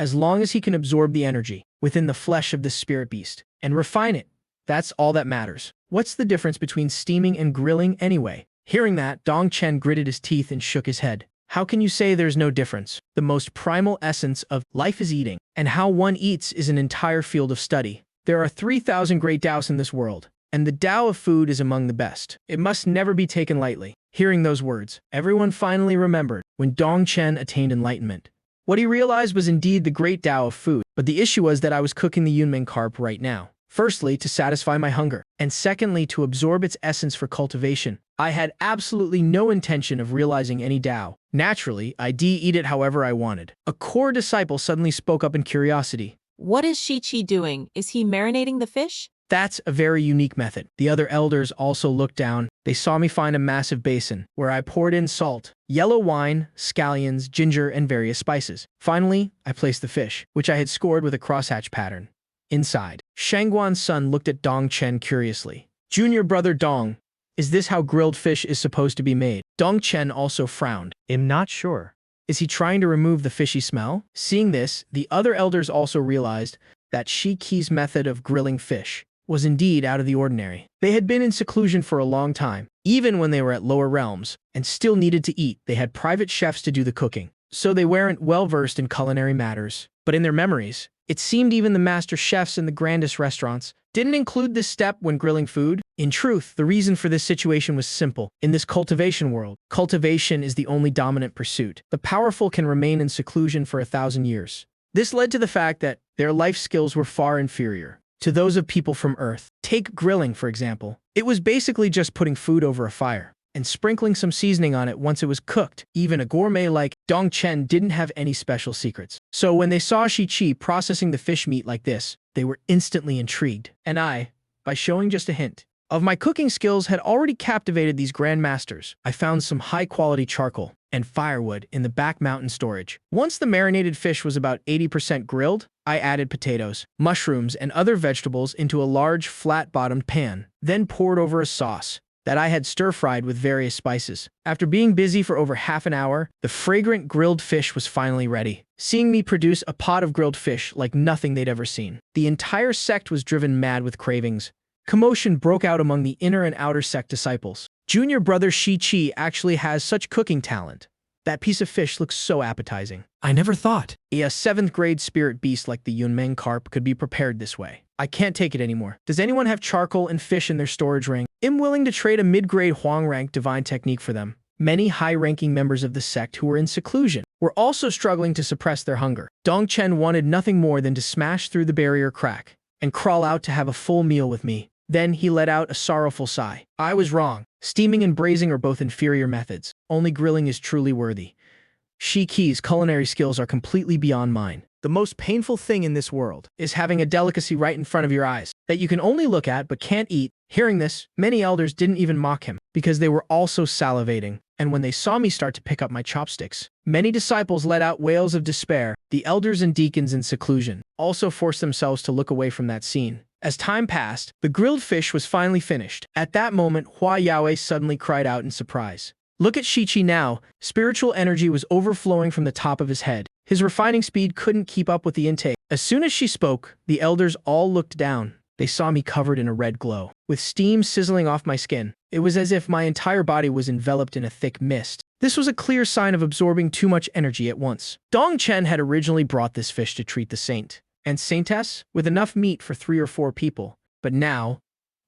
as long as he can absorb the energy within the flesh of this spirit beast and refine it, that's all that matters. What's the difference between steaming and grilling anyway? Hearing that, Dong Chen gritted his teeth and shook his head. How can you say there's no difference? The most primal essence of life is eating, and how one eats is an entire field of study. There are 3,000 great Taoists in this world, and the Tao of food is among the best. It must never be taken lightly. Hearing those words, everyone finally remembered when Dong Chen attained enlightenment. What he realized was indeed the great Tao of food, but the issue was that I was cooking the Yunmeng carp right now. Firstly, to satisfy my hunger, and secondly, to absorb its essence for cultivation. I had absolutely no intention of realizing any Tao. Naturally, I'd eat it however I wanted. A core disciple suddenly spoke up in curiosity. What is Shi-Chi doing? Is he marinating the fish? That's a very unique method. The other elders also looked down. They saw me find a massive basin, where I poured in salt, yellow wine, scallions, ginger, and various spices. Finally, I placed the fish, which I had scored with a crosshatch pattern, inside. Shangguan's son looked at Dong Chen curiously. Junior brother Dong, is this how grilled fish is supposed to be made? Dong Chen also frowned. I'm not sure. Is he trying to remove the fishy smell? Seeing this, the other elders also realized that Shi-Qi's method of grilling fish was indeed out of the ordinary. They had been in seclusion for a long time, even when they were at lower realms, and still needed to eat. They had private chefs to do the cooking, so they weren't well-versed in culinary matters. But in their memories, it seemed even the master chefs in the grandest restaurants didn't include this step when grilling food. In truth, the reason for this situation was simple. In this cultivation world, cultivation is the only dominant pursuit. The powerful can remain in seclusion for 1,000 years. This led to the fact that their life skills were far inferior to those of people from Earth. Take grilling, for example. It was basically just putting food over a fire and sprinkling some seasoning on it once it was cooked. Even a gourmet like Dong Chen didn't have any special secrets. So when they saw Shi-Chi processing the fish meat like this, they were instantly intrigued. And I, by showing just a hint of my cooking skills, had already captivated these grandmasters. I found some high-quality charcoal and firewood in the back mountain storage. Once the marinated fish was about 80% grilled, I added potatoes, mushrooms, and other vegetables into a large, flat-bottomed pan, then poured over a sauce that I had stir-fried with various spices. After being busy for over half an hour, the fragrant grilled fish was finally ready. Seeing me produce a pot of grilled fish like nothing they'd ever seen, the entire sect was driven mad with cravings. Commotion broke out among the inner and outer sect disciples. Junior brother Shi-Chi actually has such cooking talent. That piece of fish looks so appetizing. I never thought A 7th grade spirit beast like the Yunmeng carp could be prepared this way. I can't take it anymore. Does anyone have charcoal and fish in their storage ring? I'm willing to trade a mid-grade Huang rank divine technique for them. Many high-ranking members of the sect who were in seclusion were also struggling to suppress their hunger. Dong Chen wanted nothing more than to smash through the barrier crack and crawl out to have a full meal with me. Then he let out a sorrowful sigh. I was wrong. Steaming and braising are both inferior methods. Only grilling is truly worthy. Shi-Qi's culinary skills are completely beyond mine. The most painful thing in this world is having a delicacy right in front of your eyes that you can only look at but can't eat. Hearing this, many elders didn't even mock him because they were also salivating. And when they saw me start to pick up my chopsticks, many disciples let out wails of despair. The elders and deacons in seclusion also forced themselves to look away from that scene. As time passed, the grilled fish was finally finished. At that moment, Hua Yaowei suddenly cried out in surprise. Look at Shi-Chi now. Spiritual energy was overflowing from the top of his head. His refining speed couldn't keep up with the intake. As soon as she spoke, the elders all looked down. They saw me covered in a red glow, with steam sizzling off my skin. It was as if my entire body was enveloped in a thick mist. This was a clear sign of absorbing too much energy at once. Dong Chen had originally brought this fish to treat the saint and saintess with enough meat for 3 or 4 people, but now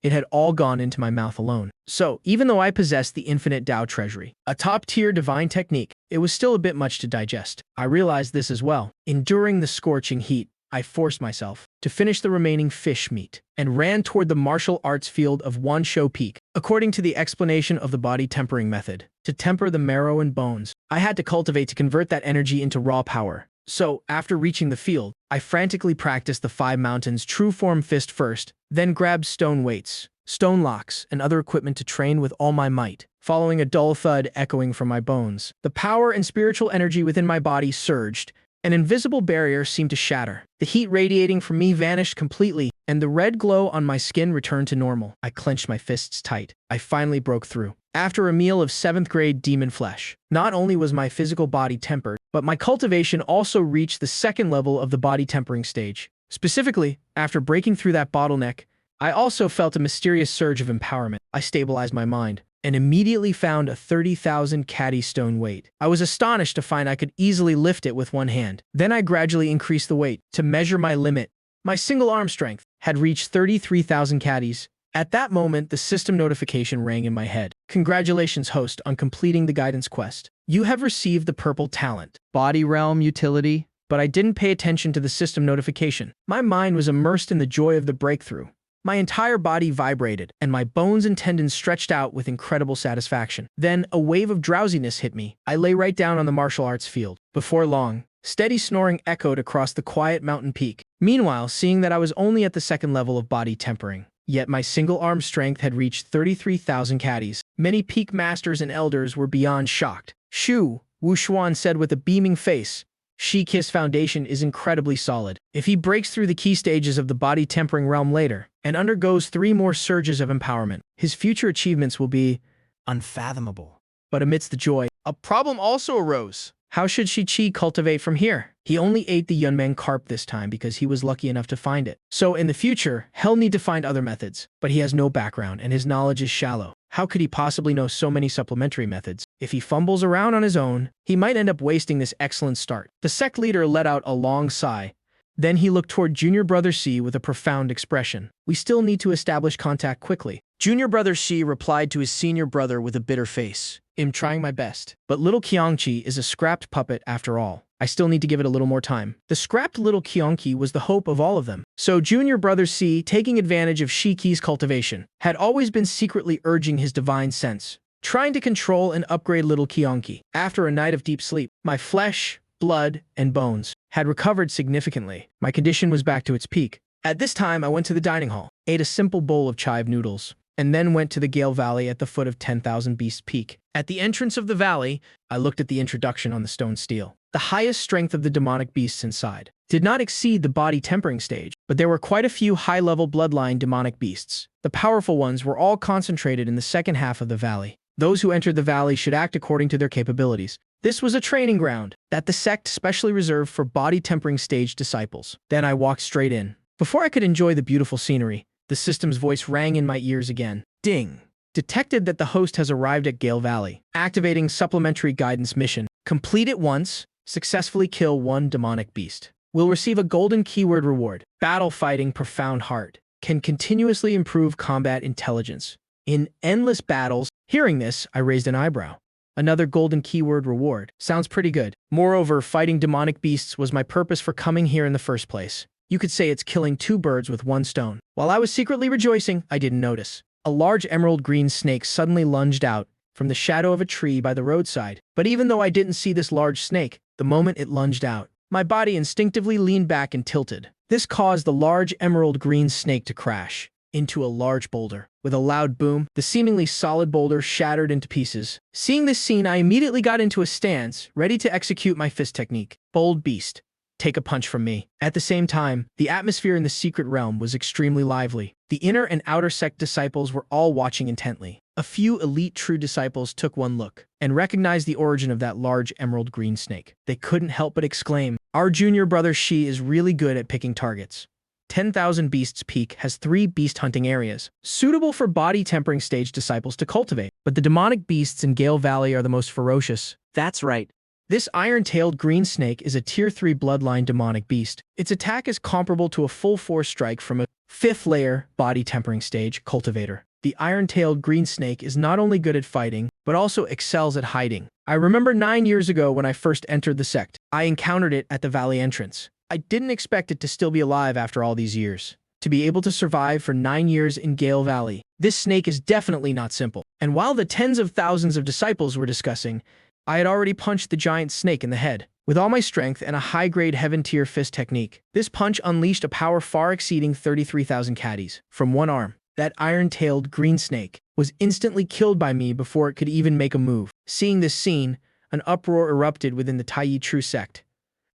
it had all gone into my mouth alone. So, even though I possessed the infinite Tao treasury, a top-tier divine technique, it was still a bit much to digest. I realized this as well. Enduring the scorching heat, I forced myself to finish the remaining fish meat and ran toward the martial arts field of Wanshou Peak. According to the explanation of the body tempering method, to temper the marrow and bones, I had to cultivate to convert that energy into raw power. So, after reaching the field, I frantically practiced the 5 mountains true form fist first, then grabbed stone weights, stone locks, and other equipment to train with all my might. Following a dull thud echoing from my bones, the power and spiritual energy within my body surged. An invisible barrier seemed to shatter. The heat radiating from me vanished completely, and the red glow on my skin returned to normal. I clenched my fists tight. I finally broke through. After a meal of 7th grade demon flesh, not only was my physical body tempered, but my cultivation also reached the 2nd level of the body tempering stage. Specifically, after breaking through that bottleneck, I also felt a mysterious surge of empowerment. I stabilized my mind and immediately found a 30,000 caddy stone weight. I was astonished to find I could easily lift it with one hand. Then I gradually increased the weight to measure my limit. My single arm strength had reached 33,000 caddies. At that moment, the system notification rang in my head. Congratulations, host, on completing the guidance quest. You have received the purple talent, body realm utility, but I didn't pay attention to the system notification. My mind was immersed in the joy of the breakthrough. My entire body vibrated, and my bones and tendons stretched out with incredible satisfaction. Then, a wave of drowsiness hit me. I lay right down on the martial arts field. Before long, steady snoring echoed across the quiet mountain peak. Meanwhile, seeing that I was only at the second level of body tempering, yet my single arm strength had reached 33,000 caddies. Many peak masters and elders were beyond shocked. Shu, Wu Xuan said with a beaming face, Shiki's foundation is incredibly solid. If he breaks through the key stages of the body tempering realm later and undergoes 3 more surges of empowerment, his future achievements will be unfathomable. But amidst the joy, a problem also arose. How should Shi-Chi cultivate from here? He only ate the Yunmeng carp this time because he was lucky enough to find it. So in the future, he'll need to find other methods. But he has no background and his knowledge is shallow. How could he possibly know so many supplementary methods? If he fumbles around on his own, he might end up wasting this excellent start. The sect leader let out a long sigh. Then he looked toward Junior Brother C with a profound expression. We still need to establish contact quickly. Junior Brother C replied to his senior brother with a bitter face. I'm trying my best. But little Qiangqi is a scrapped puppet after all. I still need to give it a little more time. The scrapped little Qiangqi was the hope of all of them. So Junior Brother C, taking advantage of Shiki's cultivation, had always been secretly urging his divine sense, trying to control and upgrade little Qiangqi. After a night of deep sleep, my flesh, blood, and bones had recovered significantly. My condition was back to its peak. At this time, I went to the dining hall, ate a simple bowl of chive noodles, and then went to the Gale Valley at the foot of 10,000 Beasts Peak. At the entrance of the valley, I looked at the introduction on the stone stele. The highest strength of the demonic beasts inside did not exceed the body tempering stage, but there were quite a few high-level bloodline demonic beasts. The powerful ones were all concentrated in the second half of the valley. Those who entered the valley should act according to their capabilities. This was a training ground that the sect specially reserved for body tempering stage disciples. Then I walked straight in. Before I could enjoy the beautiful scenery, the system's voice rang in my ears again. Ding! Detected that the host has arrived at Gale Valley. Activating supplementary guidance mission. Complete it once. Successfully kill 1 demonic beast. Will receive a golden keyword reward. Battle fighting profound heart. Can continuously improve combat intelligence. In endless battles. Hearing this, I raised an eyebrow. Another golden keyword reward. Sounds pretty good. Moreover, fighting demonic beasts was my purpose for coming here in the first place. You could say it's killing 2 birds with 1 stone. While I was secretly rejoicing, I didn't notice. A large emerald green snake suddenly lunged out from the shadow of a tree by the roadside. But even though I didn't see this large snake, the moment it lunged out, my body instinctively leaned back and tilted. This caused the large emerald green snake to crash into a large boulder. With a loud boom, the seemingly solid boulder shattered into pieces. Seeing this scene, I immediately got into a stance, ready to execute my fist technique. Bold beast, take a punch from me. At the same time, the atmosphere in the secret realm was extremely lively. The inner and outer sect disciples were all watching intently. A few elite true disciples took one look and recognized the origin of that large emerald green snake. They couldn't help but exclaim, "Our junior brother Shi is really good at picking targets." 10,000 Beasts Peak has 3 beast hunting areas, suitable for body tempering stage disciples to cultivate. But the demonic beasts in Gale Valley are the most ferocious. That's right. This iron-tailed green snake is a Tier 3 bloodline demonic beast. Its attack is comparable to a full force strike from a 5th layer body tempering stage cultivator. The iron-tailed green snake is not only good at fighting, but also excels at hiding. I remember 9 years ago when I first entered the sect. I encountered it at the valley entrance. I didn't expect it to still be alive after all these years. To be able to survive for 9 years in Gale Valley, this snake is definitely not simple. And while the tens of thousands of disciples were discussing, I had already punched the giant snake in the head. With all my strength and a high-grade heaven-tier fist technique, this punch unleashed a power far exceeding 33,000 caddies from one arm. That iron-tailed green snake was instantly killed by me before it could even make a move. Seeing this scene, an uproar erupted within the Taiyi True Sect.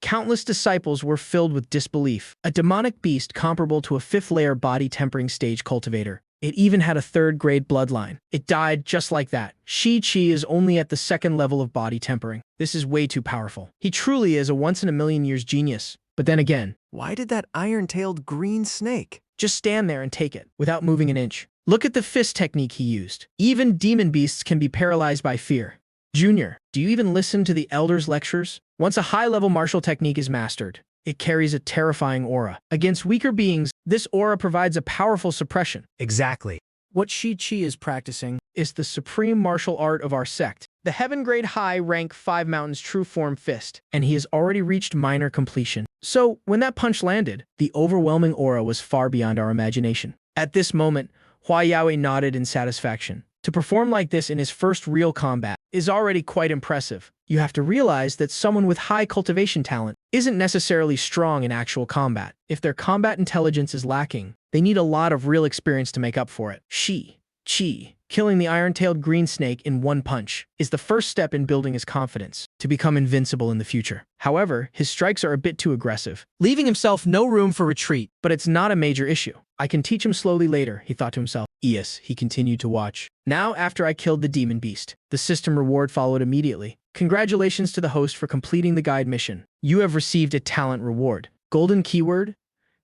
Countless disciples were filled with disbelief. A demonic beast comparable to a 5th-layer body tempering stage cultivator. It even had a 3rd-grade bloodline. It died just like that. Shi-Chi is only at the 2nd level of body tempering. This is way too powerful. He truly is a once-in-a-million-years genius. But then again, why did that iron-tailed green snake just stand there and take it, without moving an inch? Look at the fist technique he used. Even demon beasts can be paralyzed by fear. Junior, do you even listen to the elders' lectures? Once a high-level martial technique is mastered, it carries a terrifying aura. Against weaker beings, this aura provides a powerful suppression. Exactly. What Shi-Chi is practicing is the supreme martial art of our sect, the Heaven-grade high rank 5 Mountains true form fist, and he has already reached minor completion. So, when that punch landed, the overwhelming aura was far beyond our imagination. At this moment, Hua Yaoi nodded in satisfaction. To perform like this in his first real combat is already quite impressive. You have to realize that someone with high cultivation talent isn't necessarily strong in actual combat. If their combat intelligence is lacking, they need a lot of real experience to make up for it. Shi-Chi, killing the iron-tailed green snake in one punch, is the first step in building his confidence to become invincible in the future. However, his strikes are a bit too aggressive, leaving himself no room for retreat. But it's not a major issue. I can teach him slowly later, he thought to himself. Yes, he continued to watch. Now, after I killed the demon beast, the system reward followed immediately. Congratulations to the host for completing the guide mission. You have received a talent reward. Golden keyword,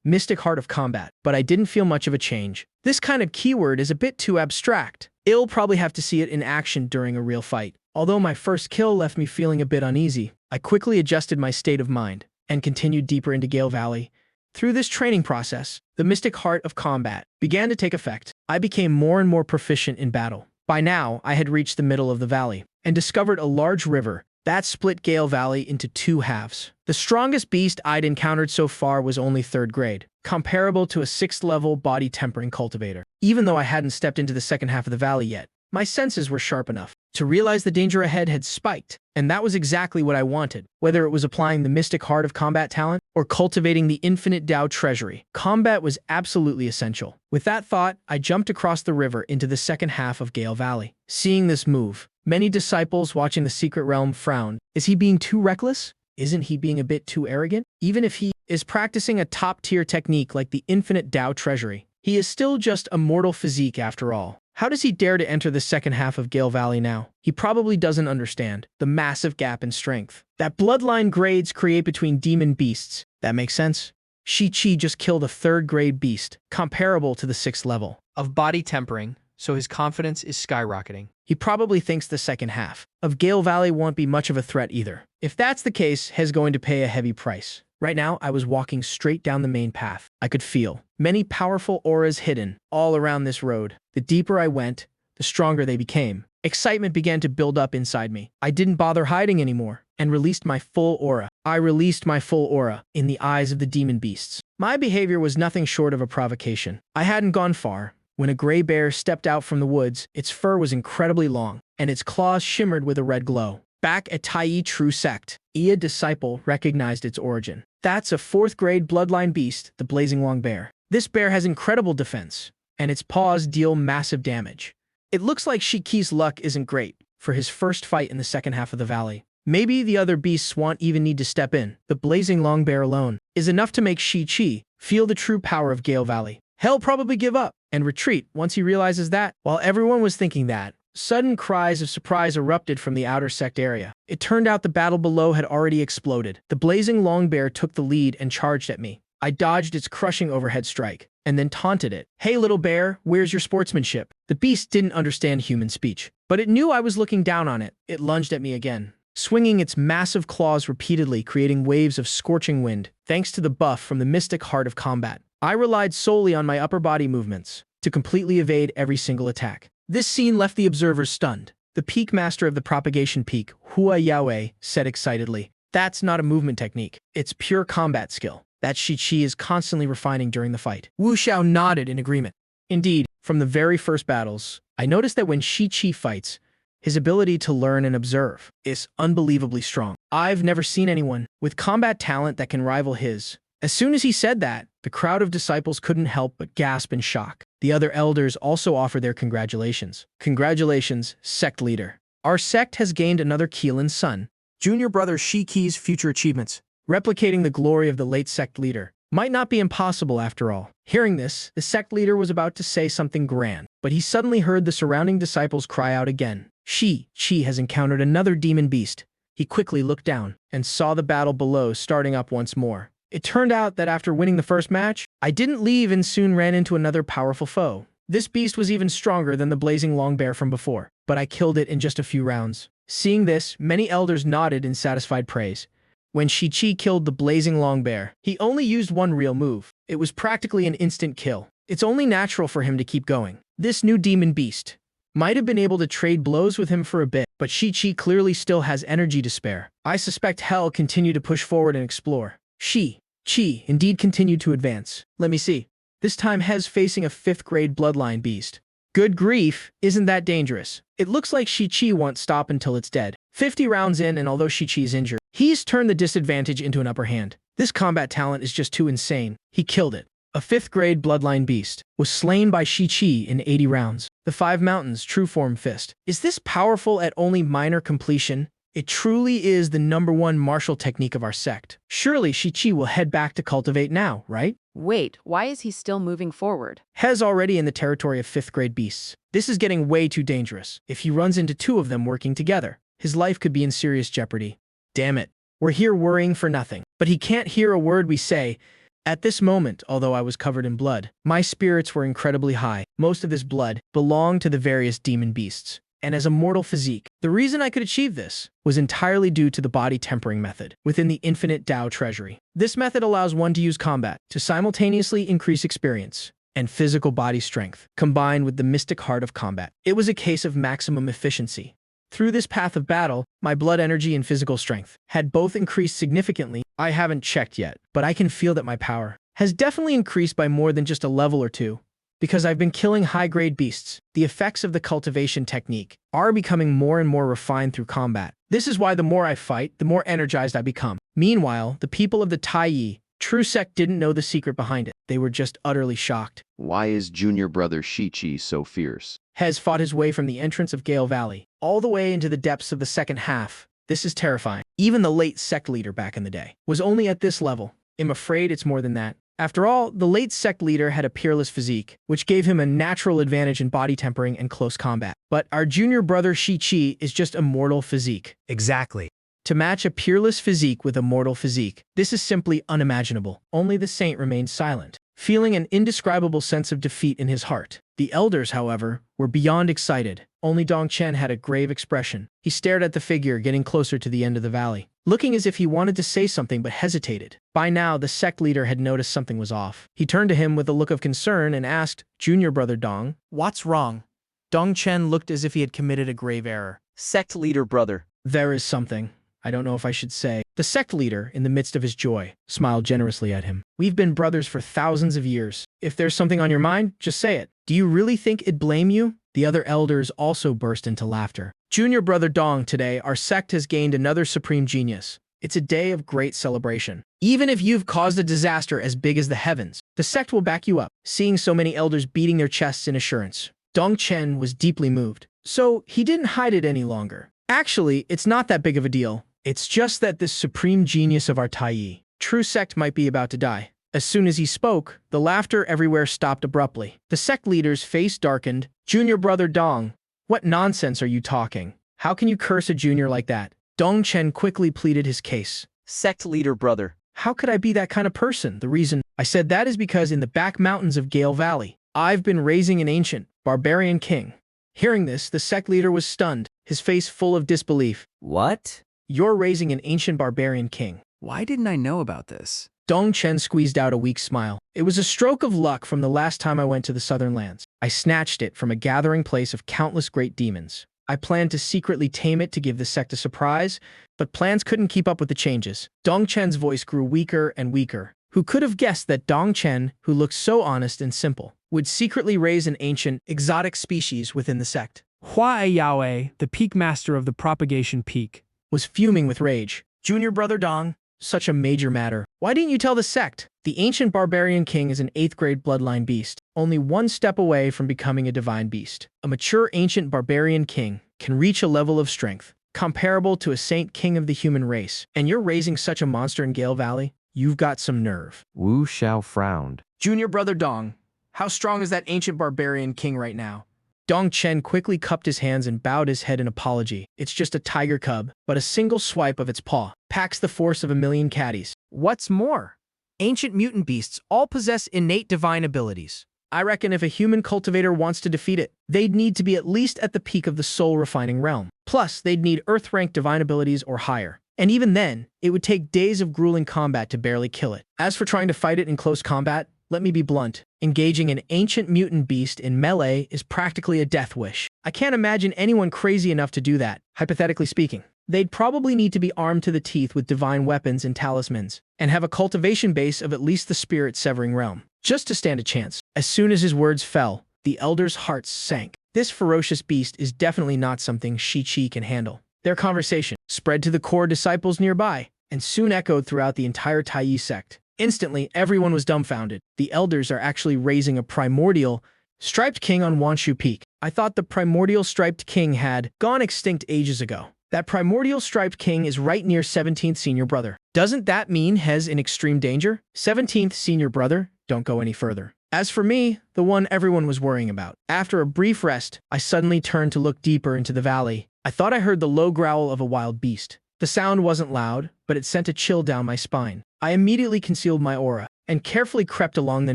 Mystic Heart of Combat. But I didn't feel much of a change. This kind of keyword is a bit too abstract. I'll probably have to see it in action during a real fight. Although my first kill left me feeling a bit uneasy, I quickly adjusted my state of mind and continued deeper into Gale Valley. Through this training process, the Mystic Heart of Combat began to take effect. I became more and more proficient in battle. By now, I had reached the middle of the valley and discovered a large river that split Gale Valley into two halves. The strongest beast I'd encountered so far was only 3rd grade, comparable to a 6th-level body tempering cultivator. Even though I hadn't stepped into the second half of the valley yet, my senses were sharp enough to realize the danger ahead had spiked, and that was exactly what I wanted. Whether it was applying the Mystic Heart of Combat talent or cultivating the Infinite Tao Treasury, combat was absolutely essential. With that thought, I jumped across the river into the second half of Gale Valley. Seeing this move, many disciples watching the Secret Realm frowned. Is he being too reckless? Isn't he being a bit too arrogant? Even if he is practicing a top-tier technique like the Infinite Tao Treasury, he is still just a mortal physique after all. How does he dare to enter the second half of Gale Valley now? He probably doesn't understand the massive gap in strength that bloodline grades create between demon beasts. That makes sense. Shi-Chi just killed a 3rd grade beast, comparable to the 6th level of body tempering, so his confidence is skyrocketing. He probably thinks the second half of Gale Valley won't be much of a threat either. If that's the case, he's going to pay a heavy price. Right now, I was walking straight down the main path. I could feel many powerful auras hidden all around this road. The deeper I went, the stronger they became. Excitement began to build up inside me. I didn't bother hiding anymore and released my full aura. I released my full aura in the eyes of the demon beasts. My behavior was nothing short of a provocation. I hadn't gone far when a gray bear stepped out from the woods. Its fur was incredibly long, and its claws shimmered with a red glow. Back at Tai True Sect, a disciple recognized its origin. That's a 4th grade bloodline beast, the Blazing Long Bear. This bear has incredible defense, and its paws deal massive damage. It looks like Shi-Chi's luck isn't great for his first fight in the second half of the valley. Maybe the other beasts won't even need to step in. The Blazing Long Bear alone is enough to make Shi-Chi feel the true power of Gale Valley. He'll probably give up and retreat once he realizes that. While everyone was thinking that, sudden cries of surprise erupted from the outer sect area. It turned out the battle below had already exploded. The Blazing Long Bear took the lead and charged at me. I dodged its crushing overhead strike, and then taunted it. Hey little bear, where's your sportsmanship? The beast didn't understand human speech, but it knew I was looking down on it. It lunged at me again, swinging its massive claws repeatedly, creating waves of scorching wind. Thanks to the buff from the Mystic Heart of Combat, I relied solely on my upper body movements to completely evade every single attack. This scene left the observers stunned. The peak master of the propagation peak, Hua Yaoi, said excitedly, "That's not a movement technique. It's pure combat skill that Shi-Chi is constantly refining during the fight." Wu Xiao nodded in agreement. Indeed, from the very first battles, I noticed that when Shi-Chi fights, his ability to learn and observe is unbelievably strong. I've never seen anyone with combat talent that can rival his. As soon as he said that, the crowd of disciples couldn't help but gasp in shock. The other elders also offered their congratulations. Congratulations, sect leader. Our sect has gained another Keelan son. Junior brother Shi-Chi's future achievements. Replicating the glory of the late sect leader might not be impossible after all. Hearing this, the sect leader was about to say something grand, but he suddenly heard the surrounding disciples cry out again. Shi-Chi has encountered another demon beast. He quickly looked down and saw the battle below starting up once more. It turned out that after winning the first match, I didn't leave and soon ran into another powerful foe. This beast was even stronger than the blazing long bear from before, but I killed it in just a few rounds. Seeing this, many elders nodded in satisfied praise. When Shi-Chi killed the blazing long bear, he only used one real move. It was practically an instant kill. It's only natural for him to keep going. This new demon beast might have been able to trade blows with him for a bit, but Shi-Chi clearly still has energy to spare. I suspect Hell continued to push forward and explore. Shi-Chi indeed continued to advance. Let me see. This time Hez facing a 5th grade bloodline beast. Good grief, isn't that dangerous? It looks like Shi-Chi won't stop until it's dead. 50 rounds in, and although Shi-Chi is injured, he's turned the disadvantage into an upper hand. This combat talent is just too insane. He killed it. A 5th grade bloodline beast was slain by Shi-Chi in 80 rounds. The 5 Mountains True Form Fist. Is this powerful at only minor completion? It truly is the #1 martial technique of our sect. Surely Shi-Chi will head back to cultivate now, right? Wait, why is he still moving forward? Hez already in the territory of 5th grade beasts. This is getting way too dangerous. If he runs into 2 of them working together, his life could be in serious jeopardy. Damn it. We're here worrying for nothing. But he can't hear a word we say. At this moment, although I was covered in blood, my spirits were incredibly high. Most of this blood belonged to the various demon beasts. And as a mortal physique, the reason I could achieve this was entirely due to the body tempering method within the infinite Tao treasury. This method allows one to use combat to simultaneously increase experience and physical body strength, combined with the mystic heart of combat. It was a case of maximum efficiency. Through this path of battle, my blood energy and physical strength had both increased significantly. I haven't checked yet, but I can feel that my power has definitely increased by more than just a level or two. Because I've been killing high-grade beasts, the effects of the cultivation technique are becoming more and more refined through combat. This is why the more I fight, the more energized I become. Meanwhile, the people of the Taiyi True Sect didn't know the secret behind it. They were just utterly shocked. Why is junior brother Shi-Chi so fierce? Hez fought his way from the entrance of Gale Valley, all the way into the depths of the second half. This is terrifying. Even the late sect leader back in the day was only at this level. I'm afraid it's more than that. After all, the late sect leader had a peerless physique, which gave him a natural advantage in body tempering and close combat. But our junior brother Shi-Chi is just a mortal physique. Exactly. To match a peerless physique with a mortal physique, this is simply unimaginable. Only the saint remained silent, feeling an indescribable sense of defeat in his heart. The elders, however, were beyond excited. Only Dong Chen had a grave expression. He stared at the figure getting closer to the end of the valley, looking as if he wanted to say something but hesitated. By now, the sect leader had noticed something was off. He turned to him with a look of concern and asked, "Junior brother Dong, what's wrong?" Dong Chen looked as if he had committed a grave error. Sect leader brother. There is something. I don't know if I should say. The sect leader, in the midst of his joy, smiled generously at him. We've been brothers for thousands of years. If there's something on your mind, just say it. Do you really think it'd blame you? The other elders also burst into laughter. Junior brother Dong, today our sect has gained another supreme genius. It's a day of great celebration. Even if you've caused a disaster as big as the heavens, the sect will back you up. Seeing so many elders beating their chests in assurance, Dong Chen was deeply moved. So he didn't hide it any longer. Actually, it's not that big of a deal. It's just that this supreme genius of our Taiyi True Sect might be about to die. As soon as he spoke, the laughter everywhere stopped abruptly. The sect leader's face darkened. Junior brother Dong, what nonsense are you talking? How can you curse a junior like that? Dong Chen quickly pleaded his case. Sect leader brother. How could I be that kind of person? The reason I said that is because in the back mountains of Gale Valley, I've been raising an ancient, barbarian king. Hearing this, the sect leader was stunned, his face full of disbelief. What? You're raising an ancient barbarian king. Why didn't I know about this? Dong Chen squeezed out a weak smile. It was a stroke of luck from the last time I went to the southern lands. I snatched it from a gathering place of countless great demons. I planned to secretly tame it to give the sect a surprise, but plans couldn't keep up with the changes. Dong Chen's voice grew weaker and weaker. Who could have guessed that Dong Chen, who looked so honest and simple, would secretly raise an ancient, exotic species within the sect? Hua Yao, the peak master of the propagation peak, was fuming with rage. Junior brother Dong, such a major matter. Why didn't you tell the sect? The ancient barbarian king is an 8th grade bloodline beast, only one step away from becoming a divine beast. A mature ancient barbarian king can reach a level of strength comparable to a saint king of the human race. And you're raising such a monster in Gale Valley? You've got some nerve. Wu Xiao frowned. Junior brother Dong, how strong is that ancient barbarian king right now? Dong Chen quickly cupped his hands and bowed his head in apology. It's just a tiger cub, but a single swipe of its paw packs the force of 1,000,000 caddies. What's more, ancient mutant beasts all possess innate divine abilities. I reckon if a human cultivator wants to defeat it, they'd need to be at least at the peak of the soul-refining realm. Plus, they'd need Earth-ranked divine abilities or higher. And even then, it would take days of grueling combat to barely kill it. As for trying to fight it in close combat, let me be blunt. Engaging an ancient mutant beast in melee is practically a death wish. I can't imagine anyone crazy enough to do that, hypothetically speaking. They'd probably need to be armed to the teeth with divine weapons and talismans, and have a cultivation base of at least the spirit-severing realm, just to stand a chance. As soon as his words fell, the elders' hearts sank. This ferocious beast is definitely not something Shi-Chi can handle. Their conversation spread to the core disciples nearby, and soon echoed throughout the entire Taiyi sect. Instantly, everyone was dumbfounded. The elders are actually raising a primordial, striped king on Wanshu Peak. I thought the primordial striped king had gone extinct ages ago. That primordial striped king is right near 17th senior brother. Doesn't that mean Hez in extreme danger? 17th senior brother? Don't go any further. As for me, the one everyone was worrying about. After a brief rest, I suddenly turned to look deeper into the valley. I thought I heard the low growl of a wild beast. The sound wasn't loud, but it sent a chill down my spine. I immediately concealed my aura and carefully crept along the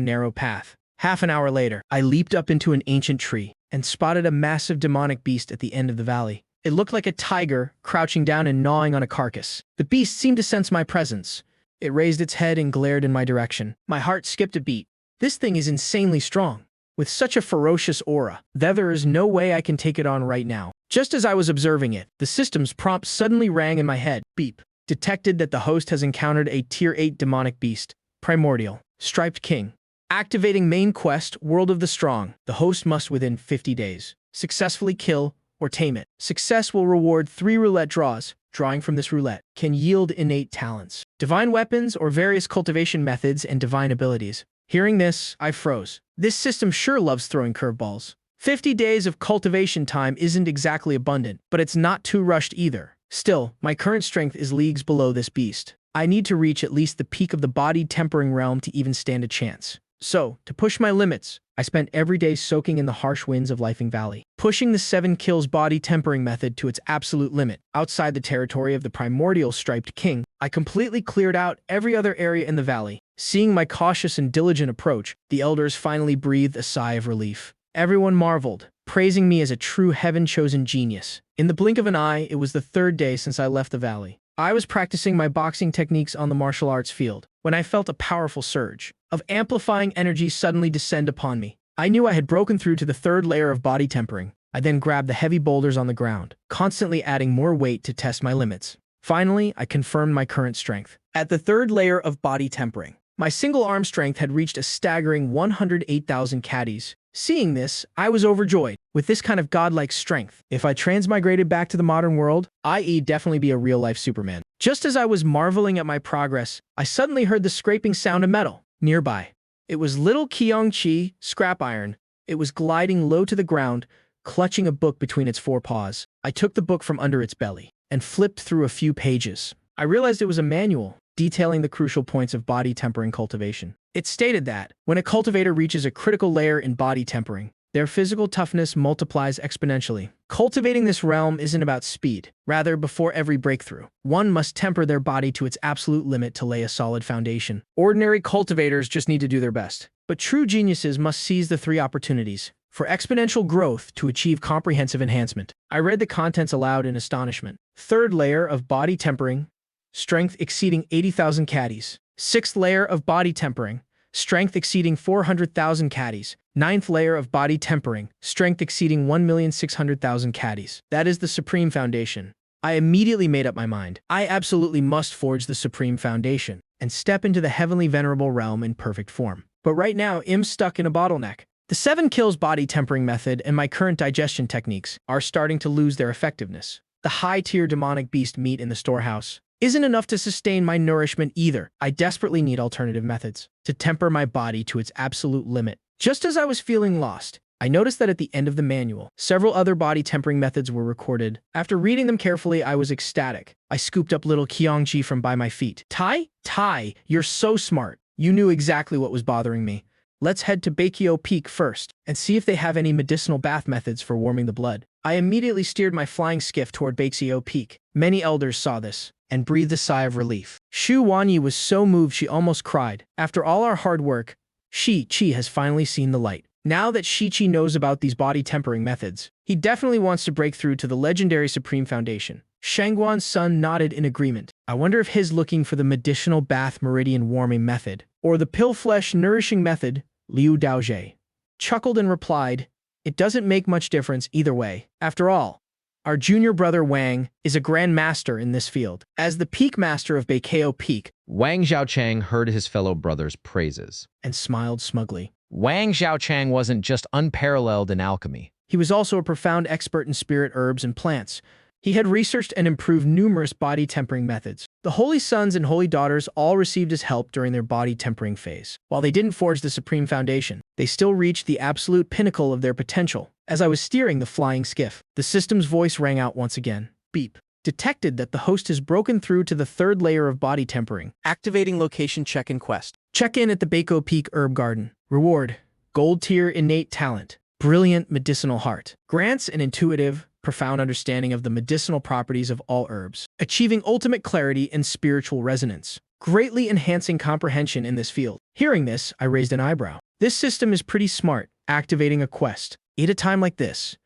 narrow path. Half an hour later, I leaped up into an ancient tree and spotted a massive demonic beast at the end of the valley. It looked like a tiger, crouching down and gnawing on a carcass. The beast seemed to sense my presence. It raised its head and glared in my direction. My heart skipped a beat. This thing is insanely strong. With such a ferocious aura, there is no way I can take it on right now. Just as I was observing it, the system's prompt suddenly rang in my head. Beep. Detected that the host has encountered a Tier 8 demonic beast. Primordial. Striped King. Activating main quest, World of the Strong. The host must within 50 days successfully kill or tame it. Success will reward 3 roulette draws. Drawing from this roulette can yield innate talents, divine weapons, or various cultivation methods and divine abilities. Hearing this, I froze. This system sure loves throwing curveballs. 50 days of cultivation time isn't exactly abundant, but it's not too rushed either. Still, my current strength is leagues below this beast. I need to reach at least the peak of the body tempering realm to even stand a chance. So, to push my limits, I spent every day soaking in the harsh winds of Lifing Valley, pushing the 7 kills body tempering method to its absolute limit. Outside the territory of the primordial striped king, I completely cleared out every other area in the valley. Seeing my cautious and diligent approach, the elders finally breathed a sigh of relief. Everyone marveled, praising me as a true heaven-chosen genius. In the blink of an eye, it was the 3rd day since I left the valley. I was practicing my boxing techniques on the martial arts field when I felt a powerful surge of amplifying energy suddenly descend upon me. I knew I had broken through to the 3rd layer of body tempering. I then grabbed the heavy boulders on the ground, constantly adding more weight to test my limits. Finally, I confirmed my current strength. At the 3rd layer of body tempering, my single arm strength had reached a staggering 108,000 caddies. Seeing this, I was overjoyed. With this kind of godlike strength, if I transmigrated back to the modern world, I'd definitely be a real-life Superman. Just as I was marveling at my progress, I suddenly heard the scraping sound of metal nearby. It was little Kyung-chi, scrap iron. It was gliding low to the ground, clutching a book between its 4 paws. I took the book from under its belly and flipped through a few pages. I realized it was a manual detailing the crucial points of body tempering cultivation. It stated that when a cultivator reaches a critical layer in body tempering, their physical toughness multiplies exponentially. Cultivating this realm isn't about speed. Rather, before every breakthrough, one must temper their body to its absolute limit to lay a solid foundation. Ordinary cultivators just need to do their best. But true geniuses must seize the 3 opportunities for exponential growth to achieve comprehensive enhancement. I read the contents aloud in astonishment. 3rd layer of body tempering, strength exceeding 80,000 caddies. 6th layer of body tempering, strength exceeding 400,000 caddies. 9th layer of body tempering, strength exceeding 1,600,000 caddies. That is the Supreme Foundation. I immediately made up my mind. I absolutely must forge the Supreme Foundation and step into the heavenly venerable realm in perfect form. But right now, I'm stuck in a bottleneck. The 7 kills body tempering method and my current digestion techniques are starting to lose their effectiveness. The high-tier demonic beast meat in the storehouse isn't enough to sustain my nourishment either. I desperately need alternative methods to temper my body to its absolute limit. Just as I was feeling lost, I noticed that at the end of the manual, several other body tempering methods were recorded. After reading them carefully, I was ecstatic. I scooped up little Kyung-ji from by my feet. Tai, you're so smart. You knew exactly what was bothering me. Let's head to Baekyo Peak first and see if they have any medicinal bath methods for warming the blood. I immediately steered my flying skiff toward Baekyo Peak. Many elders saw this and breathed a sigh of relief. Shu Wanyi was so moved she almost cried. After all our hard work, Shi-Chi has finally seen the light. Now that Shichi knows about these body tempering methods, he definitely wants to break through to the legendary Supreme Foundation. Shangguan's son nodded in agreement. I wonder if he's looking for the medicinal bath meridian warming method, or the pill flesh nourishing method, Liu Daojie chuckled and replied, it doesn't make much difference either way. After all, our junior brother Wang is a grand master in this field. As the peak master of Beikeo Peak, Wang Xiaochang heard his fellow brother's praises and smiled smugly. Wang Xiaochang wasn't just unparalleled in alchemy. He was also a profound expert in spirit herbs and plants. He had researched and improved numerous body tempering methods. The holy sons and holy daughters all received his help during their body tempering phase. While they didn't forge the Supreme Foundation, they still reached the absolute pinnacle of their potential. As I was steering the flying skiff, the system's voice rang out once again. Beep. Detected that the host has broken through to the third layer of body tempering. Activating location check in quest. Check in at the Beikeo Peak Herb Garden. Reward: Gold tier innate talent. Brilliant medicinal heart. Grants an intuitive, profound understanding of the medicinal properties of all herbs, achieving ultimate clarity and spiritual resonance, greatly enhancing comprehension in this field. Hearing this, I raised an eyebrow. This system is pretty smart, activating a quest at a time like this.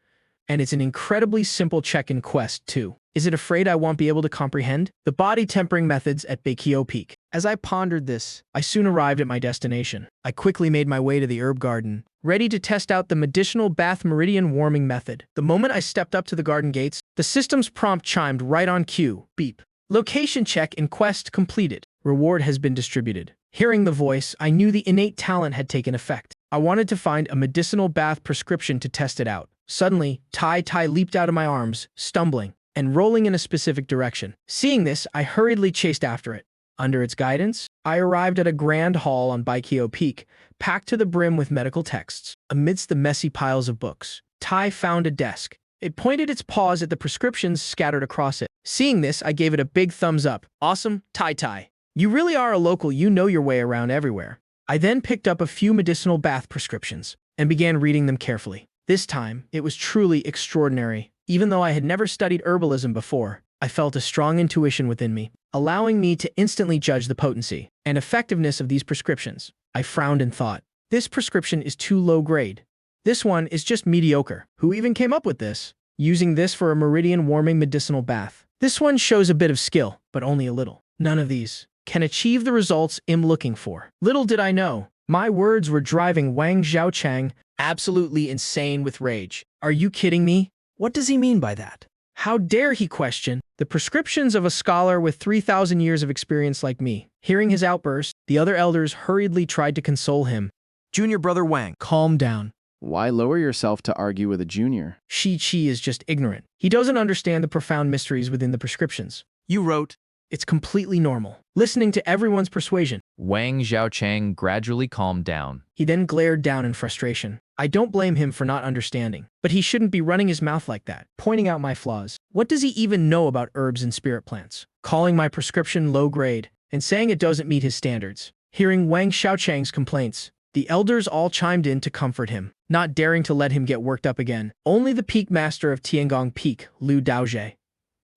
And it's an incredibly simple check-in quest, too. Is it afraid I won't be able to comprehend? The body tempering methods at Beikeo Peak. As I pondered this, I soon arrived at my destination. I quickly made my way to the herb garden, ready to test out the medicinal bath meridian warming method. The moment I stepped up to the garden gates, the system's prompt chimed right on cue. Beep. Location check in quest completed. Reward has been distributed. Hearing the voice, I knew the innate talent had taken effect. I wanted to find a medicinal bath prescription to test it out. Suddenly, Tai leaped out of my arms, stumbling and rolling in a specific direction. Seeing this, I hurriedly chased after it. Under its guidance, I arrived at a grand hall on Beikeo Peak, packed to the brim with medical texts. Amidst the messy piles of books, Tai found a desk. It pointed its paws at the prescriptions scattered across it. Seeing this, I gave it a big thumbs up. Awesome, Tai. You really are a local, you know your way around everywhere. I then picked up a few medicinal bath prescriptions and began reading them carefully. This time, it was truly extraordinary. Even though I had never studied herbalism before, I felt a strong intuition within me, allowing me to instantly judge the potency and effectiveness of these prescriptions. I frowned and thought, this prescription is too low grade. This one is just mediocre. Who even came up with this? Using this for a meridian warming medicinal bath. This one shows a bit of skill, but only a little. None of these can achieve the results I'm looking for. Little did I know, my words were driving Wang Xiaochang absolutely insane with rage. Are you kidding me? What does he mean by that? How dare he question the prescriptions of a scholar with 3,000 years of experience like me? Hearing his outburst, the other elders hurriedly tried to console him. Junior brother Wang, calm down. Why lower yourself to argue with a junior? Shichi is just ignorant. He doesn't understand the profound mysteries within the prescriptions. You wrote, it's completely normal. Listening to everyone's persuasion. Wang Xiaochang gradually calmed down. He then glared down in frustration. I don't blame him for not understanding, but he shouldn't be running his mouth like that, pointing out my flaws. What does he even know about herbs and spirit plants? Calling my prescription low grade and saying it doesn't meet his standards. Hearing Wang Xiaochang's complaints, the elders all chimed in to comfort him, not daring to let him get worked up again. Only the peak master of Tiangong Peak, Liu Daojie,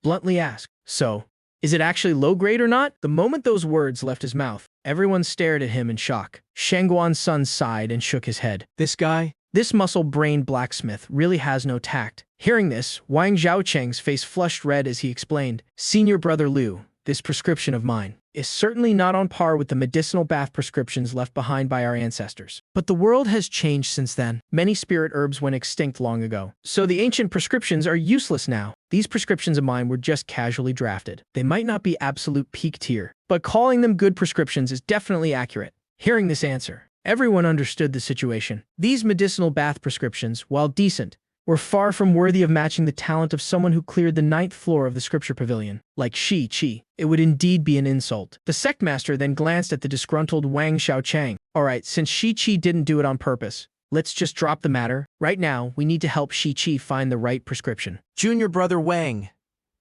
bluntly asked, so, is it actually low grade or not? The moment those words left his mouth, everyone stared at him in shock. Shangguan's son sighed and shook his head. This muscle-brained blacksmith really has no tact. Hearing this, Wang Xiaochang's face flushed red as he explained, Senior brother Liu, this prescription of mine is certainly not on par with the medicinal bath prescriptions left behind by our ancestors. But the world has changed since then. Many spirit herbs went extinct long ago, so the ancient prescriptions are useless now. These prescriptions of mine were just casually drafted. They might not be absolute peak tier, but calling them good prescriptions is definitely accurate. Hearing this answer, everyone understood the situation. These medicinal bath prescriptions, while decent, were far from worthy of matching the talent of someone who cleared the 9th floor of the scripture pavilion. Like Shichi, it would indeed be an insult. The sect master then glanced at the disgruntled Wang Xiaochang. Alright, since Shichi didn't do it on purpose, let's just drop the matter. Right now, we need to help Shichi find the right prescription. Junior brother Wang,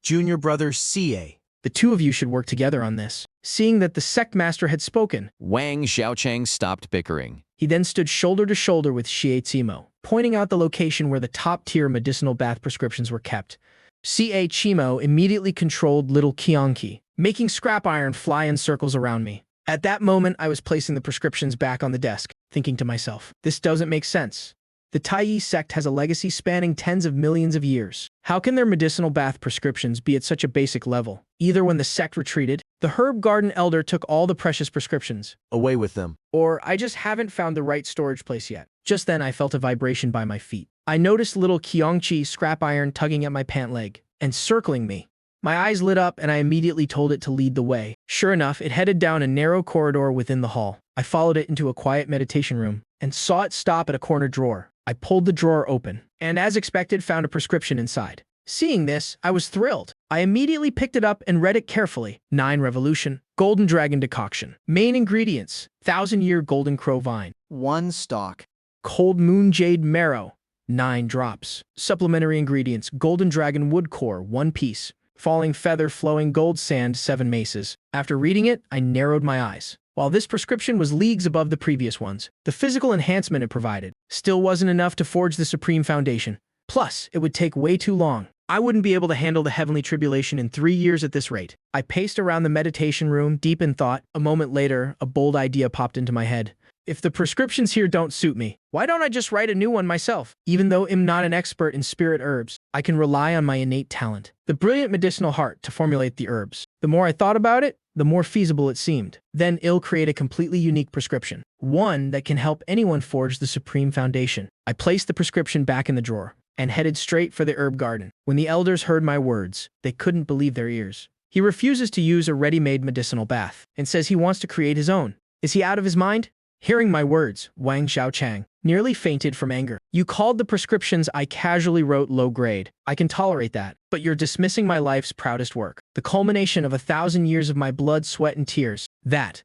junior brother Ca. The two of you should work together on this. Seeing that the sect master had spoken, Wang Xiaochang stopped bickering. He then stood shoulder to shoulder with Xie Qimo, pointing out the location where the top-tier medicinal bath prescriptions were kept. Xie Qimo immediately controlled little Qiangqi, making scrap iron fly in circles around me. At that moment, I was placing the prescriptions back on the desk, thinking to myself, this doesn't make sense. The Taiyi sect has a legacy spanning tens of millions of years. How can their medicinal bath prescriptions be at such a basic level? Either when the sect retreated, the herb garden elder took all the precious prescriptions, away with them, or I just haven't found the right storage place yet. Just then I felt a vibration by my feet. I noticed little Kyongchi scrap iron tugging at my pant leg and circling me. My eyes lit up and I immediately told it to lead the way. Sure enough, it headed down a narrow corridor within the hall. I followed it into a quiet meditation room and saw it stop at a corner drawer. I pulled the drawer open and, as expected, found a prescription inside. Seeing this, I was thrilled. I immediately picked it up and read it carefully. 9 Revolution, Golden Dragon Decoction. Main ingredients, 1000-year Golden Crow Vine. 1 stalk. Cold Moon Jade Marrow, 9 drops. Supplementary ingredients, Golden Dragon Wood Core, 1 piece. Falling Feather Flowing Gold Sand, 7 maces. After reading it, I narrowed my eyes. While this prescription was leagues above the previous ones, the physical enhancement it provided still wasn't enough to forge the supreme foundation. Plus, it would take way too long. I wouldn't be able to handle the heavenly tribulation in 3 years at this rate. I paced around the meditation room, deep in thought. A moment later, a bold idea popped into my head. If the prescriptions here don't suit me, why don't I just write a new one myself? Even though I'm not an expert in spirit herbs, I can rely on my innate talent, the brilliant medicinal heart, to formulate the herbs. The more I thought about it, the more feasible it seemed. Then I'll create a completely unique prescription, one that can help anyone forge the supreme foundation. I placed the prescription back in the drawer and headed straight for the herb garden. When the elders heard my words, they couldn't believe their ears. He refuses to use a ready-made medicinal bath and says he wants to create his own. Is he out of his mind? Hearing my words, Wang Xiaochang nearly fainted from anger. You called the prescriptions I casually wrote low grade. I can tolerate that, but you're dismissing my life's proudest work, the culmination of 1,000 years of my blood, sweat, and tears. That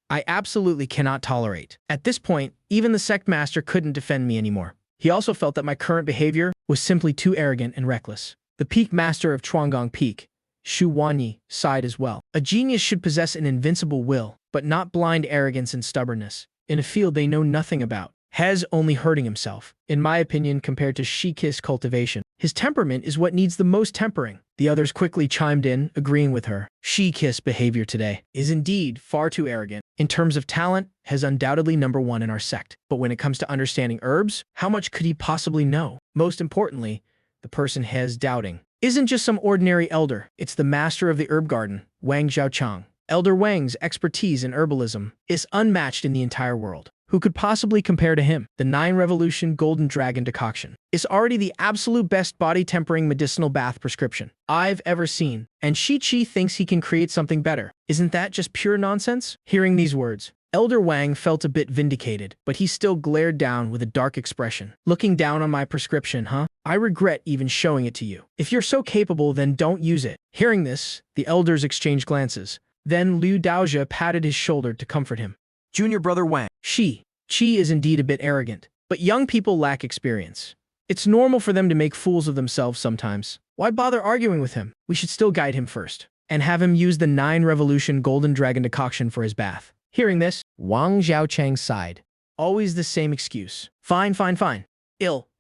I absolutely cannot tolerate. At this point, even the sect master couldn't defend me anymore. He also felt that my current behavior was simply too arrogant and reckless. The peak master of Chuanggang Peak, Shu Wanyi, sighed as well. A genius should possess an invincible will, but not blind arrogance and stubbornness in a field they know nothing about. Hez only hurting himself, in my opinion, compared to Shiki's cultivation. His temperament is what needs the most tempering. The others quickly chimed in, agreeing with her. Shiki's behavior today is indeed far too arrogant. In terms of talent, Hez undoubtedly #1 in our sect. But when it comes to understanding herbs, how much could he possibly know? Most importantly, the person Hez doubting isn't just some ordinary elder. It's the master of the herb garden, Wang Xiaochang. Elder Wang's expertise in herbalism is unmatched in the entire world. Who could possibly compare to him? The 9 Revolution Golden Dragon Decoction is already the absolute best body-tempering medicinal bath prescription I've ever seen, and Shi-Chi thinks he can create something better. Isn't that just pure nonsense? Hearing these words, Elder Wang felt a bit vindicated, but he still glared down with a dark expression. Looking down on my prescription, huh? I regret even showing it to you. If you're so capable, then don't use it. Hearing this, the elders exchanged glances. Then Liu Daojia patted his shoulder to comfort him. Junior brother Wang. Chi is indeed a bit arrogant, but young people lack experience. It's normal for them to make fools of themselves sometimes. Why bother arguing with him? We should still guide him first, and have him use the 9 Revolution Golden Dragon Decoction for his bath. Hearing this, Wang Xiaochang sighed. Always the same excuse. Fine.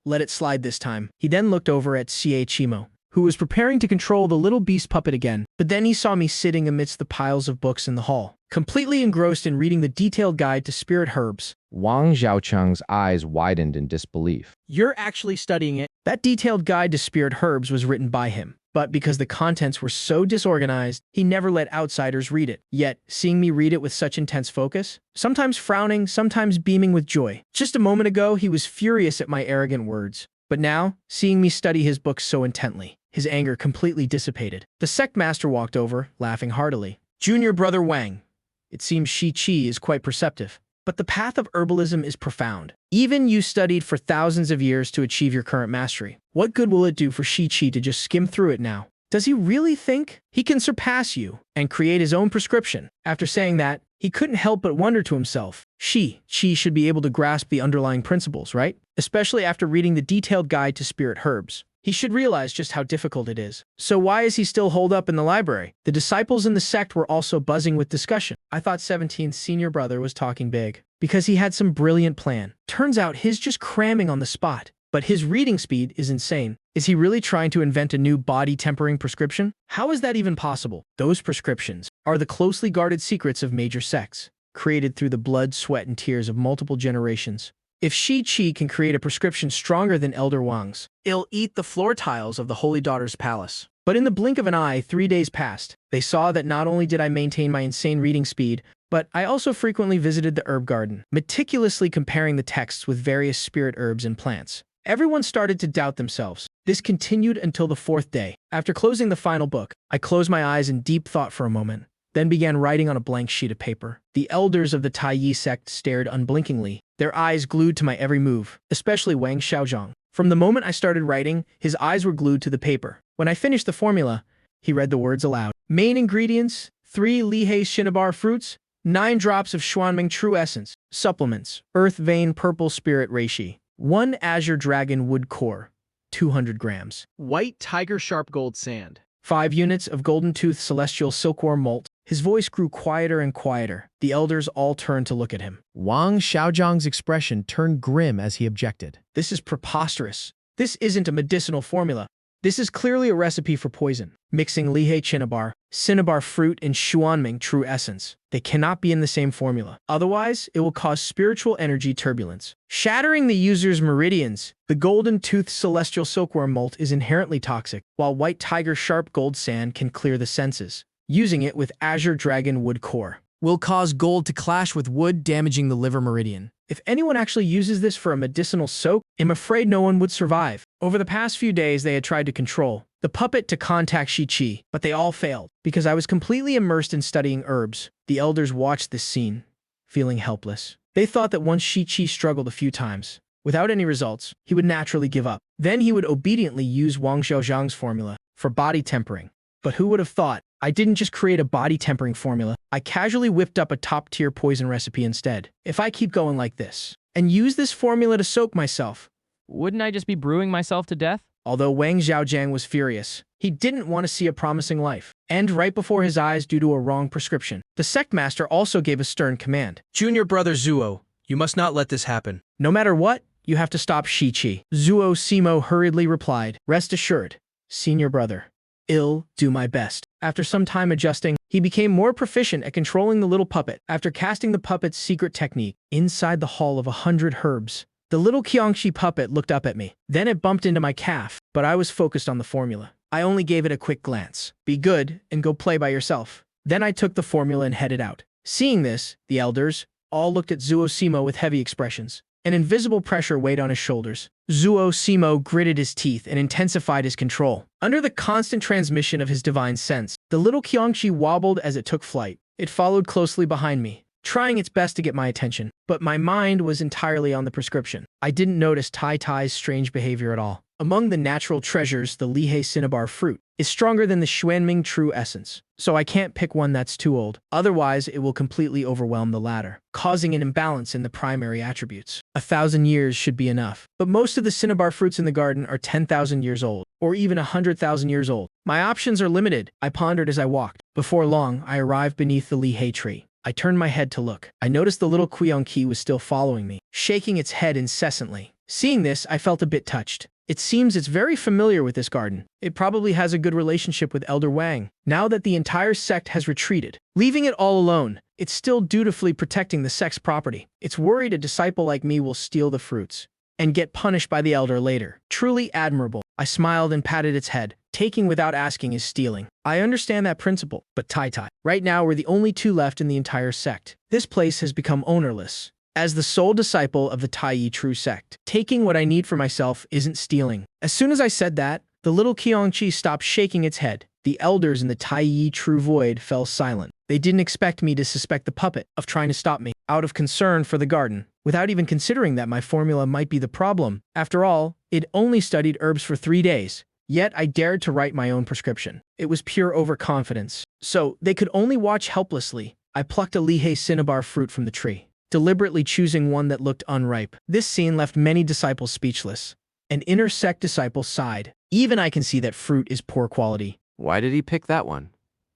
Let it slide this time. He then looked over at Xie Chimo, who was preparing to control the little beast puppet again. But then he saw me sitting amidst the piles of books in the hall, completely engrossed in reading the detailed guide to spirit herbs. Wang Xiaocheng's eyes widened in disbelief. You're actually studying it? That detailed guide to spirit herbs was written by him, but because the contents were so disorganized, he never let outsiders read it. Yet, seeing me read it with such intense focus, sometimes frowning, sometimes beaming with joy. Just a moment ago, he was furious at my arrogant words. But now, seeing me study his books so intently, his anger completely dissipated. The sect master walked over, laughing heartily. Junior brother Wang, it seems Shi-Chi is quite perceptive, but the path of herbalism is profound. Even you studied for thousands of years to achieve your current mastery. What good will it do for Shi-Chi to just skim through it now? Does he really think he can surpass you and create his own prescription? After saying that, he couldn't help but wonder to himself. Shi-Chi should be able to grasp the underlying principles, right? Especially after reading the detailed guide to spirit herbs. He should realize just how difficult it is. So why is he still holed up in the library? The disciples in the sect were also buzzing with discussion. I thought 17's senior brother was talking big, because he had some brilliant plan. Turns out he's just cramming on the spot. But his reading speed is insane. Is he really trying to invent a new body-tempering prescription? How is that even possible? Those prescriptions are the closely guarded secrets of major sects, created through the blood, sweat, and tears of multiple generations. If Shi-Chi can create a prescription stronger than Elder Wang's, it'll eat the floor tiles of the Holy Daughter's palace. But in the blink of an eye, 3 days passed. They saw that not only did I maintain my insane reading speed, but I also frequently visited the herb garden, meticulously comparing the texts with various spirit herbs and plants. Everyone started to doubt themselves. This continued until the 4th day. After closing the final book, I closed my eyes in deep thought for a moment, then began writing on a blank sheet of paper. The elders of the Taiyi sect stared unblinkingly, their eyes glued to my every move, especially Wang Xiaozhang. From the moment I started writing, his eyes were glued to the paper. When I finished the formula, he read the words aloud. Main ingredients: 3 Lihei Shinabar fruits, 9 drops of Xuanming True Essence. Supplements: Earth Vein Purple Spirit Reishi, 1 Azure Dragon Wood Core, 200 grams. White Tiger Sharp Gold Sand. 5 units of Golden Tooth Celestial Silkworm Molt. His voice grew quieter and quieter. The elders all turned to look at him. Wang Xiaozhang's expression turned grim as he objected. This is preposterous. This isn't a medicinal formula. This is clearly a recipe for poison. Mixing Lihei Cinnabar, Cinnabar fruit, and Xuanming True Essence. They cannot be in the same formula. Otherwise, it will cause spiritual energy turbulence, shattering the user's meridians. The Golden Tooth Celestial Silkworm Molt is inherently toxic, while White Tiger Sharp Gold Sand can clear the senses. Using it with Azure Dragon Wood Core will cause gold to clash with wood, damaging the liver meridian. If anyone actually uses this for a medicinal soak, I'm afraid no one would survive. Over the past few days, they had tried to control the puppet to contact Shi-Chi, but they all failed. Because I was completely immersed in studying herbs, the elders watched this scene, feeling helpless. They thought that once Shi-Chi struggled a few times, without any results, he would naturally give up. Then he would obediently use Wang Xiaozhang's formula for body tempering. But who would have thought? I didn't just create a body tempering formula, I casually whipped up a top-tier poison recipe instead. If I keep going like this, and use this formula to soak myself, wouldn't I just be brewing myself to death? Although Wang Xiaozhang was furious, he didn't want to see a promising life end right before his eyes due to a wrong prescription. The sect master also gave a stern command. Junior brother Zuo, you must not let this happen. No matter what, you have to stop Shi-Chi. Zuo Simo hurriedly replied, rest assured, senior brother. I'll do my best. After some time adjusting, he became more proficient at controlling the little puppet. After casting the puppet's secret technique inside the hall of 100 herbs, the little Qiangxi puppet looked up at me. Then it bumped into my calf, but I was focused on the formula. I only gave it a quick glance. Be good and go play by yourself. Then I took the formula and headed out. Seeing this, the elders all looked at Zuo Simo with heavy expressions. An invisible pressure weighed on his shoulders. Zuo Simo gritted his teeth and intensified his control. Under the constant transmission of his divine sense, the little Qiangxi wobbled as it took flight. It followed closely behind me, trying its best to get my attention. But my mind was entirely on the prescription. I didn't notice Tai Tai's strange behavior at all. Among the natural treasures, the Lihei Cinnabar fruit is stronger than the Xuanming True Essence, so I can't pick one that's too old. Otherwise, it will completely overwhelm the latter, causing an imbalance in the primary attributes. 1,000 years should be enough. But most of the cinnabar fruits in the garden are 10,000 years old, or even 100,000 years old. My options are limited, I pondered as I walked. Before long, I arrived beneath the Lihei tree. I turned my head to look. I noticed the little Qiangqi was still following me, shaking its head incessantly. Seeing this, I felt a bit touched. It seems it's very familiar with this garden. It probably has a good relationship with Elder Wang. Now that the entire sect has retreated, leaving it all alone, it's still dutifully protecting the sect's property. It's worried a disciple like me will steal the fruits and get punished by the elder later. Truly admirable. I smiled and patted its head. Taking without asking is stealing. I understand that principle, but Tai Tai. Right now, we're the only 2 left in the entire sect. This place has become ownerless. As the sole disciple of the Taiyi True Sect, taking what I need for myself isn't stealing. As soon as I said that, the little Qiangqi stopped shaking its head. The elders in the Taiyi True Void fell silent. They didn't expect me to suspect the puppet of trying to stop me, out of concern for the garden, without even considering that my formula might be the problem. After all, it only studied herbs for 3 days. Yet I dared to write my own prescription. It was pure overconfidence. So they could only watch helplessly. I plucked a Lihei Cinnabar fruit from the tree, deliberately choosing one that looked unripe. This scene left many disciples speechless. An inner sect disciple sighed. Even I can see that fruit is poor quality. Why did he pick that one?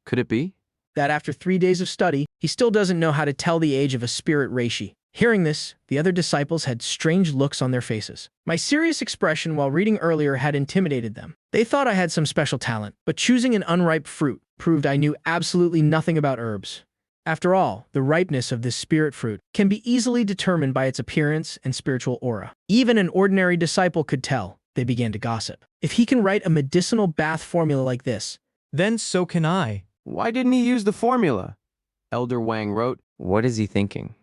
Could it be that after 3 days of study, he still doesn't know how to tell the age of a spirit reishi? Hearing this, the other disciples had strange looks on their faces. My serious expression while reading earlier had intimidated them. They thought I had some special talent, but choosing an unripe fruit proved I knew absolutely nothing about herbs. After all, the ripeness of this spirit fruit can be easily determined by its appearance and spiritual aura. Even an ordinary disciple could tell. They began to gossip. If he can write a medicinal bath formula like this, then so can I. Why didn't he use the formula? Elder Wang wrote. What is he thinking?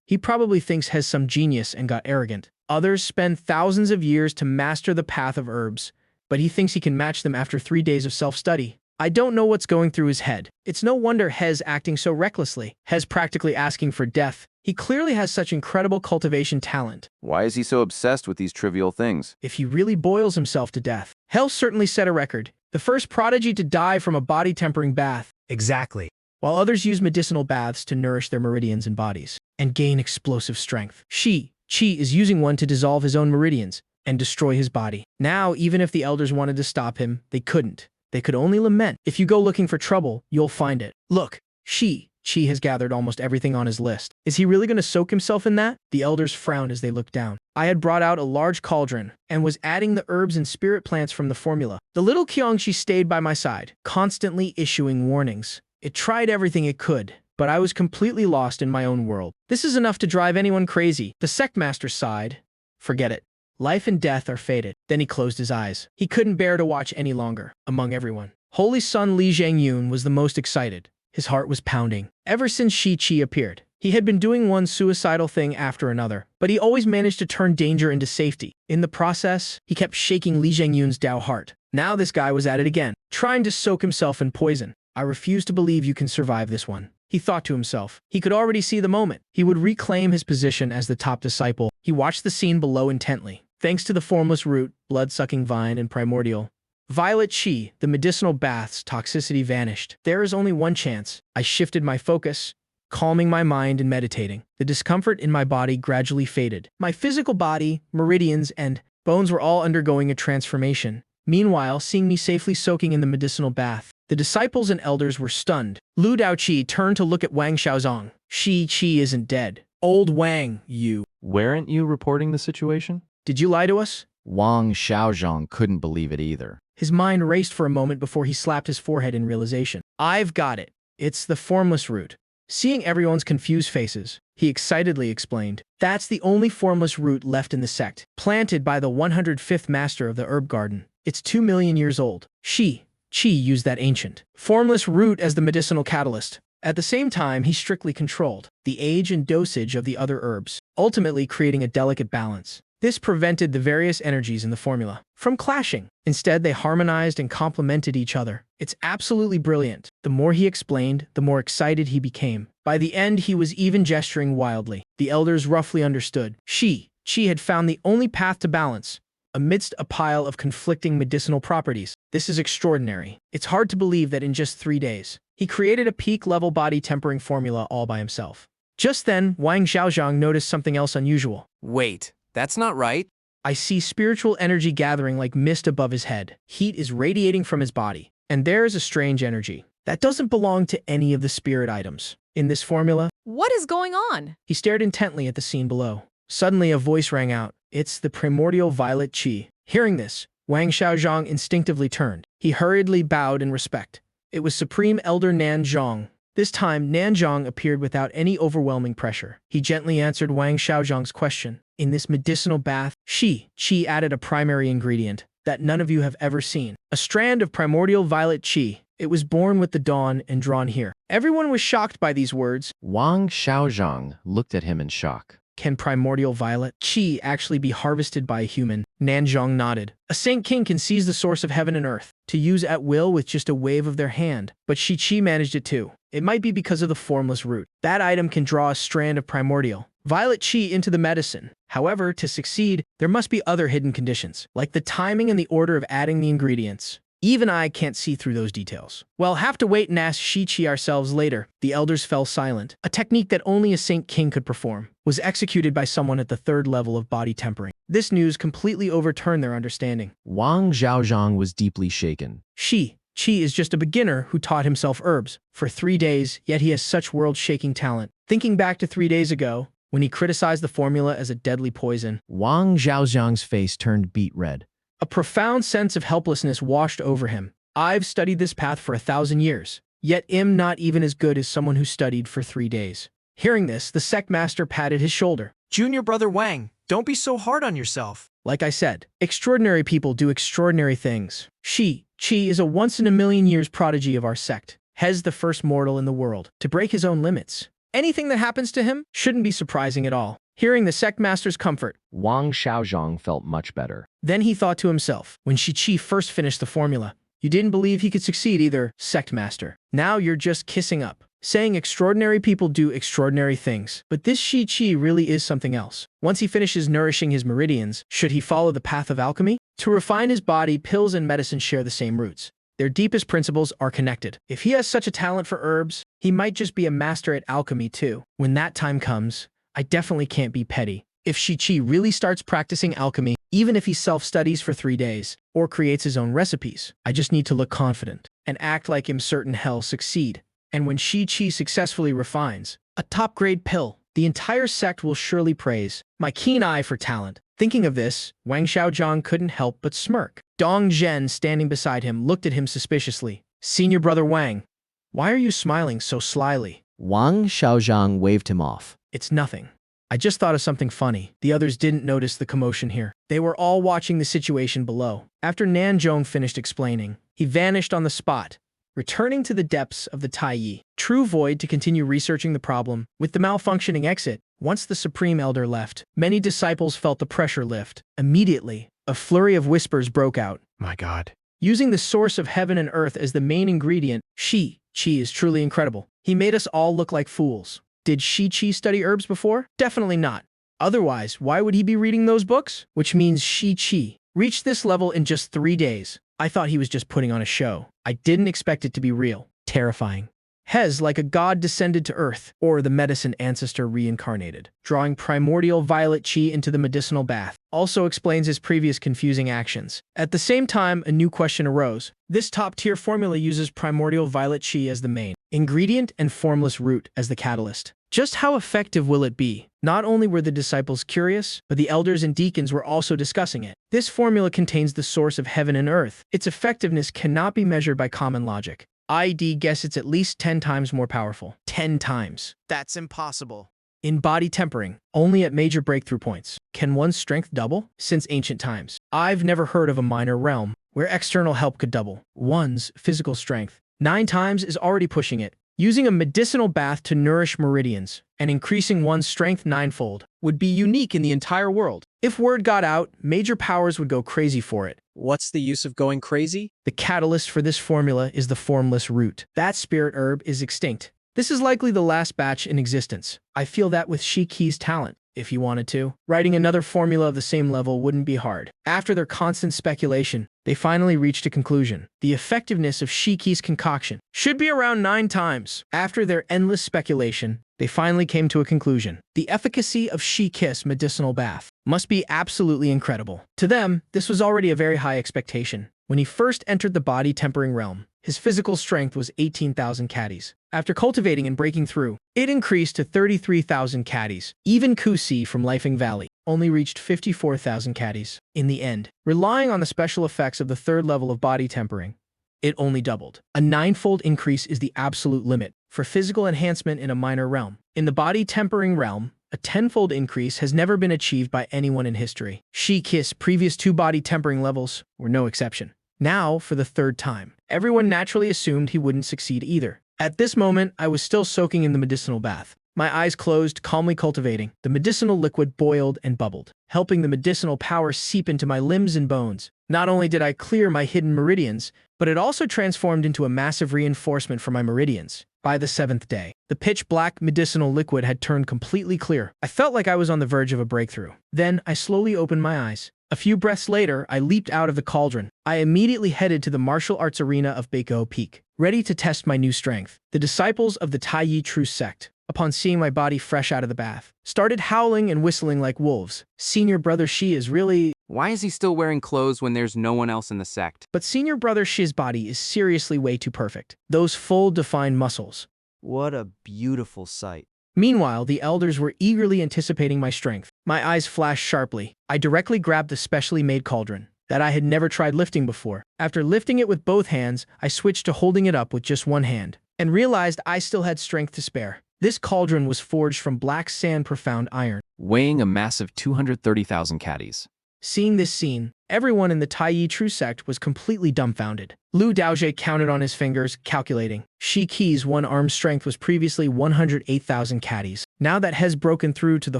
He probably thinks has some genius and got arrogant. Others spend thousands of years to master the path of herbs, but he thinks he can match them after 3 days of self-study. I don't know what's going through his head. It's no wonder Hez acting so recklessly. Hez practically asking for death. He clearly has such incredible cultivation talent. Why is he so obsessed with these trivial things? If he really boils himself to death, Hell certainly set a record. The first prodigy to die from a body-tempering bath. Exactly. While others use medicinal baths to nourish their meridians and bodies and gain explosive strength. Chi is using one to dissolve his own meridians and destroy his body. Now, even if the elders wanted to stop him, they couldn't. They could only lament. If you go looking for trouble, you'll find it. Look, Chi has gathered almost everything on his list. Is he really going to soak himself in that? The elders frowned as they looked down. I had brought out a large cauldron and was adding the herbs and spirit plants from the formula. The little Kyongshi stayed by my side, constantly issuing warnings. It tried everything it could, but I was completely lost in my own world. This is enough to drive anyone crazy. The sect master sighed. Forget it. Life and death are fated. Then he closed his eyes. He couldn't bear to watch any longer. Among everyone, Holy Son Li Zhangyun was the most excited. His heart was pounding. Ever since Shi-Chi appeared, he had been doing one suicidal thing after another, but he always managed to turn danger into safety. In the process, he kept shaking Li Zhangyun's Dao heart. Now this guy was at it again, trying to soak himself in poison. I refuse to believe you can survive this one, he thought to himself. He could already see the moment. He would reclaim his position as the top disciple. He watched the scene below intently. Thanks to the formless root, blood-sucking vine, and primordial violet chi, the medicinal bath's toxicity vanished. There is only one chance. I shifted my focus, calming my mind and meditating. The discomfort in my body gradually faded. My physical body, meridians, and bones were all undergoing a transformation. Meanwhile, seeing me safely soaking in the medicinal bath, the disciples and elders were stunned. Lu Daoqi turned to look at Wang Xiaozong. Shi-Chi isn't dead. Old Wang, you. Weren't you reporting the situation? Did you lie to us? Wang Xiaozhong couldn't believe it either. His mind raced for a moment before he slapped his forehead in realization. I've got it. It's the formless root. Seeing everyone's confused faces, he excitedly explained. That's the only formless root left in the sect, planted by the 105th master of the herb garden. It's 2 million years old. Chi used that ancient, formless root as the medicinal catalyst. At the same time, he strictly controlled the age and dosage of the other herbs, ultimately creating a delicate balance. This prevented the various energies in the formula from clashing. Instead, they harmonized and complemented each other. It's absolutely brilliant. The more he explained, the more excited he became. By the end, he was even gesturing wildly. The elders roughly understood. Chi had found the only path to balance amidst a pile of conflicting medicinal properties. This is extraordinary. It's hard to believe that in just 3 days, he created a peak-level body-tempering formula all by himself. Just then, Wang Xiaozhong noticed something else unusual. Wait, that's not right. I see spiritual energy gathering like mist above his head. Heat is radiating from his body. And there is a strange energy that doesn't belong to any of the spirit items in this formula. What is going on? He stared intently at the scene below. Suddenly, a voice rang out. It's the primordial violet chi. Hearing this, Wang Xiaozhong instinctively turned. He hurriedly bowed in respect. It was Supreme Elder Nanzhong. This time, Nanzhong appeared without any overwhelming pressure. He gently answered Wang Xiaozhong's question. In this medicinal bath, Chi added a primary ingredient that none of you have ever seen. A strand of primordial violet chi. It was born with the dawn and drawn here. Everyone was shocked by these words. Wang Xiaozhong looked at him in shock. Can primordial violet chi actually be harvested by a human? Nanzhong nodded. A Saint King can seize the source of heaven and earth, to use at will with just a wave of their hand. But Shi-Chi managed it too. It might be because of the formless root. That item can draw a strand of primordial violet chi into the medicine. However, to succeed, there must be other hidden conditions, like the timing and the order of adding the ingredients. Even I can't see through those details. We'll have to wait and ask Shi-Chi ourselves later. The elders fell silent. A technique that only a Saint King could perform was executed by someone at the 3rd level of body tempering. This news completely overturned their understanding. Wang Xiaozhong was deeply shaken. Chi is just a beginner who taught himself herbs for 3 days, yet he has such world-shaking talent. Thinking back to 3 days ago, when he criticized the formula as a deadly poison. Wang Zhaoxiang's face turned beet red. A profound sense of helplessness washed over him. I've studied this path for 1,000 years, yet am not even as good as someone who studied for 3 days. Hearing this, the sect master patted his shoulder. Junior brother Wang, don't be so hard on yourself. Like I said, extraordinary people do extraordinary things. Qi is a once-in-a-million-years prodigy of our sect. Hez the first mortal in the world to break his own limits. Anything that happens to him shouldn't be surprising at all. Hearing the sect master's comfort, Wang Xiaozhang felt much better. Then he thought to himself, when Qi first finished the formula, you didn't believe he could succeed either, sect master. Now you're just kissing up, saying extraordinary people do extraordinary things. But this Qi really is something else. Once he finishes nourishing his meridians, should he follow the path of alchemy? To refine his body, pills and medicine share the same roots. Their deepest principles are connected. If he has such a talent for herbs, he might just be a master at alchemy too. When that time comes, I definitely can't be petty. If Qi really starts practicing alchemy, even if he self-studies for 3 days, or creates his own recipes, I just need to look confident and act like I'm certain he'll succeed. And when Qi successfully refines a top-grade pill, the entire sect will surely praise my keen eye for talent. Thinking of this, Wang Xiaozhang couldn't help but smirk. Dong Zhen, standing beside him, looked at him suspiciously. Senior brother Wang, why are you smiling so slyly? Wang Xiaozhang waved him off. It's nothing. I just thought of something funny. The others didn't notice the commotion here. They were all watching the situation below. After Nanzhong finished explaining, he vanished on the spot, returning to the depths of the Taiyi True Void to continue researching the problem. With the malfunctioning exit, once the Supreme Elder left, many disciples felt the pressure lift. Immediately, a flurry of whispers broke out. My God. Using the source of heaven and earth as the main ingredient, Qi is truly incredible. He made us all look like fools. Did Qi study herbs before? Definitely not. Otherwise, why would he be reading those books? Which means Qi reached this level in just 3 days. I thought he was just putting on a show. I didn't expect it to be real. Terrifying. Hez, like a god, descended to earth, or the medicine ancestor reincarnated, drawing primordial violet Qi into the medicinal bath. Also explains his previous confusing actions. At the same time, a new question arose. This top-tier formula uses primordial violet Qi as the main ingredient and formless root as the catalyst. Just how effective will it be? Not only were the disciples curious, but the elders and deacons were also discussing it. This formula contains the source of heaven and earth. Its effectiveness cannot be measured by common logic. I'd guess it's at least 10 times more powerful. 10 times. That's impossible. In body tempering, only at major breakthrough points, can one's strength double? Since ancient times, I've never heard of a minor realm where external help could double one's physical strength. 9 times is already pushing it. Using a medicinal bath to nourish meridians and increasing one's strength 9-fold would be unique in the entire world. If word got out, major powers would go crazy for it. What's the use of going crazy? The catalyst for this formula is the formless root. That spirit herb is extinct. This is likely the last batch in existence. I feel that with Qi's talent, if he wanted to, writing another formula of the same level wouldn't be hard. After their constant speculation, they finally reached a conclusion. The effectiveness of Qi's concoction should be around 9 times. After their endless speculation, they finally came to a conclusion. The efficacy of Qi's medicinal bath must be absolutely incredible. To them, this was already a very high expectation. When he first entered the body tempering realm, his physical strength was 18,000 caddies. After cultivating and breaking through, it increased to 33,000 caddies. Even Kusi from Lifing Valley only reached 54,000 caddies. In the end, relying on the special effects of the 3rd level of body tempering, it only doubled. A 9-fold increase is the absolute limit for physical enhancement in a minor realm. In the body tempering realm, a 10-fold increase has never been achieved by anyone in history. Qi's previous 2 body tempering levels were no exception. Now, for the 3rd time, everyone naturally assumed he wouldn't succeed either. At this moment, I was still soaking in the medicinal bath. My eyes closed, calmly cultivating. The medicinal liquid boiled and bubbled, helping the medicinal power seep into my limbs and bones. Not only did I clear my hidden meridians, but it also transformed into a massive reinforcement for my meridians. By the 7th day, the pitch-black medicinal liquid had turned completely clear. I felt like I was on the verge of a breakthrough. Then, I slowly opened my eyes. A few breaths later, I leaped out of the cauldron. I immediately headed to the martial arts arena of Beiko Peak, ready to test my new strength. The disciples of the Taiyi True Sect, upon seeing my body fresh out of the bath, started howling and whistling like wolves. Senior brother Shi is really... Why is he still wearing clothes when there's no one else in the sect? But senior brother Shi's body is seriously way too perfect. Those full, defined muscles. What a beautiful sight. Meanwhile, the elders were eagerly anticipating my strength. My eyes flashed sharply. I directly grabbed the specially made cauldron that I had never tried lifting before. After lifting it with both hands, I switched to holding it up with just one hand and realized I still had strength to spare. This cauldron was forged from black sand profound iron, weighing a massive 230,000 caddies. Seeing this scene, everyone in the Taiyi True Sect was completely dumbfounded. Lu Daojie counted on his fingers, calculating. Shi Qi's one-arm strength was previously 108,000 caddies. Now that He's broken through to the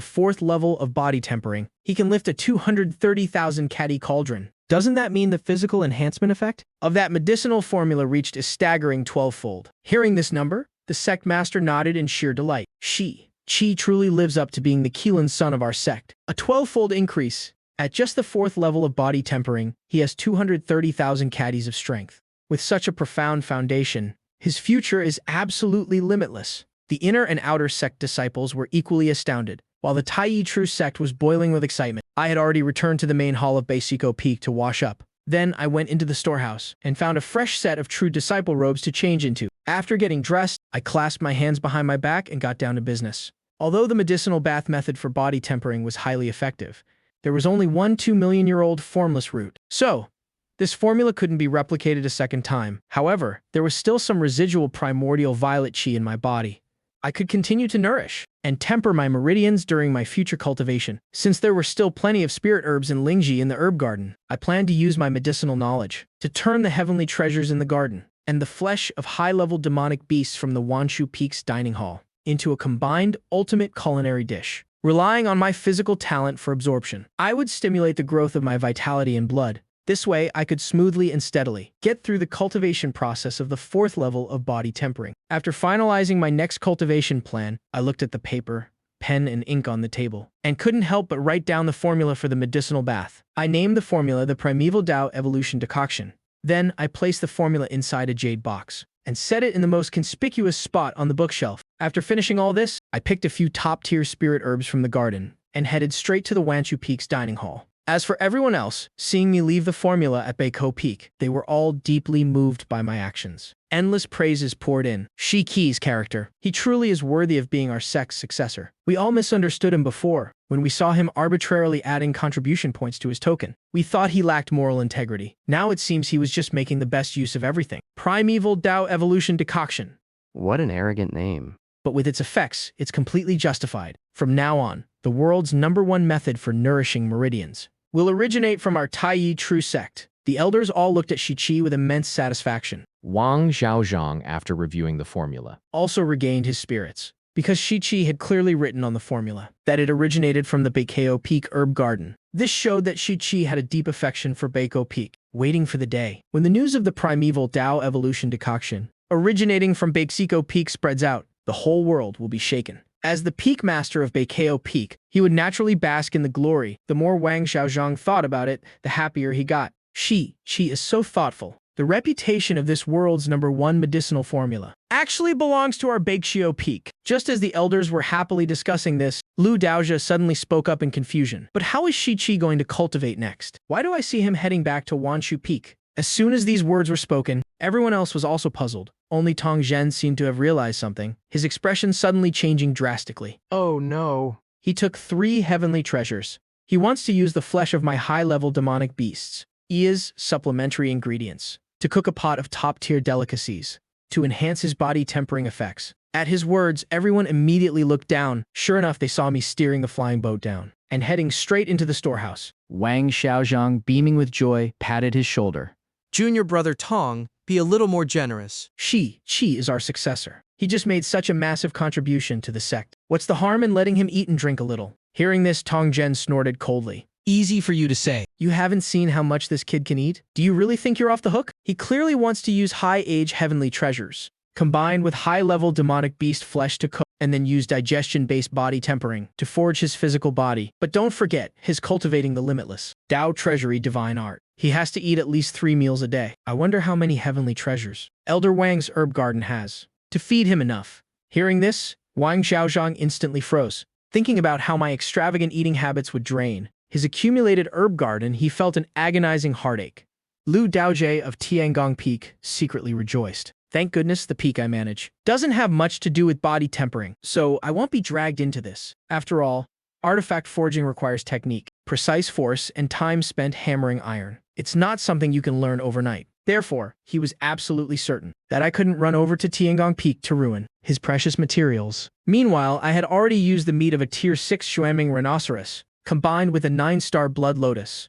4th level of body tempering, he can lift a 230,000 caddy cauldron. Doesn't that mean the physical enhancement effect of that medicinal formula reached a staggering 12-fold? Hearing this number, the sect master nodded in sheer delight. Qi truly lives up to being the Keelan son of our sect. A 12-fold increase. At just the 4th level of body tempering, he has 230,000 caddies of strength. With such a profound foundation, his future is absolutely limitless. The inner and outer sect disciples were equally astounded, while the Taiyi True Sect was boiling with excitement. I had already returned to the main hall of Beisiko Peak to wash up. Then I went into the storehouse and found a fresh set of true disciple robes to change into. After getting dressed, I clasped my hands behind my back and got down to business. Although the medicinal bath method for body tempering was highly effective, there was only one 2-million-year-old formless root. So, this formula couldn't be replicated a second time. However, there was still some residual primordial violet qi in my body. I could continue to nourish and temper my meridians during my future cultivation. Since there were still plenty of spirit herbs and lingji in the herb garden, I planned to use my medicinal knowledge to turn the heavenly treasures in the garden and the flesh of high-level demonic beasts from the Wanshu Peak's dining hall into a combined ultimate culinary dish. Relying on my physical talent for absorption, I would stimulate the growth of my vitality and blood. This way, I could smoothly and steadily get through the cultivation process of the 4th level of body tempering. After finalizing my next cultivation plan, I looked at the paper, pen, and ink on the table, and couldn't help but write down the formula for the medicinal bath. I named the formula the Primeval Tao Evolution Decoction. Then, I placed the formula inside a jade box and set it in the most conspicuous spot on the bookshelf. After finishing all this, I picked a few top-tier spirit herbs from the garden and headed straight to the Wanshu Peak's dining hall. As for everyone else, seeing me leave the formula at Beiko Peak, they were all deeply moved by my actions. Endless praises poured in. Shi Qi's character. He truly is worthy of being our sect's successor. We all misunderstood him before, when we saw him arbitrarily adding contribution points to his token. We thought he lacked moral integrity. Now it seems he was just making the best use of everything. Primeval Tao Evolution Decoction. What an arrogant name. But with its effects, it's completely justified. From now on, the world's #1 method for nourishing meridians will originate from our Taiyi True Sect. The elders all looked at Shi Qi with immense satisfaction. Wang Xiaozhang, after reviewing the formula, also regained his spirits, because Shi Qi had clearly written on the formula that it originated from the Beiko Peak herb garden. This showed that Shi Qi had a deep affection for Beiko Peak, waiting for the day when the news of the Primeval Tao Evolution Decoction originating from Beisiko Peak spreads out. The whole world will be shaken. As the peak master of Beikeo Peak, he would naturally bask in the glory. The more Wang Xiaozhang thought about it, the happier he got. She is so thoughtful. The reputation of this world's #1 medicinal formula actually belongs to our Beikshio Peak. Just as the elders were happily discussing this, Lu Daojie suddenly spoke up in confusion. But how is Shi Qi going to cultivate next? Why do I see him heading back to Wanshu Peak? As soon as these words were spoken, everyone else was also puzzled. Only Tong Zhen seemed to have realized something, his expression suddenly changing drastically. Oh no. He took 3 heavenly treasures. He wants to use the flesh of my high-level demonic beasts, Ia's supplementary ingredients, to cook a pot of top-tier delicacies, to enhance his body tempering effects. At his words, everyone immediately looked down. Sure enough, they saw me steering the flying boat down and heading straight into the storehouse. Wang Xiaozhang, beaming with joy, patted his shoulder. Junior brother Tong, be a little more generous. Shi is our successor. He just made such a massive contribution to the sect. What's the harm in letting him eat and drink a little? Hearing this, Tong Zhen snorted coldly. Easy for you to say. You haven't seen how much this kid can eat? Do you really think you're off the hook? He clearly wants to use high-age heavenly treasures, combined with high-level demonic beast flesh to cook, and then use digestion-based body tempering to forge his physical body. But don't forget his cultivating the limitless Tao Treasury divine art. He has to eat at least 3 meals a day. I wonder how many heavenly treasures Elder Wang's herb garden has to feed him enough. Hearing this, Wang Xiaozhang instantly froze. Thinking about how my extravagant eating habits would drain his accumulated herb garden, he felt an agonizing heartache. Lu Daojie of Tiangong Peak secretly rejoiced. Thank goodness the peak I manage doesn't have much to do with body tempering, so I won't be dragged into this. After all, artifact forging requires technique, precise force, and time spent hammering iron. It's not something you can learn overnight. Therefore, he was absolutely certain that I couldn't run over to Tiangong Peak to ruin his precious materials. Meanwhile, I had already used the meat of a tier 6 Shuaming rhinoceros, combined with a 9-star blood lotus,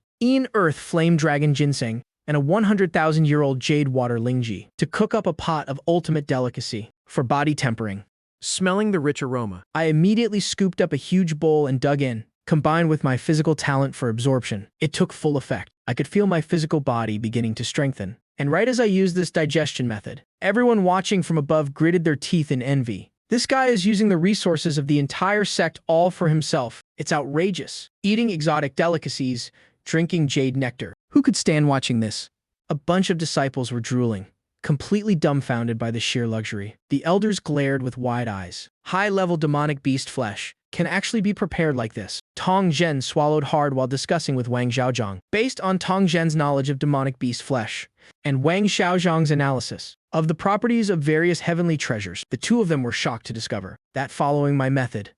Earth flame dragon ginseng, and a 100,000-year-old jade water lingji to cook up a pot of ultimate delicacy for body tempering. Smelling the rich aroma, I immediately scooped up a huge bowl and dug in, combined with my physical talent for absorption. It took full effect. I could feel my physical body beginning to strengthen. And right as I used this digestion method, everyone watching from above gritted their teeth in envy. This guy is using the resources of the entire sect all for himself. It's outrageous. Eating exotic delicacies, drinking jade nectar. Who could stand watching this? A bunch of disciples were drooling, completely dumbfounded by the sheer luxury. The elders glared with wide eyes. High-level demonic beast flesh can actually be prepared like this. Tong Zhen swallowed hard while discussing with Wang Xiaozhang. Based on Tong Zhen's knowledge of demonic beast flesh and Wang Xiaozhang's analysis of the properties of various heavenly treasures, the two of them were shocked to discover that following my method,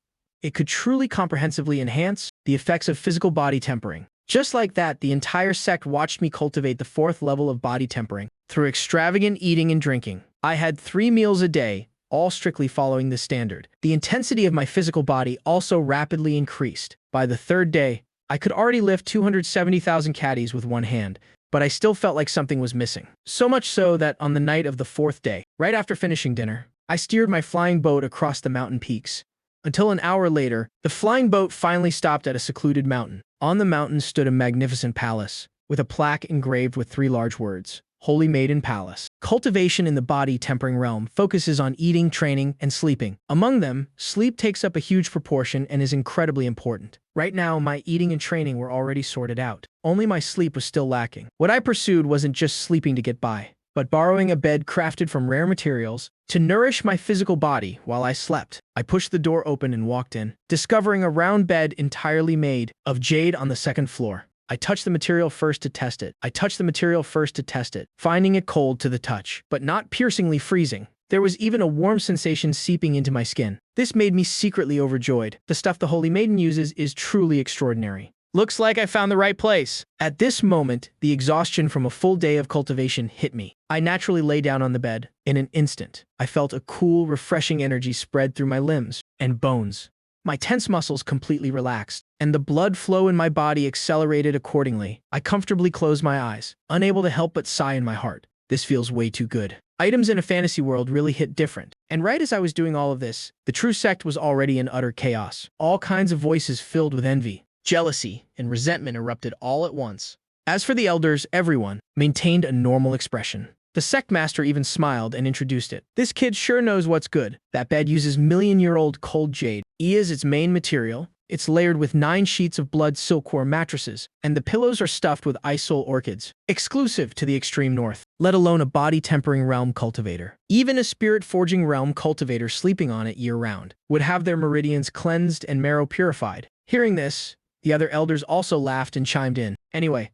it could truly comprehensively enhance the effects of physical body tempering. Just like that, the entire sect watched me cultivate the 4th level of body tempering through extravagant eating and drinking. I had 3 meals a day, all strictly following this standard. The intensity of my physical body also rapidly increased. By the 3rd day, I could already lift 270,000 caddies with one hand, but I still felt like something was missing. So much so that on the night of the 4th day, right after finishing dinner, I steered my flying boat across the mountain peaks. Until an hour later, the flying boat finally stopped at a secluded mountain. On the mountain stood a magnificent palace, with a plaque engraved with 3 large words, Holy Maiden Palace. Cultivation in the body tempering realm focuses on eating, training, and sleeping. Among them, sleep takes up a huge proportion and is incredibly important. Right now, my eating and training were already sorted out. Only my sleep was still lacking. What I pursued wasn't just sleeping to get by, but borrowing a bed crafted from rare materials to nourish my physical body while I slept. I pushed the door open and walked in, discovering a round bed entirely made of jade on the 2nd floor. I touched the material first to test it. Finding it cold to the touch, but not piercingly freezing. There was even a warm sensation seeping into my skin. This made me secretly overjoyed. The stuff the Holy Maiden uses is truly extraordinary. Looks like I found the right place. At this moment, the exhaustion from a full day of cultivation hit me. I naturally lay down on the bed. In an instant, I felt a cool, refreshing energy spread through my limbs and bones. My tense muscles completely relaxed, and the blood flow in my body accelerated accordingly. I comfortably closed my eyes, unable to help but sigh in my heart. This feels way too good. Items in a fantasy world really hit different. And right as I was doing all of this, the true sect was already in utter chaos. All kinds of voices filled with envy, jealousy, and resentment erupted all at once. As for the elders, everyone maintained a normal expression. The sect master even smiled and introduced it. This kid sure knows what's good. That bed uses million-year-old cold jade. Is its main material. It's layered with 9 sheets of blood silkworm mattresses, and the pillows are stuffed with ice soul orchids, exclusive to the extreme north, let alone a body-tempering realm cultivator. Even a spirit-forging realm cultivator sleeping on it year-round would have their meridians cleansed and marrow purified. Hearing this, the other elders also laughed and chimed in. Anyway,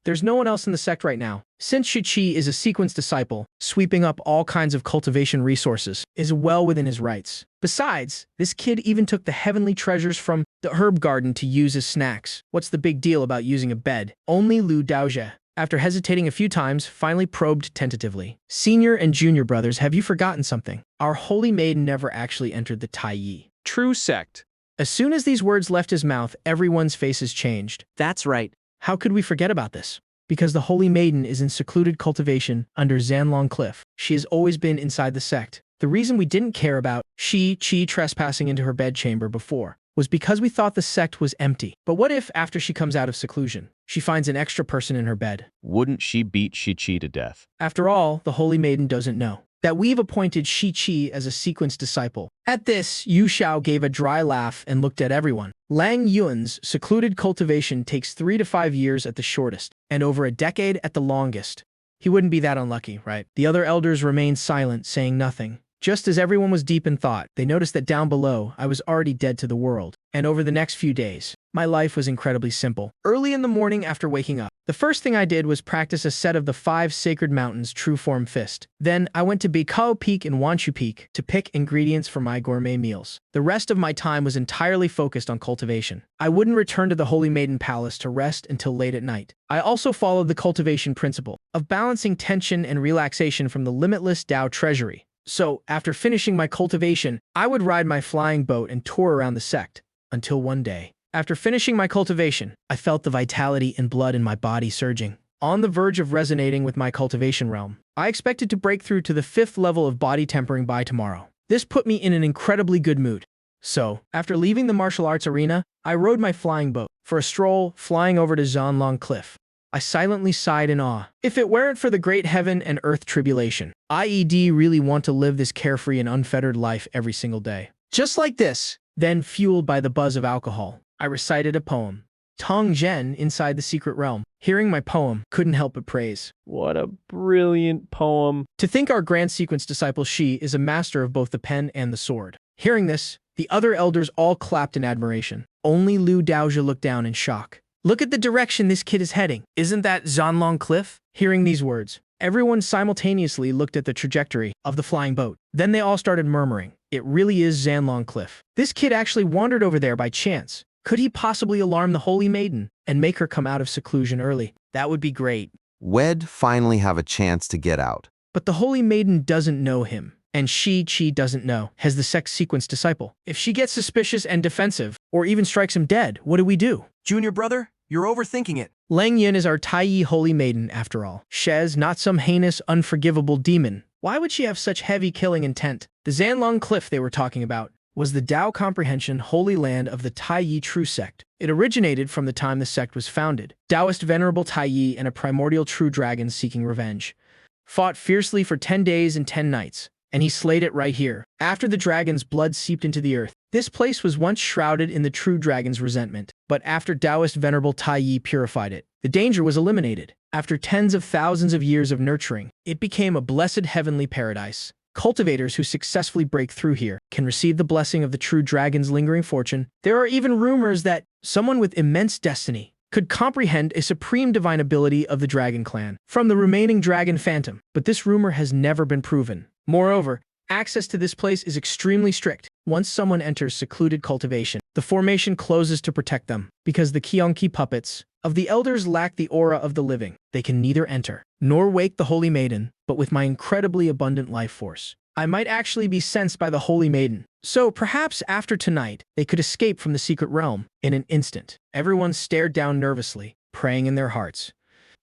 there's no one else in the sect right now. Since Shi-Chi is a sequence disciple, sweeping up all kinds of cultivation resources is well within his rights. Besides, this kid even took the heavenly treasures from the herb garden to use as snacks. What's the big deal about using a bed? Only Lu Daojie, after hesitating a few times, finally probed tentatively. Senior and junior brothers, have you forgotten something? Our holy maiden never actually entered the Tai Yi. True sect. As soon as these words left his mouth, everyone's faces changed. That's right. How could we forget about this? Because the Holy Maiden is in secluded cultivation under Zanlong Cliff. She has always been inside the sect. The reason we didn't care about Shi-Chi trespassing into her bedchamber before was because we thought the sect was empty. But what if, after she comes out of seclusion, she finds an extra person in her bed? Wouldn't she beat Shi-Chi to death? After all, the Holy Maiden doesn't know that we've appointed Shi-Chi as a sequence disciple. At this, Yu Xiao gave a dry laugh and looked at everyone. Lang Yuan's secluded cultivation takes 3 to 5 years at the shortest, and over a decade at the longest. He wouldn't be that unlucky, right? The other elders remained silent, saying nothing. Just as everyone was deep in thought, they noticed that down below, I was already dead to the world. and over the next few days, my life was incredibly simple. Early in the morning after waking up, the first thing I did was practice a set of the 5 sacred mountains true form fist. Then I went to Bikao Peak and Wanchu Peak to pick ingredients for my gourmet meals. The rest of my time was entirely focused on cultivation. I wouldn't return to the Holy Maiden Palace to rest until late at night. I also followed the cultivation principle of balancing tension and relaxation from the limitless Tao treasury. So, after finishing my cultivation, I would ride my flying boat and tour around the sect, until one day. After finishing my cultivation, I felt the vitality and blood in my body surging, on the verge of resonating with my cultivation realm. I expected to break through to the 5th level of body tempering by tomorrow. This put me in an incredibly good mood. So, after leaving the martial arts arena, I rode my flying boat for a stroll, flying over to Zhanlong Cliff. I silently sighed in awe. If it weren't for the great heaven and earth tribulation, I'd really want to live this carefree and unfettered life every single day. Just like this. Then, fueled by the buzz of alcohol, I recited a poem. Tong Zhen inside the secret realm. Hearing my poem, couldn't help but praise. What a brilliant poem. To think our grand sequence disciple Shi is a master of both the pen and the sword. Hearing this, the other elders all clapped in admiration. Only Lu Daozha looked down in shock. Look at the direction this kid is heading. Isn't that Zhanlong Cliff? Hearing these words, everyone simultaneously looked at the trajectory of the flying boat. Then they all started murmuring, it really is Zhanlong Cliff. This kid actually wandered over there by chance. Could he possibly alarm the Holy Maiden and make her come out of seclusion early? That would be great. Wed finally have a chance to get out. But the Holy Maiden doesn't know him, and Chi doesn't know, as the Sect sequence disciple. If she gets suspicious and defensive, or even strikes him dead, what do we do? Junior brother, you're overthinking it. Lang Yin is our Taiyi Holy Maiden, after all. Shez, not some heinous, unforgivable demon. Why would she have such heavy killing intent? The Zhanlong Cliff they were talking about was the Tao Comprehension Holy Land of the Taiyi True Sect. It originated from the time the sect was founded. Taoist Venerable Taiyi and a primordial true dragon seeking revenge fought fiercely for 10 days and 10 nights, and he slayed it right here. After the dragon's blood seeped into the earth, this place was once shrouded in the true dragon's resentment. But after Taoist Venerable Taiyi purified it, the danger was eliminated. After tens of thousands of years of nurturing, it became a blessed heavenly paradise. Cultivators who successfully break through here can receive the blessing of the true dragon's lingering fortune. There are even rumors that someone with immense destiny could comprehend a supreme divine ability of the dragon clan from the remaining dragon phantom, but this rumor has never been proven. Moreover, access to this place is extremely strict. Once someone enters secluded cultivation, the formation closes to protect them. Because the Kionki puppets of the elders lack the aura of the living, they can neither enter nor wake the Holy Maiden, but with my incredibly abundant life force, I might actually be sensed by the Holy Maiden. So perhaps after tonight, they could escape from the secret realm in an instant. Everyone stared down nervously, praying in their hearts.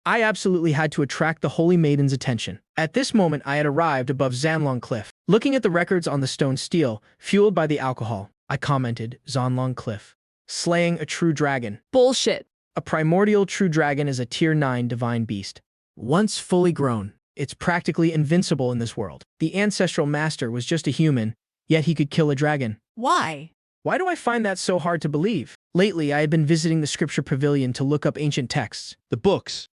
I absolutely had to attract the Holy Maiden's attention. At this moment, I had arrived above Zhanlong Cliff. Looking at the records on the stone steel, fueled by the alcohol, I commented, Zhanlong Cliff. Slaying a true dragon. Bullshit. A primordial true dragon is a tier 9 divine beast. Once fully grown, it's practically invincible in this world. The ancestral master was just a human, yet he could kill a dragon. Why? Why do I find that so hard to believe? Lately, I had been visiting the scripture pavilion to look up ancient texts. The books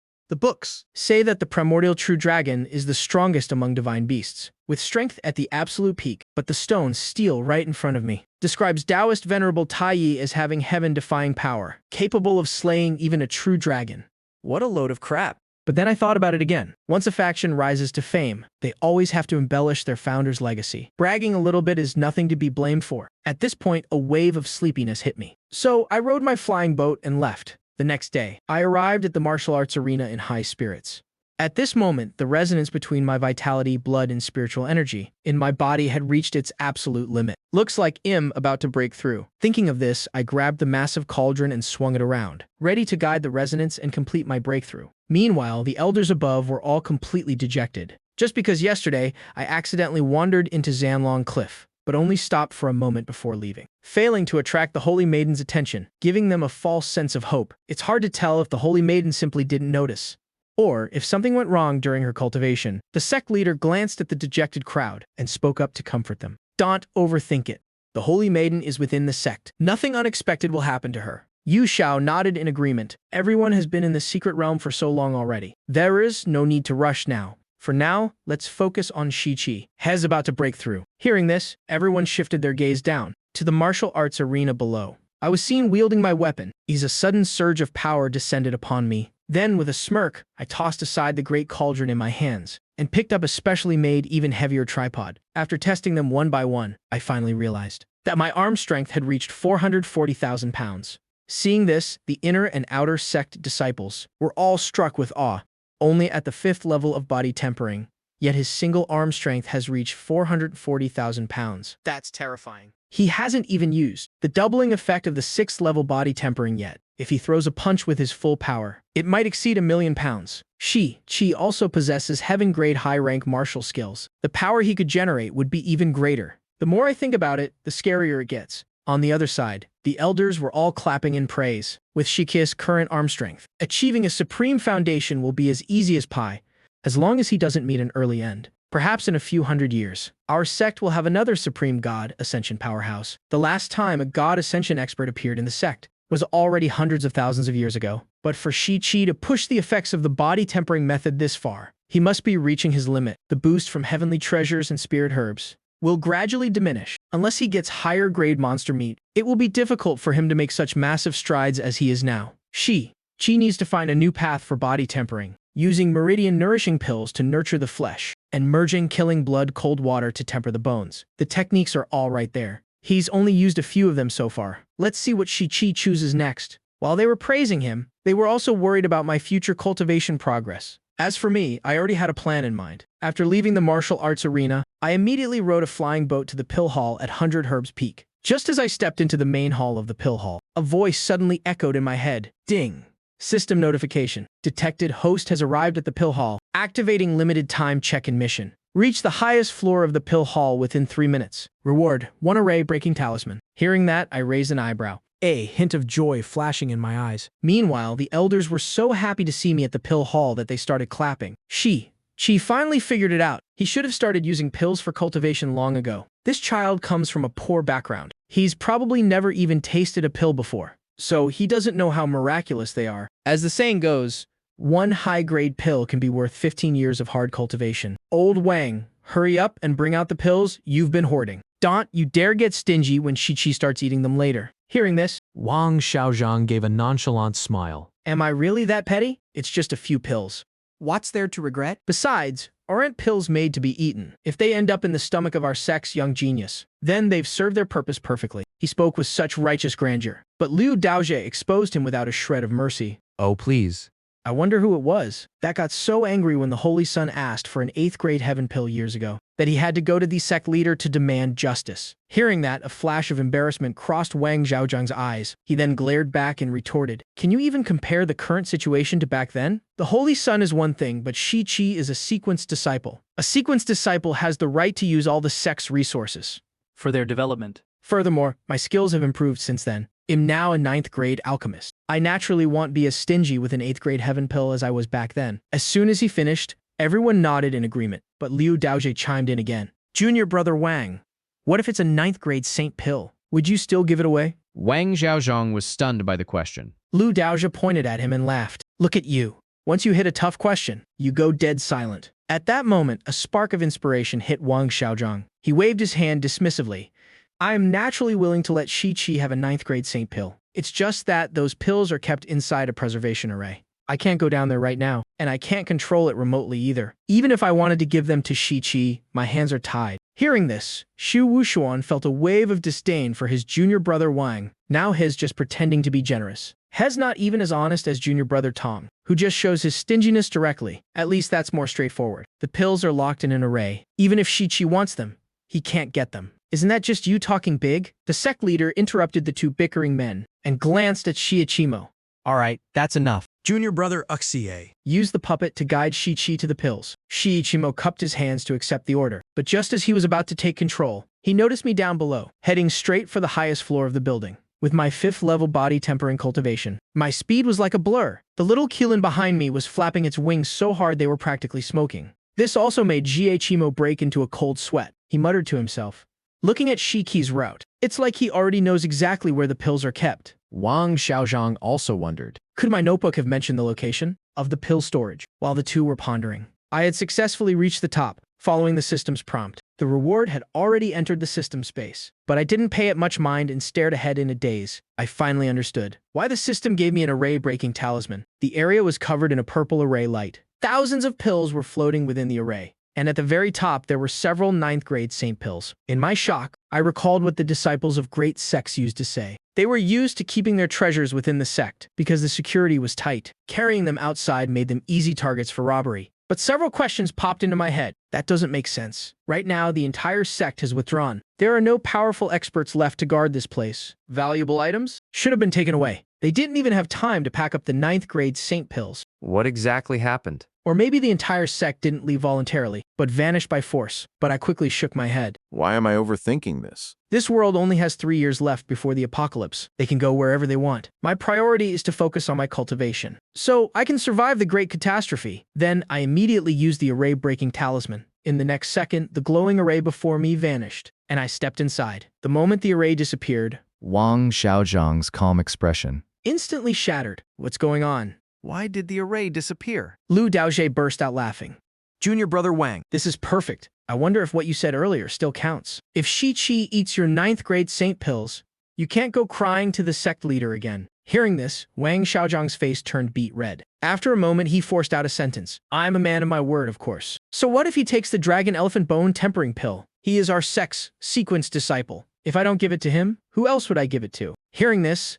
Say that the primordial true dragon is the strongest among divine beasts, with strength at the absolute peak, but the stones steel right in front of me. Describes Taoist Venerable Taiyi as having heaven-defying power, capable of slaying even a true dragon. What a load of crap. But then I thought about it again. Once a faction rises to fame, they always have to embellish their founder's legacy. Bragging a little bit is nothing to be blamed for. At this point, a wave of sleepiness hit me. So I rode my flying boat and left. The next day, I arrived at the martial arts arena in high spirits. At this moment, the resonance between my vitality, blood, and spiritual energy in my body had reached its absolute limit. Looks like I'm about to break through. Thinking of this, I grabbed the massive cauldron and swung it around, ready to guide the resonance and complete my breakthrough. Meanwhile, the elders above were all completely dejected, just because yesterday I accidentally wandered into Zhanlong Cliff, but only stopped for a moment before leaving, failing to attract the Holy Maiden's attention, giving them a false sense of hope. It's hard to tell if the Holy Maiden simply didn't notice, or if something went wrong during her cultivation. The sect leader glanced at the dejected crowd and spoke up to comfort them. Don't overthink it. The Holy Maiden is within the sect. Nothing unexpected will happen to her. Yu Xiao nodded in agreement. Everyone has been in the secret realm for so long already. There is no need to rush now. For now, let's focus on Shi-Chi. Hez about to break through. Hearing this, everyone shifted their gaze down to the martial arts arena below. I was seen wielding my weapon. A sudden surge of power descended upon me. Then, with a smirk, I tossed aside the great cauldron in my hands and picked up a specially made, even heavier tripod. After testing them one by one, I finally realized that my arm strength had reached 440,000 pounds. Seeing this, the inner and outer sect disciples were all struck with awe. Only at the 5th level of body tempering, yet his single arm strength has reached 440,000 pounds. That's terrifying. He hasn't even used the doubling effect of the 6th level body tempering yet. If he throws a punch with his full power, it might exceed 1,000,000 pounds. Chi also possesses heaven-grade high-rank martial skills. The power he could generate would be even greater. The more I think about it, the scarier it gets. On the other side, the elders were all clapping in praise. With Shiki's current arm strength, achieving a supreme foundation will be as easy as pie, as long as he doesn't meet an early end. Perhaps in a few hundred years, our sect will have another supreme god ascension powerhouse. The last time a god ascension expert appeared in the sect was already hundreds of thousands of years ago. But for Shi-Chi to push the effects of the body tempering method this far, he must be reaching his limit. The boost from heavenly treasures and spirit herbs will gradually diminish. Unless he gets higher grade monster meat, it will be difficult for him to make such massive strides as he is now. Chi needs to find a new path for body tempering, using meridian nourishing pills to nurture the flesh, and merging killing blood cold water to temper the bones. The techniques are all right there. He's only used a few of them so far. Let's see what Shi-Chi chooses next. While they were praising him, they were also worried about my future cultivation progress. As for me, I already had a plan in mind. After leaving the martial arts arena, I immediately rode a flying boat to the pill hall at 100 Herbs Peak. Just as I stepped into the main hall of the pill hall, a voice suddenly echoed in my head. Ding! System notification. Detected host has arrived at the pill hall. Activating limited time check-in mission. Reach the highest floor of the pill hall within 3 minutes. Reward, 1 array breaking talisman. Hearing that, I raised an eyebrow, a hint of joy flashing in my eyes. Meanwhile, the elders were so happy to see me at the pill hall that they started clapping. Chi finally figured it out. He should have started using pills for cultivation long ago. This child comes from a poor background. He's probably never even tasted a pill before, so he doesn't know how miraculous they are. As the saying goes, one high-grade pill can be worth 15 years of hard cultivation. Old Wang, hurry up and bring out the pills you've been hoarding. Don't you dare get stingy when Shi-Chi starts eating them later. Hearing this, Wang Xiaozhang gave a nonchalant smile. Am I really that petty? It's just a few pills. What's there to regret? Besides, aren't pills made to be eaten? If they end up in the stomach of our sect's young genius, then they've served their purpose perfectly. He spoke with such righteous grandeur, but Liu Daojie exposed him without a shred of mercy. Oh, please. I wonder who it was that got so angry when the Holy Sun asked for an 8th grade heaven pill years ago, that he had to go to the sect leader to demand justice. Hearing that, a flash of embarrassment crossed Wang Zhaozhang's eyes. He then glared back and retorted, "Can you even compare the current situation to back then? The Holy Sun is one thing, but Shi-Chi is a sequence disciple. A sequence disciple has the right to use all the sect's resources for their development. Furthermore, my skills have improved since then. I'm now a 9th grade alchemist. I naturally won't be as stingy with an 8th grade heaven pill as I was back then." As soon as he finished, everyone nodded in agreement, but Liu Daojie chimed in again. "Junior brother Wang, what if it's a 9th grade saint pill? Would you still give it away?" Wang Xiaozhang was stunned by the question. Liu Daojie pointed at him and laughed. "Look at you. Once you hit a tough question, you go dead silent." At that moment, a spark of inspiration hit Wang Xiaozhang. He waved his hand dismissively. "I am naturally willing to let Shi-Chi have a 9th grade saint pill. It's just that those pills are kept inside a preservation array. I can't go down there right now, and I can't control it remotely either. Even if I wanted to give them to Shi-Chi, my hands are tied." Hearing this, Xu Wushuan felt a wave of disdain for his junior brother Wang. Now he's just pretending to be generous. He's not even as honest as junior brother Tom, who just shows his stinginess directly. At least that's more straightforward. The pills are locked in an array. Even if Shi-Chi wants them, he can't get them. Isn't that just you talking big? The sect leader interrupted the two bickering men and glanced at Shiichimo. All right, that's enough. Junior brother Uxie used the puppet to guide Shi-Chi to the pills. Shiichimo cupped his hands to accept the order, but just as he was about to take control, he noticed me down below, heading straight for the highest floor of the building. With my 5th level body tempering cultivation, my speed was like a blur. The little Keelan behind me was flapping its wings so hard they were practically smoking. This also made Shiichimo break into a cold sweat. He muttered to himself, looking at Shiki's route. It's like he already knows exactly where the pills are kept. Wang Xiaozhang also wondered, could my notebook have mentioned the location of the pill storage? While the two were pondering, I had successfully reached the top, following the system's prompt. The reward had already entered the system space, but I didn't pay it much mind and stared ahead in a daze. I finally understood why the system gave me an array-breaking talisman. The area was covered in a purple array light. Thousands of pills were floating within the array, and at the very top there were several 9th-grade saint pills. In my shock, I recalled what the disciples of great sects used to say. They were used to keeping their treasures within the sect because the security was tight. Carrying them outside made them easy targets for robbery. But several questions popped into my head. That doesn't make sense. Right now, the entire sect has withdrawn. There are no powerful experts left to guard this place. Valuable items should have been taken away. They didn't even have time to pack up the 9th-grade saint pills. What exactly happened? Or maybe the entire sect didn't leave voluntarily, but vanished by force. But I quickly shook my head. Why am I overthinking this? This world only has 3 years left before the apocalypse. They can go wherever they want. My priority is to focus on my cultivation, so I can survive the great catastrophe. Then I immediately used the array-breaking talisman. In the next second, the glowing array before me vanished, and I stepped inside. The moment the array disappeared, Wang Xiaozhang's calm expression instantly shattered. What's going on? Why did the array disappear? Lu Daojie burst out laughing. Junior brother Wang. This is perfect. I wonder if what you said earlier still counts. If Shi-Chi eats your 9th-grade saint pills, you can't go crying to the sect leader again. Hearing this, Wang Xiaozhang's face turned beet red. After a moment, he forced out a sentence. I'm a man of my word, of course. So what if he takes the dragon elephant bone tempering pill? He is our sect's sequence disciple. If I don't give it to him, who else would I give it to? Hearing this,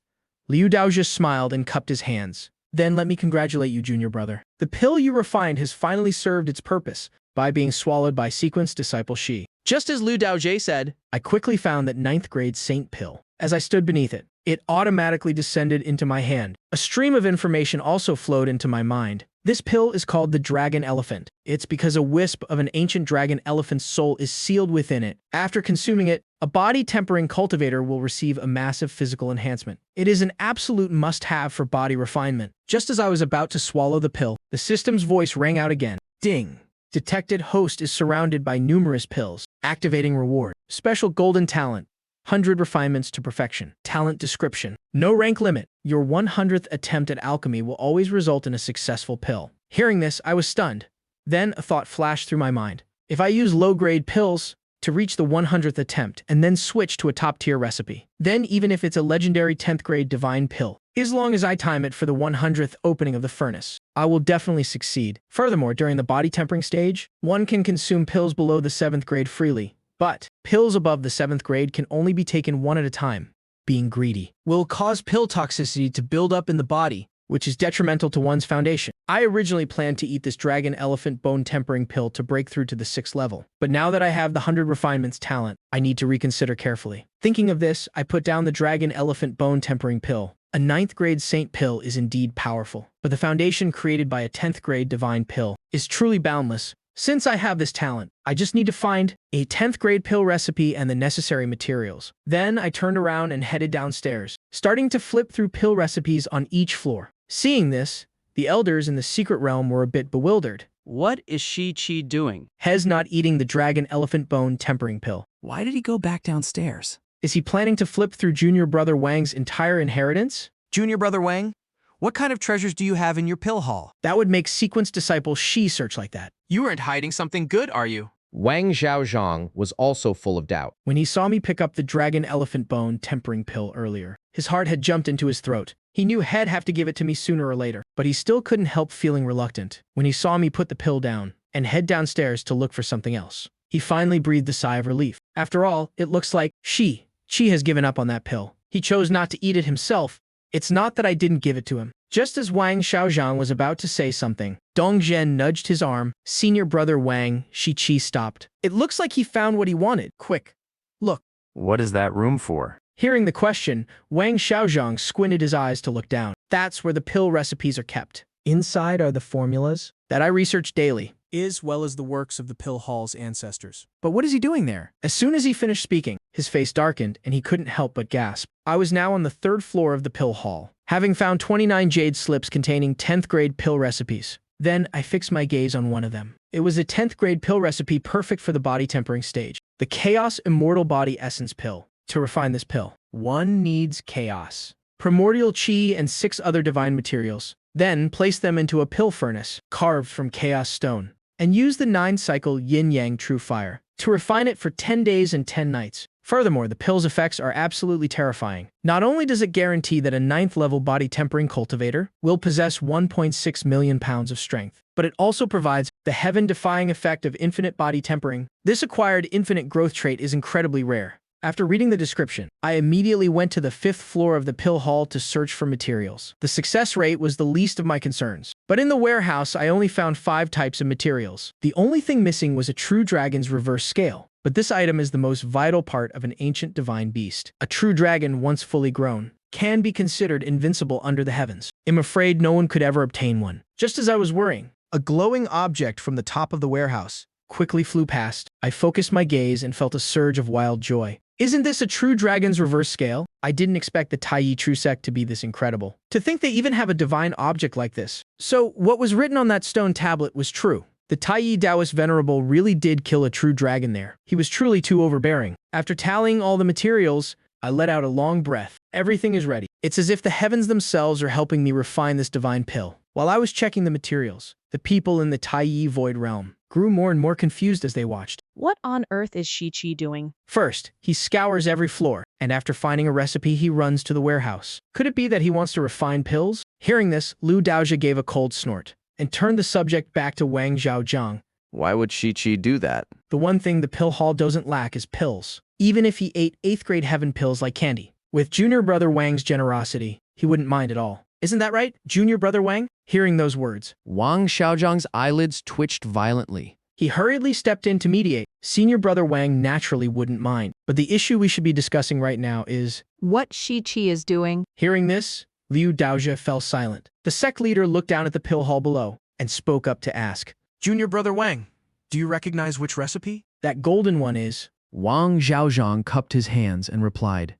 Liu Daojie smiled and cupped his hands. Then let me congratulate you, junior brother. The pill you refined has finally served its purpose by being swallowed by sequence disciple Shi. Just as Liu Daojie said, I quickly found that 9th-grade saint pill. As I stood beneath it, it automatically descended into my hand. A stream of information also flowed into my mind. This pill is called the dragon elephant. It's because a wisp of an ancient dragon elephant's soul is sealed within it. After consuming it, a body-tempering cultivator will receive a massive physical enhancement. It is an absolute must-have for body refinement. Just as I was about to swallow the pill, the system's voice rang out again. Ding! Detected host is surrounded by numerous pills. Activating reward. Special golden talent. 100 refinements to perfection. Talent description. No rank limit. Your 100th attempt at alchemy will always result in a successful pill. Hearing this, I was stunned. Then a thought flashed through my mind. If I use low-grade pills to reach the 100th attempt and then switch to a top-tier recipe, then even if it's a legendary 10th-grade divine pill, as long as I time it for the 100th opening of the furnace, I will definitely succeed. Furthermore, during the body tempering stage, one can consume pills below the 7th grade freely, but pills above the 7th grade can only be taken one at a time. Being greedy will cause pill toxicity to build up in the body, which is detrimental to one's foundation. I originally planned to eat this dragon elephant bone tempering pill to break through to the 6th level, but now that I have the 100 refinements talent, I need to reconsider carefully. Thinking of this, I put down the dragon elephant bone tempering pill. A 9th grade saint pill is indeed powerful, but the foundation created by a 10th grade divine pill is truly boundless. Since I have this talent, I just need to find a 10th grade pill recipe and the necessary materials. Then I turned around and headed downstairs, starting to flip through pill recipes on each floor. Seeing this, the elders in the secret realm were a bit bewildered. What is Shi-Chi doing? Hez not eating the dragon elephant bone tempering pill. Why did he go back downstairs? Is he planning to flip through junior brother Wang's entire inheritance? Junior brother Wang, what kind of treasures do you have in your pill haul? That would make sequence disciple Shi search like that. You aren't hiding something good, are you? Wang Xiaozhang was also full of doubt. When he saw me pick up the dragon elephant bone tempering pill earlier, his heart had jumped into his throat. He knew he'd have to give it to me sooner or later, but he still couldn't help feeling reluctant when he saw me put the pill down and head downstairs to look for something else. He finally breathed a sigh of relief. After all, it looks like Shi has given up on that pill. He chose not to eat it himself. It's not that I didn't give it to him. Just as Wang Xiaozhang was about to say something, Dong Zhen nudged his arm. Senior brother Wang Shi stopped. It looks like he found what he wanted. Quick, look. What is that room for? Hearing the question, Wang Xiaozhang squinted his eyes to look down. That's where the pill recipes are kept. Inside are the formulas that I research daily, as well as the works of the pill hall's ancestors. But what is he doing there? As soon as he finished speaking, his face darkened and he couldn't help but gasp. I was now on the 3rd floor of the pill hall, having found 29 jade slips containing 10th grade pill recipes. Then I fixed my gaze on one of them. It was a 10th grade pill recipe perfect for the body tempering stage. The Chaos Immortal Body Essence Pill. To refine this pill, one needs chaos, primordial chi, and 6 other divine materials. Then place them into a pill furnace carved from chaos stone, and use the 9-cycle yin-yang true fire to refine it for 10 days and 10 nights. Furthermore, the pill's effects are absolutely terrifying. Not only does it guarantee that a 9th-level body tempering cultivator will possess 1.6 million pounds of strength, but it also provides the heaven-defying effect of infinite body tempering. This acquired infinite growth trait is incredibly rare. After reading the description, I immediately went to the 5th floor of the pill hall to search for materials. The success rate was the least of my concerns. But in the warehouse, I only found 5 types of materials. The only thing missing was a true dragon's reverse scale. But this item is the most vital part of an ancient divine beast. A true dragon, once fully grown, can be considered invincible under the heavens. I'm afraid no one could ever obtain one. Just as I was worrying, a glowing object from the top of the warehouse quickly flew past. I focused my gaze and felt a surge of wild joy. Isn't this a true dragon's reverse scale? I didn't expect the Taiyi True Sect to be this incredible. To think they even have a divine object like this. So, what was written on that stone tablet was true. The Taiyi Taoist Venerable really did kill a true dragon there. He was truly too overbearing. After tallying all the materials, I let out a long breath. Everything is ready. It's as if the heavens themselves are helping me refine this divine pill. While I was checking the materials, the people in the Taiyi Void Realm grew more and more confused as they watched. What on earth is Shi-Chi doing? First, he scours every floor, and after finding a recipe, he runs to the warehouse. Could it be that he wants to refine pills? Hearing this, Lu Daojia gave a cold snort and turned the subject back to Wang Zhaojiang. Why would Shi-Chi do that? The one thing the pill hall doesn't lack is pills. Even if he ate 8th grade heaven pills like candy. With junior brother Wang's generosity, he wouldn't mind at all. Isn't that right, junior brother Wang? Hearing those words, Wang Xiaojiang's eyelids twitched violently. He hurriedly stepped in to mediate. Senior brother Wang naturally wouldn't mind. But the issue we should be discussing right now is what Shi-Chi is doing. Hearing this, Liu Daojia fell silent. The sect leader looked down at the pill hall below and spoke up to ask, Junior brother Wang, do you recognize which recipe? That golden one is. Wang Zhaojiang cupped his hands and replied,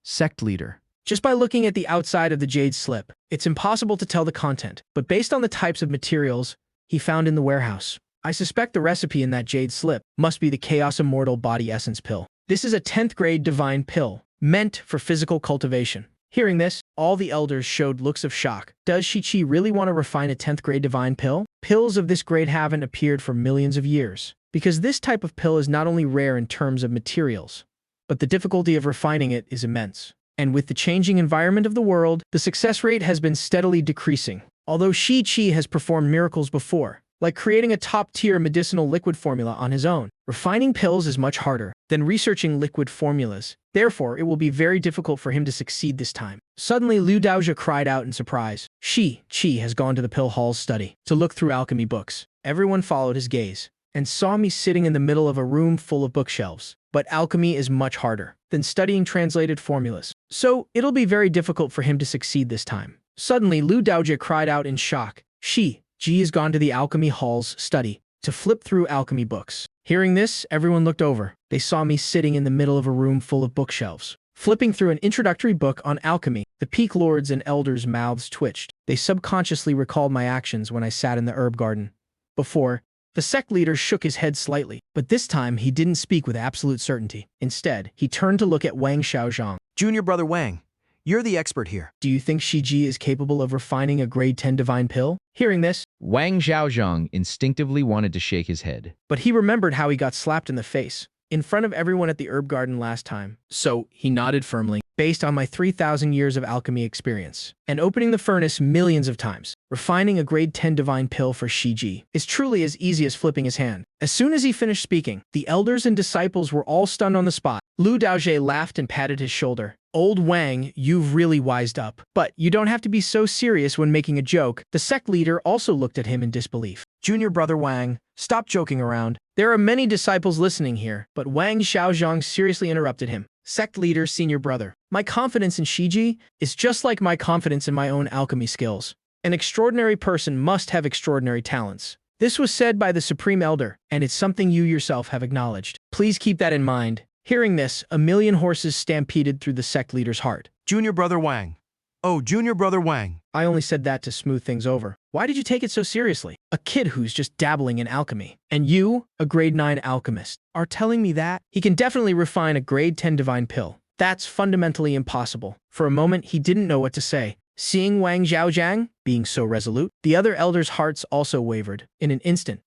Sect leader. Just by looking at the outside of the jade slip, it's impossible to tell the content, but based on the types of materials he found in the warehouse, I suspect the recipe in that jade slip must be the Chaos Immortal Body Essence pill. This is a 10th grade divine pill, meant for physical cultivation. Hearing this, all the elders showed looks of shock. Does Shi-Chi really want to refine a 10th grade divine pill? Pills of this grade haven't appeared for millions of years, because this type of pill is not only rare in terms of materials, but the difficulty of refining it is immense. And with the changing environment of the world, the success rate has been steadily decreasing. Although Shi-Chi has performed miracles before, like creating a top-tier medicinal liquid formula on his own, refining pills is much harder than researching liquid formulas. Therefore, it will be very difficult for him to succeed this time. Suddenly, Liu Daojia cried out in surprise. Shi-Chi has gone to the pill hall's study to look through alchemy books. Everyone followed his gaze and saw me sitting in the middle of a room full of bookshelves. But alchemy is much harder than studying translated formulas. So, it'll be very difficult for him to succeed this time. Suddenly, Liu Daojia cried out in shock. Shi-Chi has gone to the alchemy hall's study to flip through alchemy books. Hearing this, everyone looked over. They saw me sitting in the middle of a room full of bookshelves, flipping through an introductory book on alchemy. The peak lords and elders' mouths twitched. They subconsciously recalled my actions when I sat in the herb garden. Before, the sect leader shook his head slightly, but this time he didn't speak with absolute certainty. Instead, he turned to look at Wang Xiaojiang. Junior brother Wang, you're the expert here. Do you think Shi-Chi is capable of refining a grade 10 divine pill? Hearing this, Wang Xiaojiang instinctively wanted to shake his head. But he remembered how he got slapped in the face in front of everyone at the herb garden last time. So he nodded firmly, based on my 3,000 years of alchemy experience, and opening the furnace millions of times. Refining a grade 10 divine pill for Shi-Chi is truly as easy as flipping his hand. As soon as he finished speaking, the elders and disciples were all stunned on the spot. Liu Daojia laughed and patted his shoulder. Old Wang, you've really wised up. But you don't have to be so serious when making a joke. The sect leader also looked at him in disbelief. Junior brother Wang, stop joking around. There are many disciples listening here, but Wang Xiaojiang seriously interrupted him. Sect leader, senior brother. My confidence in Shi-Chi is just like my confidence in my own alchemy skills. An extraordinary person must have extraordinary talents. This was said by the Supreme Elder, and it's something you yourself have acknowledged. Please keep that in mind. Hearing this, a million horses stampeded through the sect leader's heart. Junior brother Wang. Oh, junior brother Wang. I only said that to smooth things over. Why did you take it so seriously? A kid who's just dabbling in alchemy. And you, a grade 9 alchemist, are telling me that he can definitely refine a grade 10 divine pill. That's fundamentally impossible. For a moment, he didn't know what to say. Seeing Wang Zhaojiang being so resolute, the other elders' hearts also wavered. In an instant,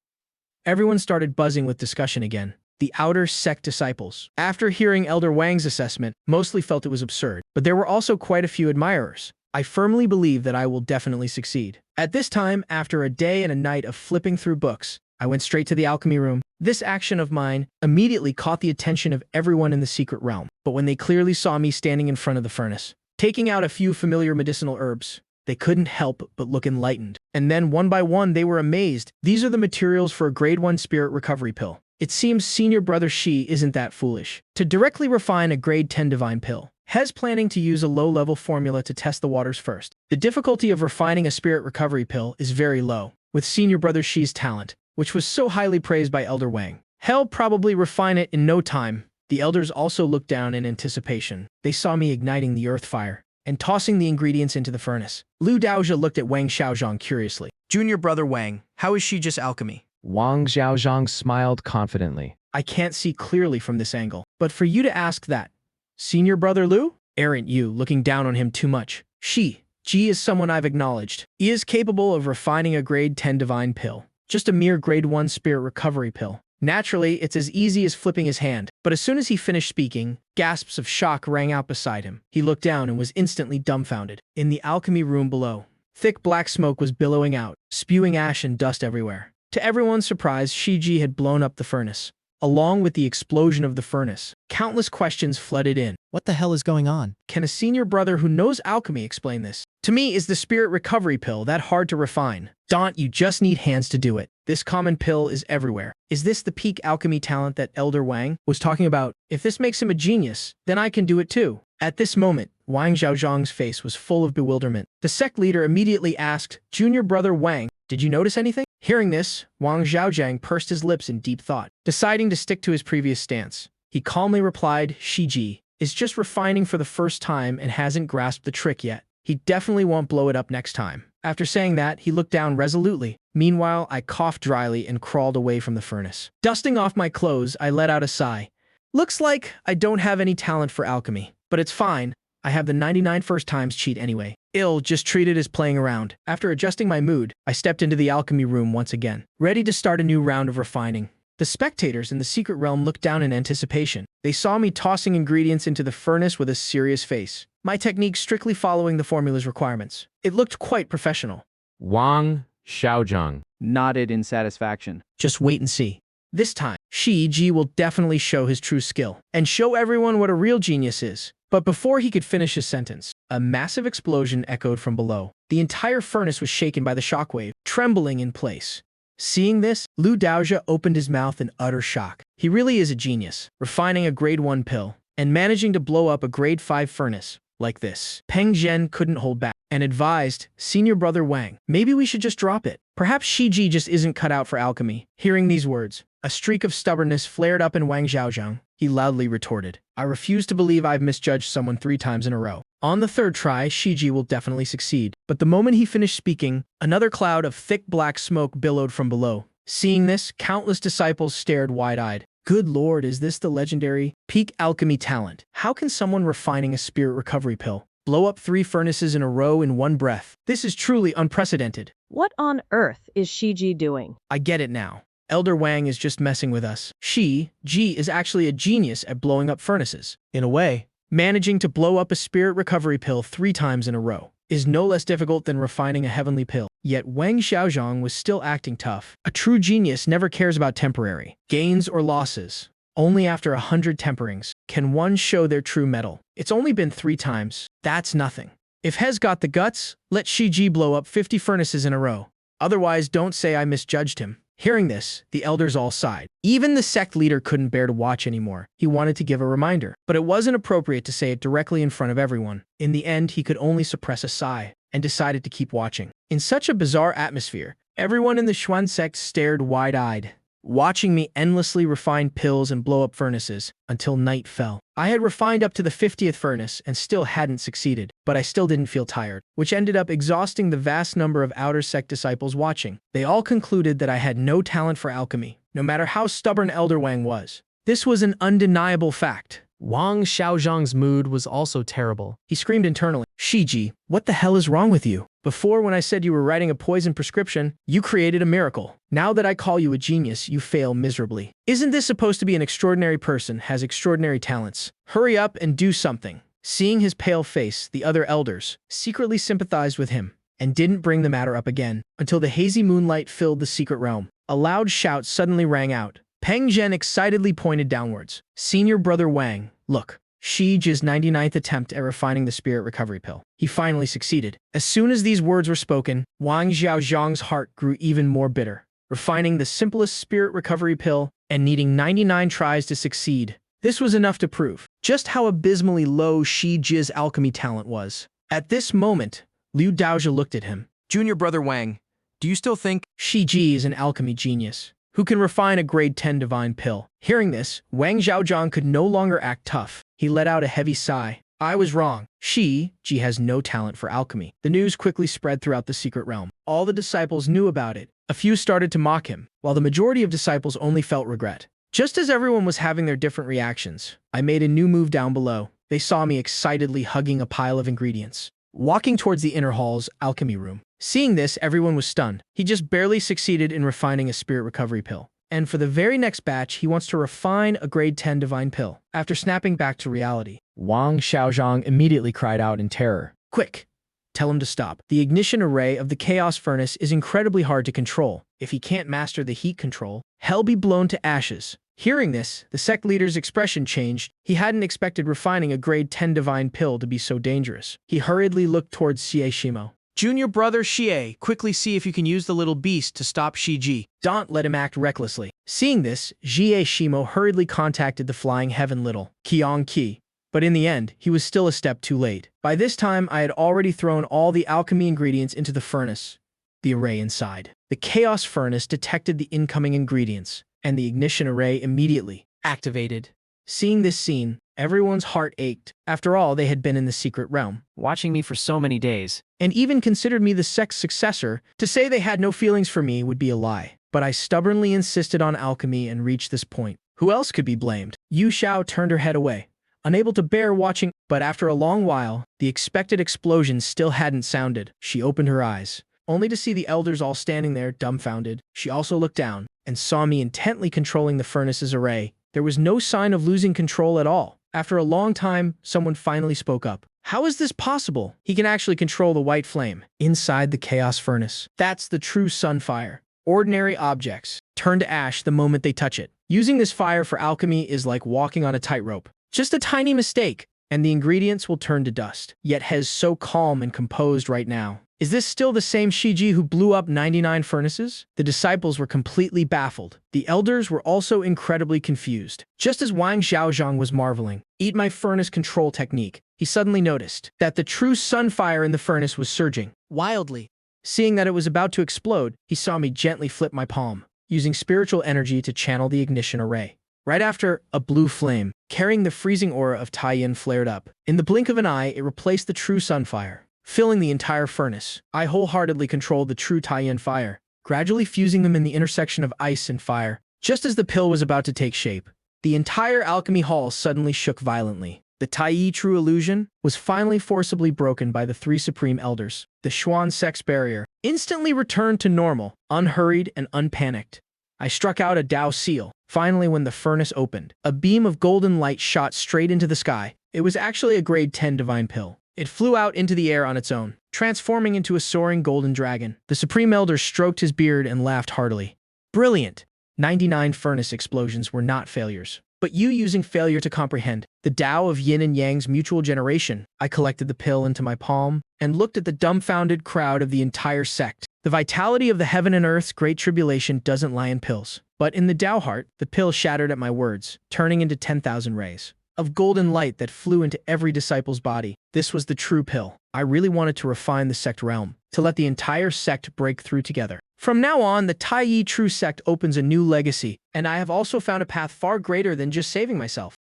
everyone started buzzing with discussion again. the outer sect disciples. After hearing Elder Wang's assessment, mostly felt it was absurd, but there were also quite a few admirers. I firmly believe that I will definitely succeed. At this time, after a day and a night of flipping through books, I went straight to the alchemy room. This action of mine immediately caught the attention of everyone in the secret realm, but when they clearly saw me standing in front of the furnace, taking out a few familiar medicinal herbs, they couldn't help but look enlightened. And then one by one they were amazed. These are the materials for a grade 1 spirit recovery pill. It seems senior brother Shi isn't that foolish to directly refine a grade 10 divine pill. Hez planning to use a low-level formula to test the waters first. The difficulty of refining a spirit recovery pill is very low, with senior brother Shi's talent, which was so highly praised by Elder Wang. He'll probably refine it in no time. The elders also looked down in anticipation. They saw me igniting the earth fire and tossing the ingredients into the furnace. Lu Daozha looked at Wang Xiaozhang curiously. Junior brother Wang, how is she just alchemy? Wang Xiaozhang smiled confidently. I can't see clearly from this angle, but for you to ask that, senior brother Lu? Aren't you looking down on him too much? Ji is someone I've acknowledged. He is capable of refining a grade 10 divine pill, just a mere grade 1 spirit recovery pill. Naturally, it's as easy as flipping his hand, but as soon as he finished speaking, gasps of shock rang out beside him. He looked down and was instantly dumbfounded. In the alchemy room below, thick black smoke was billowing out, spewing ash and dust everywhere. To everyone's surprise, Shiji had blown up the furnace. Along with the explosion of the furnace, countless questions flooded in. What the hell is going on? Can a senior brother who knows alchemy explain this? To me, is the spirit recovery pill that hard to refine? Don't you just need hands to do it? This common pill is everywhere. Is this the peak alchemy talent that Elder Wang was talking about? If this makes him a genius, then I can do it too. At this moment, Wang Xiaozhang's face was full of bewilderment. The sect leader immediately asked, Junior brother Wang, did you notice anything? Hearing this, Wang Xiaozhang pursed his lips in deep thought. Deciding to stick to his previous stance, he calmly replied, Shiji is just refining for the first time and hasn't grasped the trick yet. He definitely won't blow it up next time. After saying that, he looked down resolutely. Meanwhile, I coughed dryly and crawled away from the furnace. Dusting off my clothes, I let out a sigh. Looks like I don't have any talent for alchemy, but it's fine. I have the 99 first times cheat anyway. Just treat it as playing around. After adjusting my mood, I stepped into the alchemy room once again, ready to start a new round of refining. The spectators in the secret realm looked down in anticipation. They saw me tossing ingredients into the furnace with a serious face. My technique strictly following the formula's requirements. It looked quite professional. Wang Xiaozhang nodded in satisfaction. Just wait and see. This time, Ji will definitely show his true skill and show everyone what a real genius is. But before he could finish his sentence, a massive explosion echoed from below. The entire furnace was shaken by the shockwave, trembling in place. Seeing this, Lu Daozha opened his mouth in utter shock. He really is a genius, refining a grade 1 pill and managing to blow up a grade 5 furnace like this. Peng Zhen couldn't hold back and advised, Senior brother Wang, maybe we should just drop it. Perhaps Shiji just isn't cut out for alchemy. Hearing these words, a streak of stubbornness flared up in Wang Xiaozhang. He loudly retorted, I refuse to believe I've misjudged someone 3 times in a row. On the third try, Shiji will definitely succeed. But the moment he finished speaking, another cloud of thick black smoke billowed from below. Seeing this, countless disciples stared wide-eyed. Good lord, is this the legendary peak alchemy talent? How can someone refining a spirit recovery pill blow up 3 furnaces in a row in one breath? This is truly unprecedented. What on earth is Shiji doing? I get it now. Elder Wang is just messing with us. Ji is actually a genius at blowing up furnaces. In a way, managing to blow up a spirit recovery pill 3 times in a row is no less difficult than refining a heavenly pill. Yet Wang Xiaozhang was still acting tough. A true genius never cares about temporary gains or losses. Only after 100 temperings can one show their true mettle. It's only been 3 times. That's nothing. If Hez got the guts, let Shiji blow up 50 furnaces in a row. Otherwise, don't say I misjudged him. Hearing this, the elders all sighed. Even the sect leader couldn't bear to watch anymore. He wanted to give a reminder, but it wasn't appropriate to say it directly in front of everyone. In the end, he could only suppress a sigh and decided to keep watching. In such a bizarre atmosphere, everyone in the Xuan sect stared wide-eyed, watching me endlessly refine pills and blow up furnaces until night fell. I had refined up to the 50th furnace and still hadn't succeeded, but I still didn't feel tired, which ended up exhausting the vast number of outer sect disciples watching. They all concluded that I had no talent for alchemy, no matter how stubborn Elder Wang was. This was an undeniable fact. Wang Xiaozhang's mood was also terrible. He screamed internally, Shiji, what the hell is wrong with you? Before, when I said you were writing a poison prescription, you created a miracle. Now that I call you a genius, you fail miserably. Isn't this supposed to be an extraordinary person, has extraordinary talents? Hurry up and do something. Seeing his pale face, the other elders secretly sympathized with him and didn't bring the matter up again until the hazy moonlight filled the secret realm. A loud shout suddenly rang out. Peng Zhen excitedly pointed downwards. Senior brother Wang, look. Shiji's 99th attempt at refining the spirit recovery pill. He finally succeeded. As soon as these words were spoken, Wang Xiaozhang's heart grew even more bitter. Refining the simplest spirit recovery pill and needing 99 tries to succeed. This was enough to prove just how abysmally low Shiji's alchemy talent was. At this moment, Liu Daozha looked at him. Junior brother Wang, do you still think Shiji is an alchemy genius who can refine a grade 10 divine pill? Hearing this, Wang Xiaozhang could no longer act tough. He let out a heavy sigh. I was wrong. Shiji has no talent for alchemy. The news quickly spread throughout the secret realm. All the disciples knew about it. A few started to mock him, while the majority of disciples only felt regret. Just as everyone was having their different reactions, I made a new move down below. They saw me excitedly hugging a pile of ingredients, walking towards the inner hall's alchemy room. Seeing this, everyone was stunned. He just barely succeeded in refining a spirit recovery pill. And for the very next batch, he wants to refine a grade 10 divine pill. After snapping back to reality, Wang Xiaozhang immediately cried out in terror. Quick! Tell him to stop. The ignition array of the chaos furnace is incredibly hard to control. If he can't master the heat control, hell be blown to ashes. Hearing this, the sect leader's expression changed. He hadn't expected refining a grade 10 divine pill to be so dangerous. He hurriedly looked towards Xie Shimo. Junior brother Xie, quickly see if you can use the little beast to stop Shiji. Don't let him act recklessly. Seeing this, Xie Shimo hurriedly contacted the flying heaven little Qiong Qi. But in the end, he was still a step too late. By this time, I had already thrown all the alchemy ingredients into the furnace, the array inside. The chaos furnace detected the incoming ingredients, and the ignition array immediately activated. Seeing this scene, everyone's heart ached. After all, they had been in the secret realm, watching me for so many days, and even considered me the sect's successor. To say they had no feelings for me would be a lie. But I stubbornly insisted on alchemy and reached this point. Who else could be blamed? Yu Xiao turned her head away, unable to bear watching, but after a long while, the expected explosion still hadn't sounded. She opened her eyes, only to see the elders all standing there, dumbfounded. She also looked down and saw me intently controlling the furnace's array. There was no sign of losing control at all. After a long time, someone finally spoke up. How is this possible? He can actually control the white flame inside the chaos furnace. That's the true sunfire. Ordinary objects turn to ash the moment they touch it. Using this fire for alchemy is like walking on a tightrope. Just a tiny mistake, and the ingredients will turn to dust. Yet he is so calm and composed right now. Is this still the same Shiji who blew up 99 furnaces? The disciples were completely baffled. The elders were also incredibly confused. Just as Wang Xiaozhang was marveling, eat my furnace control technique, he suddenly noticed that the true sunfire in the furnace was surging wildly. Seeing that it was about to explode, he saw me gently flip my palm, using spiritual energy to channel the ignition array. Right after, a blue flame, carrying the freezing aura of Taiyin, flared up. In the blink of an eye, it replaced the true sunfire, filling the entire furnace. I wholeheartedly controlled the true Taiyin fire, gradually fusing them in the intersection of ice and fire. Just as the pill was about to take shape, the entire alchemy hall suddenly shook violently. The Tai true illusion was finally forcibly broken by the three supreme elders. The Xuan Sect's barrier instantly returned to normal, unhurried and unpanicked. I struck out a Dao seal. Finally, when the furnace opened, a beam of golden light shot straight into the sky. It was actually a grade 10 divine pill. It flew out into the air on its own, transforming into a soaring golden dragon. The Supreme Elder stroked his beard and laughed heartily. Brilliant! 99 furnace explosions were not failures, but you using failure to comprehend the Tao of yin and yang's mutual generation. I collected the pill into my palm and looked at the dumbfounded crowd of the entire sect. The vitality of the heaven and earth's great tribulation doesn't lie in pills, but in the Tao heart. The pill shattered at my words, turning into 10,000 rays of golden light that flew into every disciple's body. This was the true pill. I really wanted to refine the sect realm, to let the entire sect break through together. From now on, the Tai True Sect opens a new legacy, and I have also found a path far greater than just saving myself.